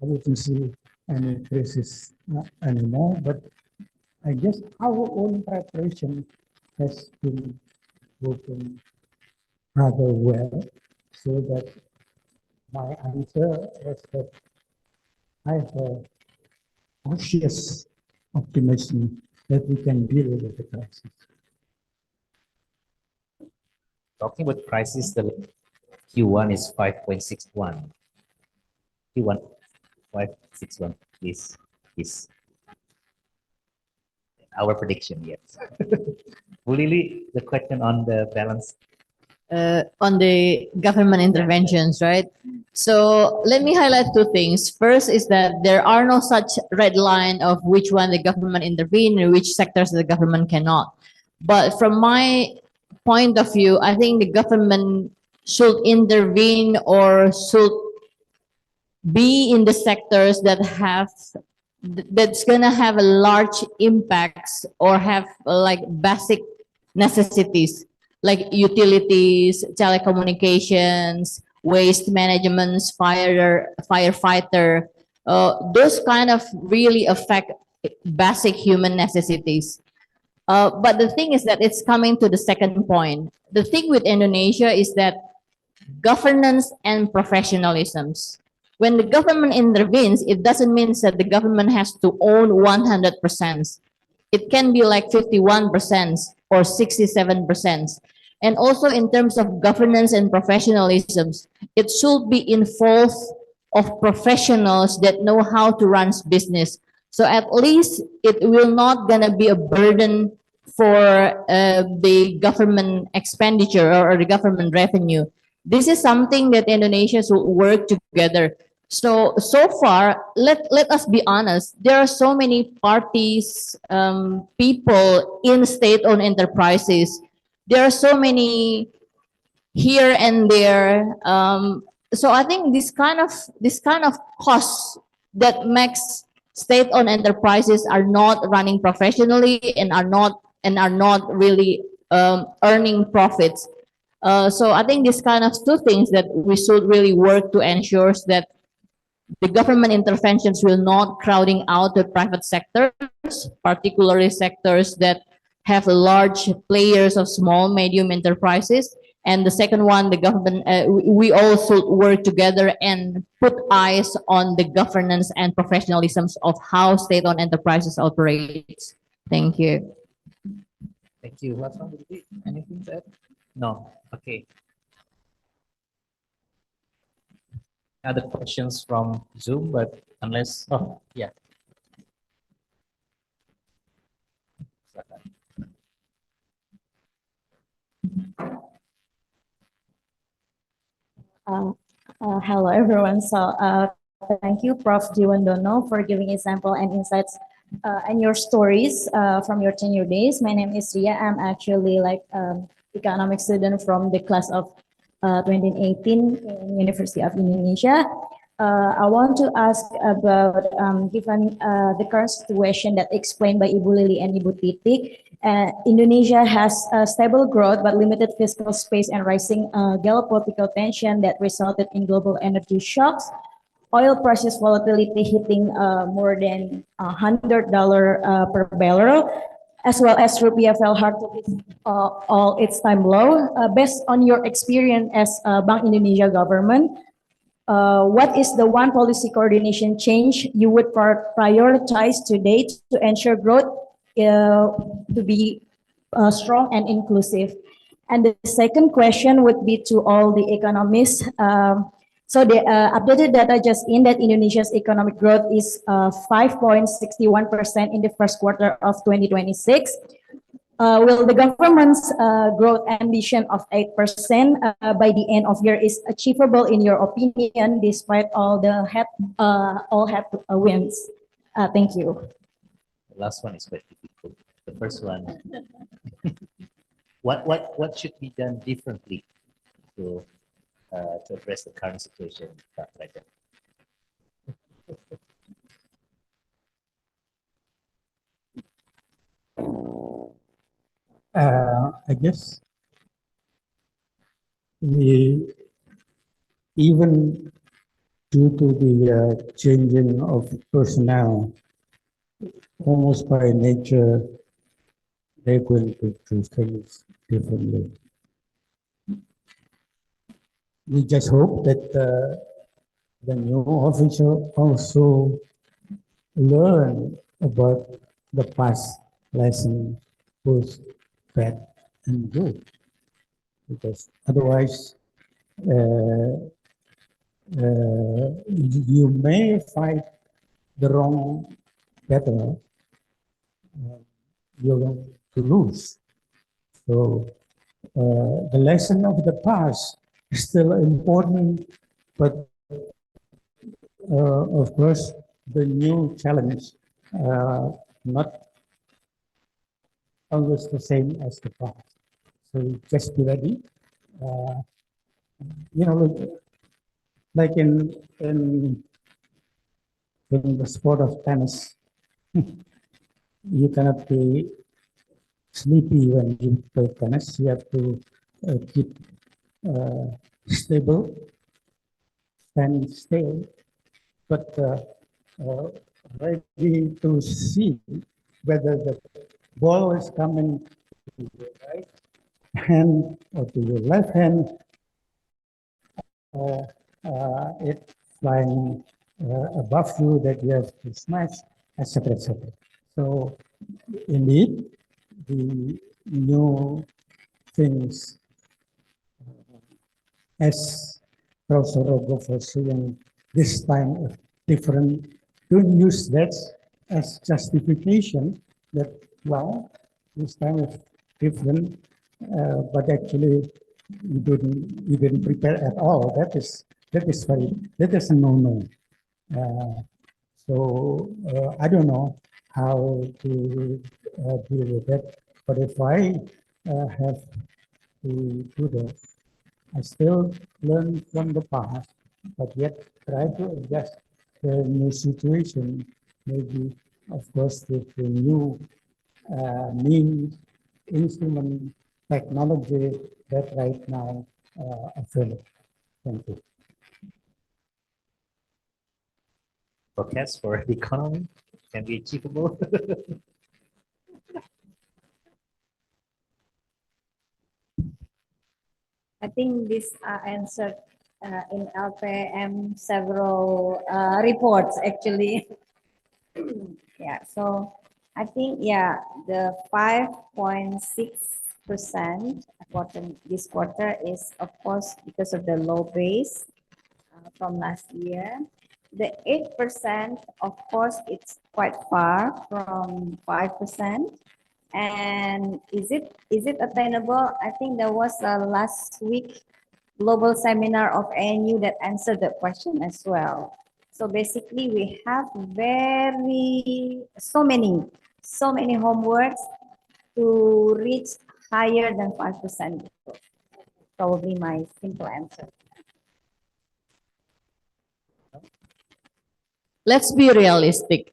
I wouldn't see any crisis anymore, but I guess our own preparation has been working rather well, so that my answer is that I have a cautious optimism that we can deal with the crisis. Talking about crisis, the Q1 is 5.61. Q1 5.61 is our prediction, yes. Bu Lili, the question on the balance. On the government interventions, right? So let me highlight two things. First is that there are no such red line of which one the government intervene and which sectors the government cannot. But from my point of view, I think the government should intervene or should be in the sectors that have that's gonna have a large impacts or have like basic necessities like utilities, telecommunications, waste management, firefighter. Those kind of really affect basic human necessities. But the thing is that it's coming to the second point. The thing with Indonesia is that governance and professionalisms. When the government intervenes, it doesn't mean that the government has to own 100%. It can be like 51% or 67%. And also in terms of governance and professionalisms, it should be involved of professionals that know how to run business. So at least it will not gonna be a burden for the government expenditure or the government revenue. This is something that Indonesia should work together. So far, let us be honest, there are so many parties, people in state-owned enterprises. There are so many here and there. So I think this kind of cost that makes state-owned enterprises are not running professionally and are not really earning profits. So I think this kind of two things that we should really work to ensure that the government interventions will not crowding out the private sectors, particularly sectors that have large players of small, medium enterprises. And the second one, the government, we also work together and put eyes on the governance and professionalisms of how state-owned enterprises operate. Thank you. Thank you. What's on the anything to add? No. Okay. Other questions from Zoom, but unless, oh, yeah. Hello, everyone. Thank you, Prof. Djiwandono, for giving example and insights and your stories from your tenure days. My name is Ria. I'm actually like economic student from the class of 2018 in University of Indonesia. I want to ask about given the current situation that explained by Ibu Lili and Ibu Titik, Indonesia has stable growth but limited fiscal space and rising geopolitical tension that resulted in global energy shocks, oil prices volatility hitting more than $100 per barrel, as well as rupiah fell hard to its all its time low. Based on your experience as Bank Indonesia government, what is the one policy coordination change you would prioritize today to ensure growth to be strong and inclusive? And the second question would be to all the economists. So the updated data just in that Indonesia's economic growth is 5.61% in the first quarter of 2026. Will the government's growth ambition of 8% by the end of year is achievable in your opinion, despite all the wins? Thank you. The last one is quite difficult. The first one, what should be done differently to address the current situation, Pak Raja? I guess even due to the changing of personnel, almost by nature, they're going to do things differently. We just hope that the new official also learn about the past lesson, both bad and good, because otherwise you may fight the wrong battle, you're going to lose. So the lesson of the past is still important, but of course the new challenge not always the same as the past. So just be ready. You know, like in the sport of tennis, you cannot be sleepy when you play tennis. You have to keep stable, stand still, but ready to see whether the ball is coming to your right hand or to your left hand, it's flying above you that you have to smash, etc., etc. So, indeed, the new things, as Professor Rogo was saying, this time of different, don't use that as justification that, well, this time is different, but actually you didn't prepare at all. That is a no-no. So I don't know how to deal with that. But if I have to do that, I still learn from the past, but yet try to adjust the new situation maybe, of course, with the new means, instrument, technology that right now available. Thank you. Forecast for the economy can be achievable. I think this answered in LPM several reports actually. Yeah, so I think, yeah, the 5.6% this quarter is, of course, because of the low base from last year. The 8%, of course, it's quite far from 5%. And is it attainable? I think there was a last week global seminar of ANU that answered that question as well. So basically, we have so many homeworks to reach higher than 5%. Probably my simple answer. Let's be realistic.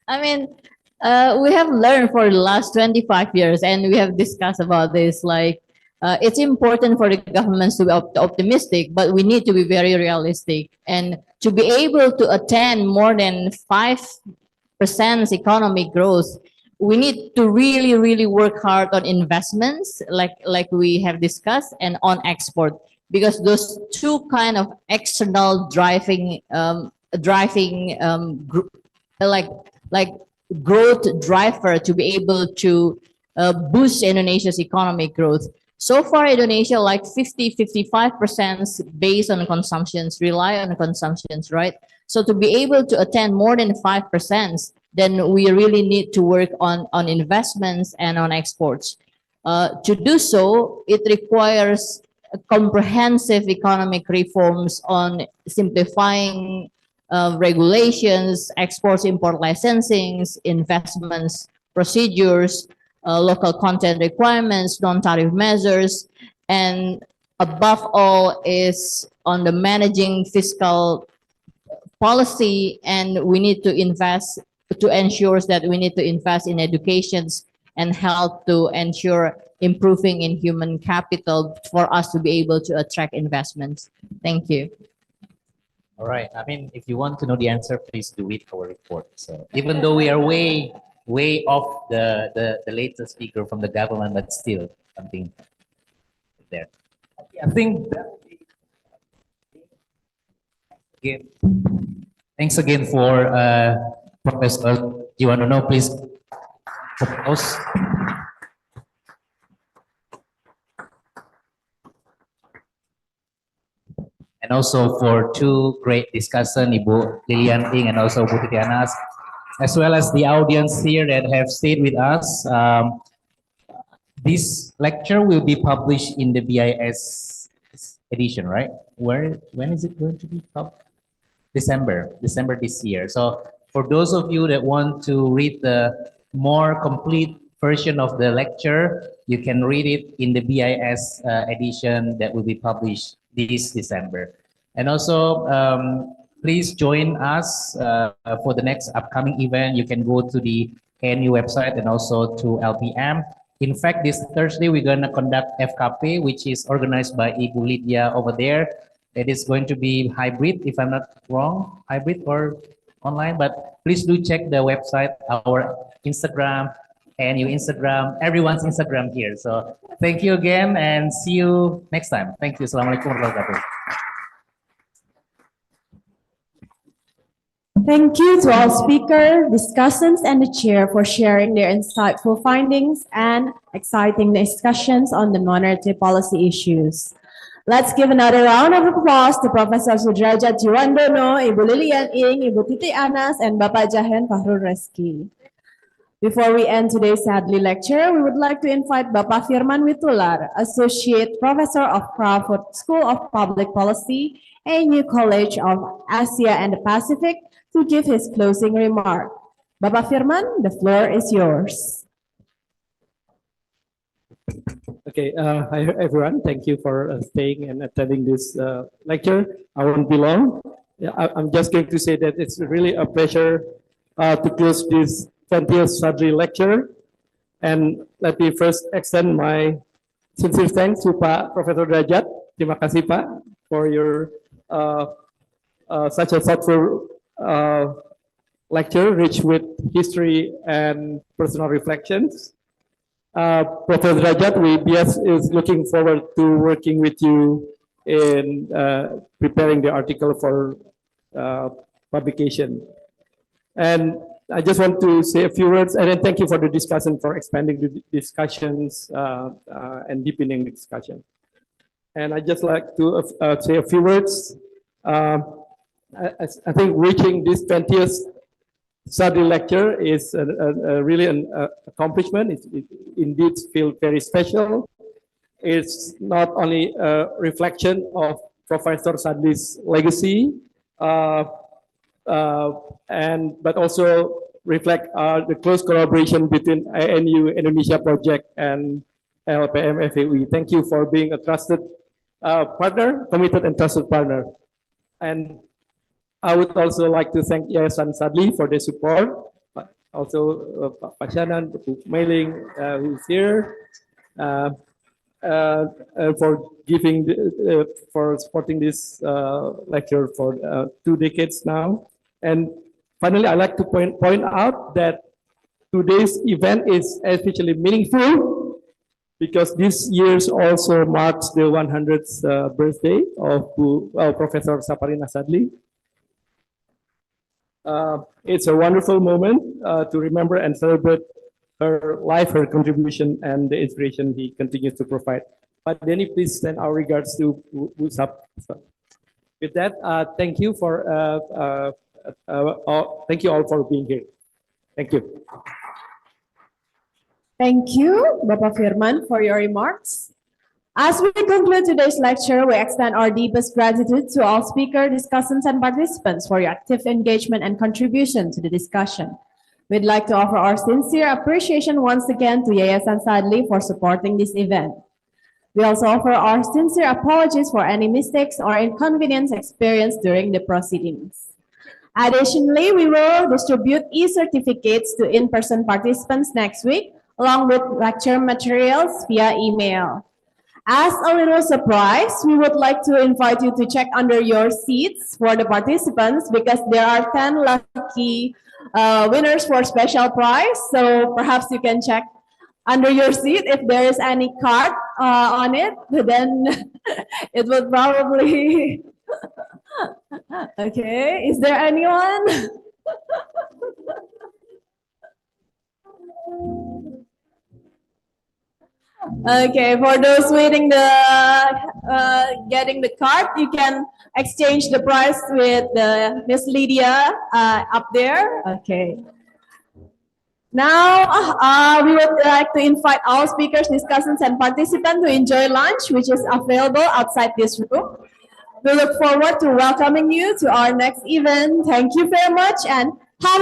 I mean, we have learned for the last 25 years, and we have discussed about this, like, it's important for the governments to be optimistic, but we need to be very realistic. And to be able to attain more than 5% economic growth, we need to really, really work hard on investments, like we have discussed, and on export, because those two kind of external driving like growth driver to be able to boost Indonesia's economic growth. So far, Indonesia, like 55% based on consumptions, rely on consumptions, right? So to be able to attain more than 5%, then we really need to work on investments and on exports. To do so, it requires comprehensive economic reforms on simplifying regulations, export-import licensings, investments, procedures, local content requirements, non-tariff measures, and above all is on the managing fiscal policy. And we need to invest to ensure that we need to invest in education and health to ensure improving in human capital for us to be able to attract investments. Thank you. All right. I mean, if you want to know the answer, please do read our report. So even though we are way off the latest figure from the government, but still something there. I think that again, thanks again for Professor Djiwandono. Please propose. And also for two great discussion, Ibu Lili Yan Ing and also Bu Titik Anas, as well as the audience here that have stayed with us. This lecture will be published in the BIS edition, right? When is it going to be published? December this year. So for those of you that want to read the more complete version of the lecture, you can read it in the BIS edition that will be published this December. And also, please join us for the next upcoming event. You can go to the ANU website and also to LPM. In fact, this Thursday, we're going to conduct FKP, which is organized by Ibu Lydia over there. It is going to be hybrid, if I'm not wrong, hybrid or online, but please do check the website, our Instagram, ANU Instagram, everyone's Instagram here. So thank you again and see you next time. Thank you. Assalamualaikum warahmatullahi wabarakatuh. Thank you to all speakers, discussants, and the chair for sharing their insightful findings and exciting discussions on the monetary policy issues. Let's give another round of applause to Professor Soedradjad Djiwandono, Ibu Lili Yan Ing, Ibu Titik Anas, and Bapak Jahen Fahrul Reski. Before we end today's Sadli Lecture, we would like to invite Bapak Firman Witular, Associate Professor of Crawford School of Public Policy, ANU College of Asia and the Pacific, to give his closing remark. Bapak Firman, the floor is yours. Okay, hi everyone. Thank you for staying and attending this lecture. I won't be long. Yeah, I'm just going to say that it's really a pleasure to close this 20th Sadli Lecture. And let me first extend my sincere thanks to Pak Profesor Derajat. Terima kasih Pak for your such a thoughtful lecture rich with history and personal reflections. Professor Derajat, BS is looking forward to working with you in preparing the article for publication. And I just want to say a few words, and then thank you for the discussion, for expanding the discussions and deepening the discussion. And I just like to say a few words. I think reaching this 20th Sadli Lecture is really an accomplishment. It indeed feels very special. It's not only a reflection of Professor Sadli's legacy, but also reflect the close collaboration between ANU Indonesia Project and LPM FAUI. Thank you for being a trusted partner, committed and trusted partner. And I would also like to thank Yayasan Sadli for their support. Also, Pak Shanan, Mailing, who is here, for giving, for supporting this lecture for 2 decades now. And finally, I'd like to point out that today's event is especially meaningful because this year also marks the 100th birthday of Professor Saparina Sadli. It's a wonderful moment to remember and celebrate her life, her contribution, and the inspiration he continues to provide. But Denny, please send our regards to Busap. With that, thank you for thank you all for being here. Thank you. Thank you, Bapak Firman, for your remarks. As we conclude today's lecture, we extend our deepest gratitude to all speakers, discussants, and participants for your active engagement and contribution to the discussion. We'd like to offer our sincere appreciation once again to Yayasan Sadli for supporting this event. We also offer our sincere apologies for any mistakes or inconvenience experienced during the proceedings. Additionally, we will distribute e-certificates to in-person participants next week, along with lecture materials via email. As a little surprise, we would like to invite you to check under your seats for the participants because there are 10 lucky winners for special prize. So perhaps you can check under your seat if there is any card on it, then it would probably... Okay, is there anyone? Okay, for those waiting getting the card, you can exchange the prize with Miss Lydia up there. Okay. Now, we would like to invite all speakers, discussants, and participants to enjoy lunch, which is available outside this room. We look forward to welcoming you to our next event. Thank you very much, and have a